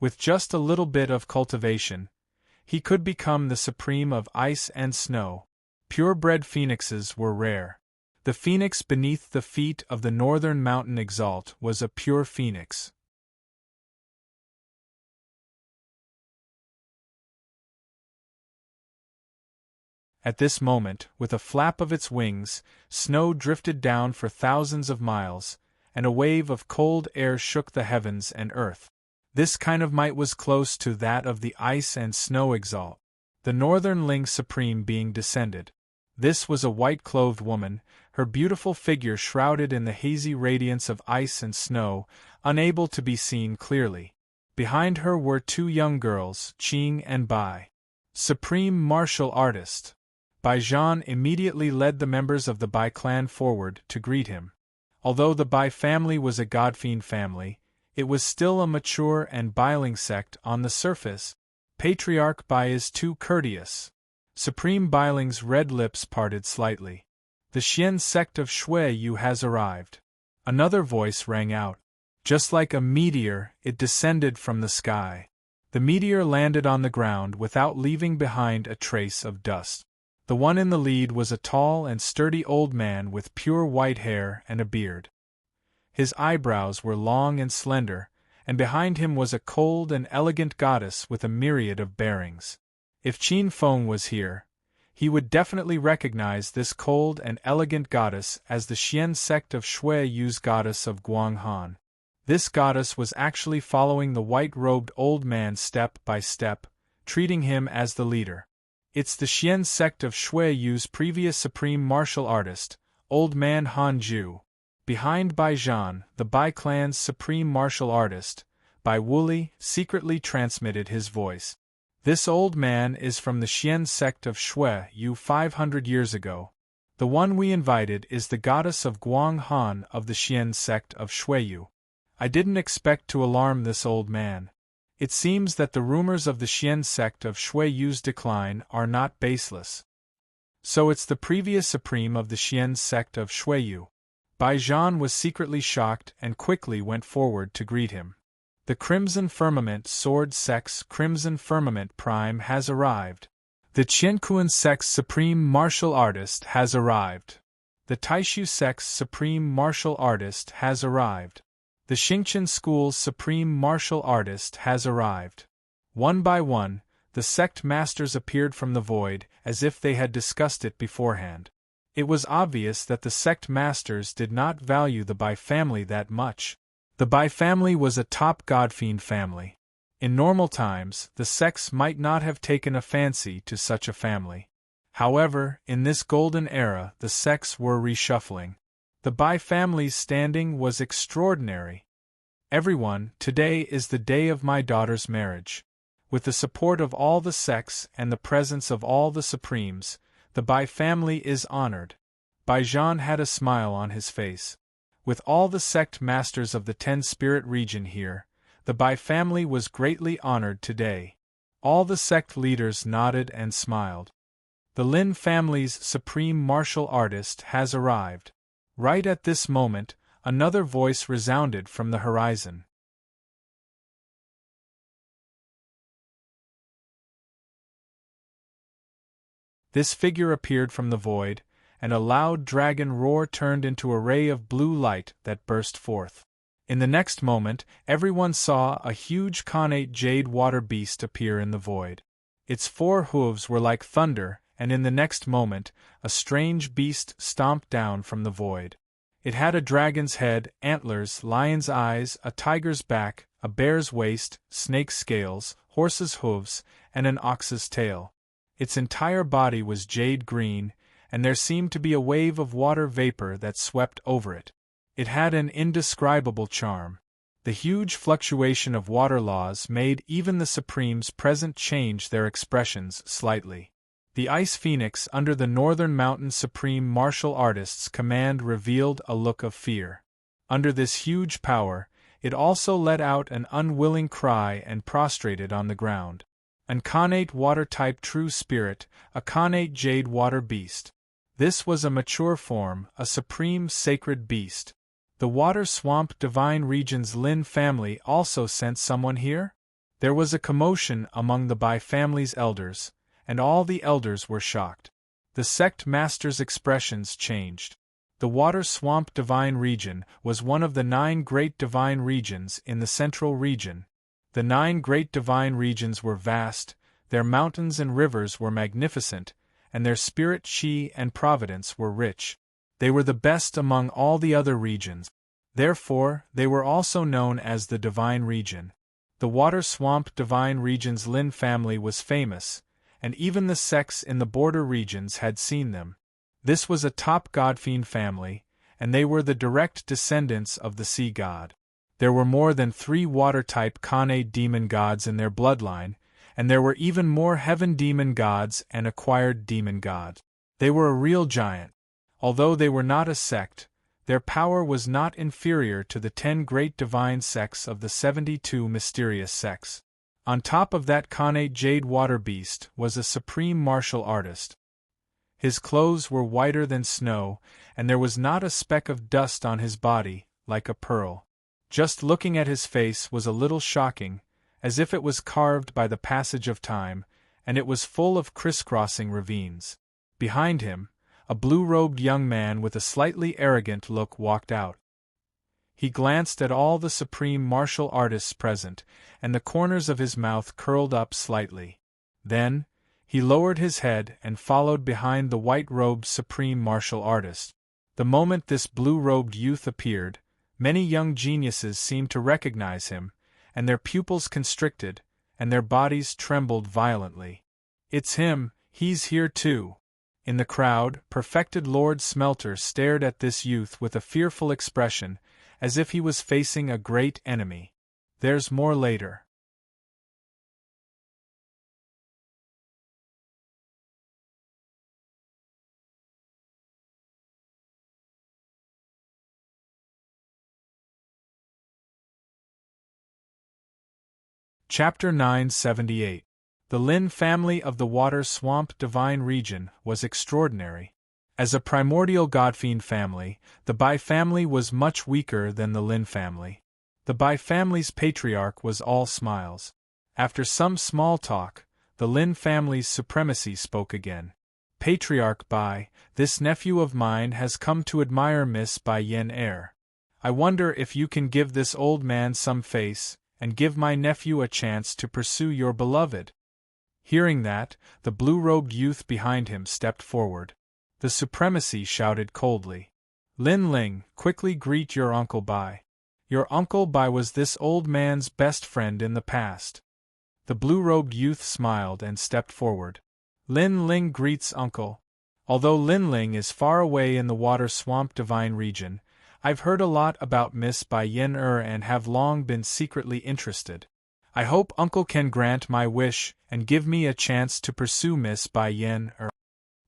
A: With just a little bit of cultivation, he could become the supreme of ice and snow. Purebred phoenixes were rare. The phoenix beneath the feet of the northern mountain exalt was a pure phoenix. At this moment, with a flap of its wings, snow drifted down for thousands of miles, and a wave of cold air shook the heavens and earth. This kind of might was close to that of the ice and snow exalt, the northern Ling Supreme being descended. This was a white-clothed woman, her beautiful figure shrouded in the hazy radiance of ice and snow, unable to be seen clearly. Behind her were two young girls, Qing and Bai. Supreme martial artist. Baijan immediately led the members of the Bai clan forward to greet him. Although the Bai family was a godfiend family, it was still a mature and Bailing sect on the surface. Patriarch Bai is too courteous. Supreme Bailing's red lips parted slightly. The Xian sect of Shui Yu has arrived. Another voice rang out. Just like a meteor, it descended from the sky. The meteor landed on the ground without leaving behind a trace of dust. The one in the lead was a tall and sturdy old man with pure white hair and a beard. His eyebrows were long and slender, and behind him was a cold and elegant goddess with a myriad of bearings. If Qin Feng was here, he would definitely recognize this cold and elegant goddess as the Xian sect of Shui Yu's goddess of Guanghan. This goddess was actually following the white-robed old man step by step, treating him as the leader. It's the Xian sect of Shui Yu's previous supreme martial artist, Old Man Han Ju. Behind Bai Zhan, the Bai clan's supreme martial artist, Bai Wuli secretly transmitted his voice. This old man is from the Xian sect of Shui Yu 500 years ago. The one we invited is the goddess of Guanghan of the Xian sect of Shui Yu. I didn't expect to alarm this old man. It seems that the rumors of the Xian sect of Shui Yu's decline are not baseless. So it's the previous supreme of the Xian sect of Shui Yu. Bai Zhan was secretly shocked and quickly went forward to greet him. The Crimson Firmament Sword Sect's Crimson Firmament Prime has arrived. The Qianquan sect's supreme martial artist has arrived. The Taishu sect's supreme martial artist has arrived. The Xingqian school's supreme martial artist has arrived. One by one, the sect masters appeared from the void, as if they had discussed it beforehand. It was obvious that the sect masters did not value the Bai family that much. The Bai family was a top godfiend family. In normal times, the sects might not have taken a fancy to such a family. However, in this golden era, the sects were reshuffling. The Bai family's standing was extraordinary. Everyone, today is the day of my daughter's marriage. With the support of all the sects and the presence of all the supremes, the Bai family is honored. Bai Zhan had a smile on his face. With all the sect masters of the Ten-Spirit region here, the Bai family was greatly honored today. All the sect leaders nodded and smiled. The Lin family's supreme martial artist has arrived. Right at this moment, another voice resounded from the horizon. This figure appeared from the void, and a loud dragon roar turned into a ray of blue light that burst forth. In the next moment, everyone saw a huge connate jade water beast appear in the void. Its 4 hooves were like thunder, and in the next moment, a strange beast stomped down from the void. It had a dragon's head, antlers, lion's eyes, a tiger's back, a bear's waist, snake's scales, horse's hooves, and an ox's tail. Its entire body was jade green, and there seemed to be a wave of water vapor that swept over it. It had an indescribable charm. The huge fluctuation of water laws made even the Supremes present change their expressions slightly. The Ice Phoenix under the Northern Mountain Supreme Martial Artist's command revealed a look of fear. Under this huge power, it also let out an unwilling cry and prostrated on the ground. An connate water-type true spirit, a connate jade water beast. This was a mature form, a supreme sacred beast. The Water Swamp Divine Region's Lin family also sent someone here? There was a commotion among the Bai family's elders, and all the elders were shocked. The sect master's expressions changed. The Water Swamp Divine Region was one of the 9 great divine regions in the Central Region. The 9 great divine regions were vast, their mountains and rivers were magnificent, and their spirit chi and providence were rich. They were the best among all the other regions. Therefore, they were also known as the Divine Region. The Water Swamp Divine Region's Lin family was famous, and even the sects in the border regions had seen them. This was a top godfiend family, and they were the direct descendants of the sea god. There were more than 3 water-type connate demon gods in their bloodline, and there were even more heaven demon gods and acquired demon gods. They were a real giant. Although they were not a sect, their power was not inferior to the 10 great divine sects of the 72 mysterious sects. On top of that connate jade water beast was a supreme martial artist. His clothes were whiter than snow, and there was not a speck of dust on his body, like a pearl. Just looking at his face was a little shocking, as if it was carved by the passage of time, and it was full of crisscrossing ravines. Behind him, a blue-robed young man with a slightly arrogant look walked out. He glanced at all the supreme martial artists present, and the corners of his mouth curled up slightly. Then, He lowered his head and followed behind the white-robed supreme martial artist. The moment this blue-robed youth appeared, many young geniuses seemed to recognize him, and their pupils constricted, and their bodies trembled violently. "It's him, he's here too." In the crowd, perfected Lord Smelter stared at this youth with a fearful expression, as if he was facing a great enemy. There's more later. Chapter 978. The Lin family of the Water Swamp Divine Region was extraordinary. As a primordial godfiend family, the Bai family was much weaker than the Lin family. The Bai family's patriarch was all smiles. After some small talk, the Lin family's supremacy spoke again. "Patriarch Bai, this nephew of mine has come to admire Miss Bai Yen heir. I wonder if you can give this old man some face, and give my nephew a chance to pursue your beloved." Hearing that, the blue-robed youth behind him stepped forward. The supremacy shouted coldly, "Lin Ling, quickly greet your Uncle Bai. Your Uncle Bai was this old man's best friend in the past." The blue-robed youth smiled and stepped forward. "Lin Ling greets Uncle. Although Lin Ling is far away in the Water Swamp Divine Region, I've heard a lot about Miss Bai Yen and have long been secretly interested. I hope Uncle can grant my wish and give me a chance to pursue Miss Bai Yen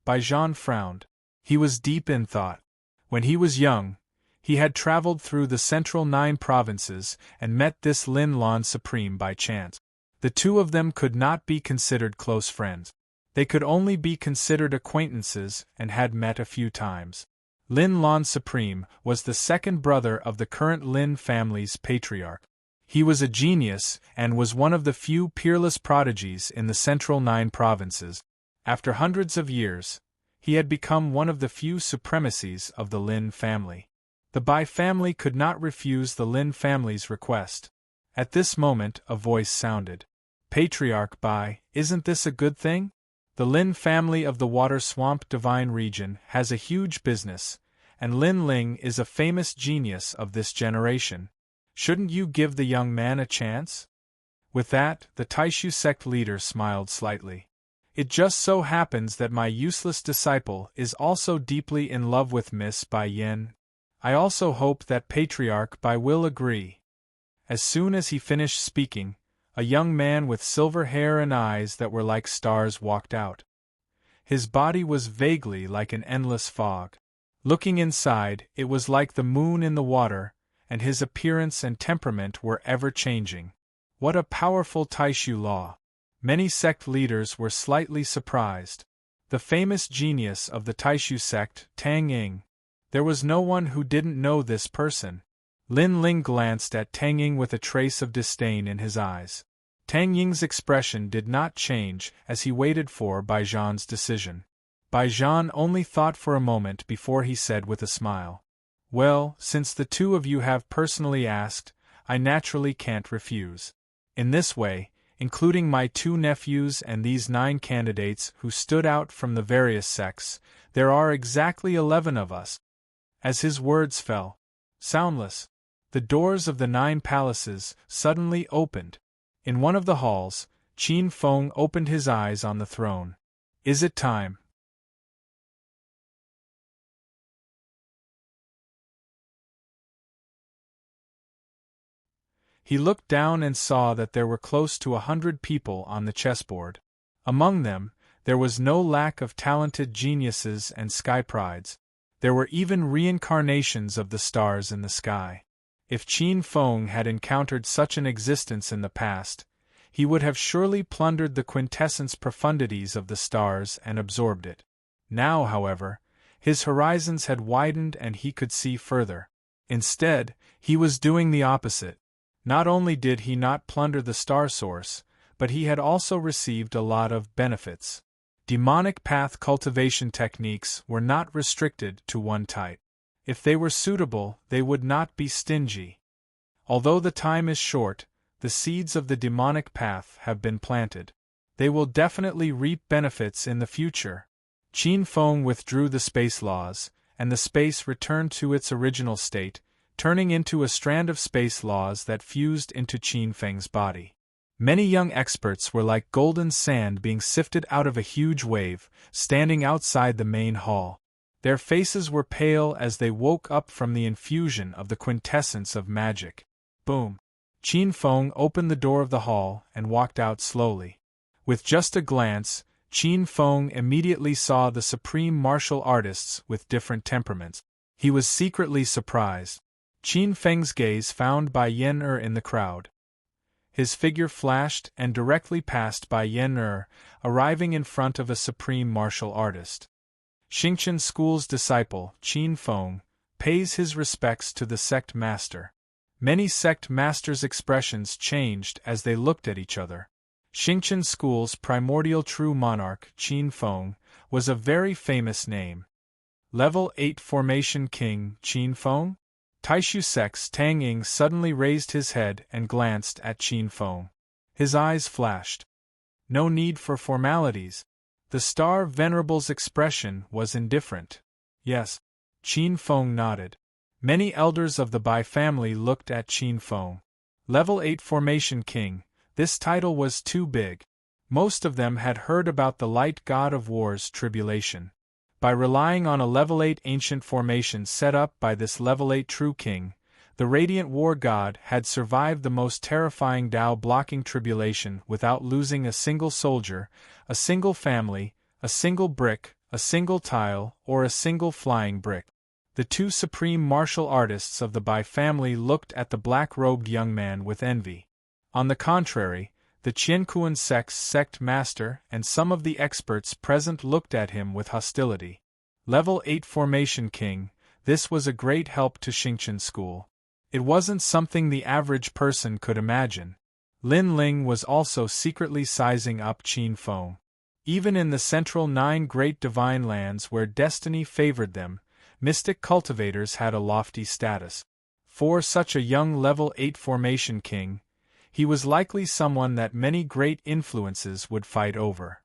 A: Bai Zhan frowned. He was deep in thought. When he was young, he had traveled through the central 9 provinces and met this Lin Lan Supreme by chance. The two of them could not be considered close friends. They could only be considered acquaintances and had met a few times. Lin Lan Supreme was the second brother of the current Lin family's patriarch. He was a genius and was one of the few peerless prodigies in the central 9 provinces. After hundreds of years, he had become one of the few supremacies of the Lin family. The Bai family could not refuse the Lin family's request. At this moment a voice sounded. "Patriarch Bai, isn't this a good thing? The Lin family of the Water Swamp Divine Region has a huge business, and Lin Ling is a famous genius of this generation. Shouldn't you give the young man a chance?" With that, the Taishu sect leader smiled slightly. "It just so happens that my useless disciple is also deeply in love with Miss Bai Yen. I also hope that Patriarch Bai will agree." As soon as he finished speaking, a young man with silver hair and eyes that were like stars walked out. His body was vaguely like an endless fog. Looking inside, it was like the moon in the water, and his appearance and temperament were ever-changing. What a powerful Taishu law! Many sect leaders were slightly surprised. The famous genius of the Taishu sect, Tang Ying. There was no one who didn't know this person. Lin Ling glanced at Tang Ying with a trace of disdain in his eyes. Tang Ying's expression did not change as he waited for Bai Zhan's decision. Bai Zhan only thought for a moment before he said with a smile, "Well, since the two of you have personally asked, I naturally can't refuse. In this way, including my 2 nephews and these 9 candidates who stood out from the various sects, there are exactly 11 of us." As his words fell, soundless, the doors of the 9 palaces suddenly opened. In one of the halls, Qin Feng opened his eyes on the throne. "Is it time?" He looked down and saw that there were close to 100 people on the chessboard. Among them, there was no lack of talented geniuses and sky prides. There were even reincarnations of the stars in the sky. If Qin Feng had encountered such an existence in the past, he would have surely plundered the quintessence profundities of the stars and absorbed it. Now, however, his horizons had widened and he could see further. Instead, he was doing the opposite. Not only did he not plunder the star source, but he had also received a lot of benefits. Demonic path cultivation techniques were not restricted to one type. If they were suitable, they would not be stingy. Although the time is short, the seeds of the demonic path have been planted. They will definitely reap benefits in the future. Qin Feng withdrew the space laws, and the space returned to its original state, turning into a strand of space laws that fused into Qin Feng's body. Many young experts were like golden sand being sifted out of a huge wave, standing outside the main hall. Their faces were pale as they woke up from the infusion of the quintessence of magic. Boom! Qin Feng opened the door of the hall and walked out slowly. With just a glance, Qin Feng immediately saw the supreme martial artists with different temperaments. He was secretly surprised. Qin Feng's gaze found Bai Yen-er in the crowd. His figure flashed and directly passed Bai Yen-er, arriving in front of a supreme martial artist. Xingqian School's disciple, Qin Feng, pays his respects to the sect master. Many sect masters' expressions changed as they looked at each other. Xingqian School's primordial true monarch, Qin Feng, was a very famous name. Level 8 Formation King, Qin Feng? Taishu Sect's Tang Ying suddenly raised his head and glanced at Qin Feng. His eyes flashed. No need for formalities. The Star Venerable's expression was indifferent. Yes. Qin Feng nodded. Many elders of the Bai family looked at Qin Feng. Level 8 Formation King, this title was too big. Most of them had heard about the light god of war's tribulation. By relying on a level 8 ancient formation set up by this level 8 true king, the radiant war god had survived the most terrifying Tao-blocking tribulation without losing a single soldier, a single family, a single brick, a single tile, or a single flying brick. The two supreme martial artists of the Bai family looked at the black-robed young man with envy. On the contrary, the Qiankuan sect's sect master and some of the experts present looked at him with hostility. Level 8 Formation King, this was a great help to Xingqian School. It wasn't something the average person could imagine. Lin Ling was also secretly sizing up Qin Feng. Even in the central 9 great divine lands where destiny favored them, mystic cultivators had a lofty status. For such a young level 8 Formation King, he was likely someone that many great influences would fight over.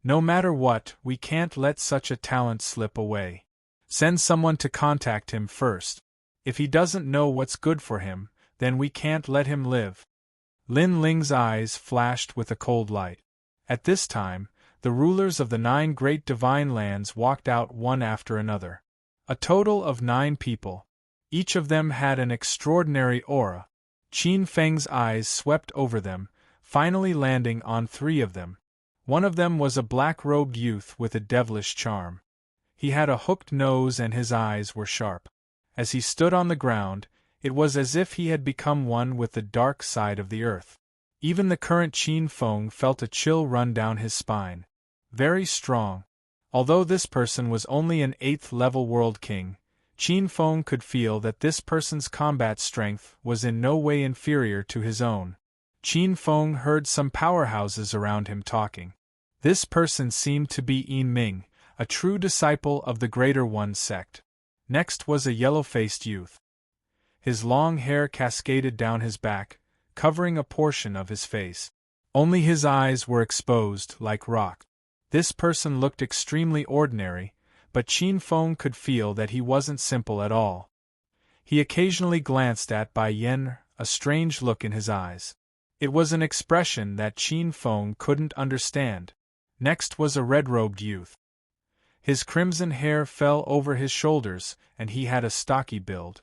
A: No matter what, we can't let such a talent slip away. Send someone to contact him first. If he doesn't know what's good for him, then we can't let him live. Lin Ling's eyes flashed with a cold light. At this time, the rulers of the 9 great divine lands walked out one after another. A total of 9 people. Each of them had an extraordinary aura. Qin Feng's eyes swept over them, finally landing on 3 of them. One of them was a black-robed youth with a devilish charm. He had a hooked nose and his eyes were sharp. As he stood on the ground, it was as if he had become one with the dark side of the earth. Even the current Qin Feng felt a chill run down his spine. Very strong. Although this person was only an 8th level world king, Qin Feng could feel that this person's combat strength was in no way inferior to his own. Qin Feng heard some powerhouses around him talking. This person seemed to be Yin Ming, a true disciple of the Greater One sect. Next was a yellow-faced youth. His long hair cascaded down his back, covering a portion of his face. Only his eyes were exposed like rock. This person looked extremely ordinary, but Qin Feng could feel that he wasn't simple at all. He occasionally glanced at Bai Yen, a strange look in his eyes. It was an expression that Qin Feng couldn't understand. Next was a red-robed youth. His crimson hair fell over his shoulders, and he had a stocky build.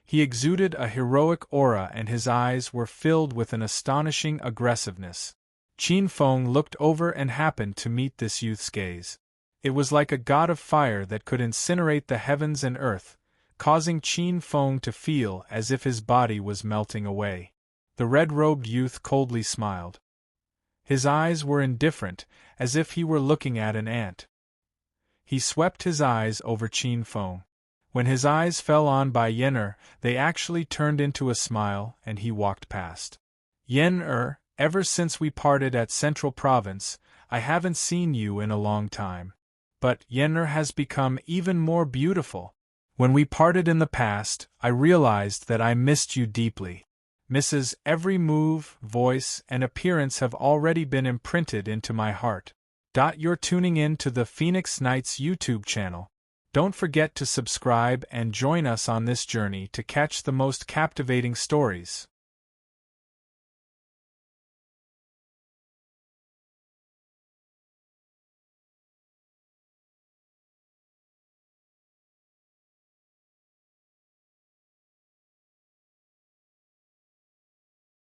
A: He exuded a heroic aura and his eyes were filled with an astonishing aggressiveness. Qin Feng looked over and happened to meet this youth's gaze. It was like a god of fire that could incinerate the heavens and earth, causing Qin Feng to feel as if his body was melting away. The red-robed youth coldly smiled. His eyes were indifferent, as if he were looking at an ant. He swept his eyes over Qin Feng. When his eyes fell on Bai Yen-er, they actually turned into a smile and he walked past. Yen-er, ever since we parted at Central Province, I haven't seen you in a long time. But Yen-er has become even more beautiful. When we parted in the past, I realized that I missed you deeply. Mrs. Every move, voice, and appearance have already been imprinted into my heart. You're tuning in to the Phoenix Nights YouTube channel. Don't forget to subscribe and join us on this journey to catch the most captivating stories.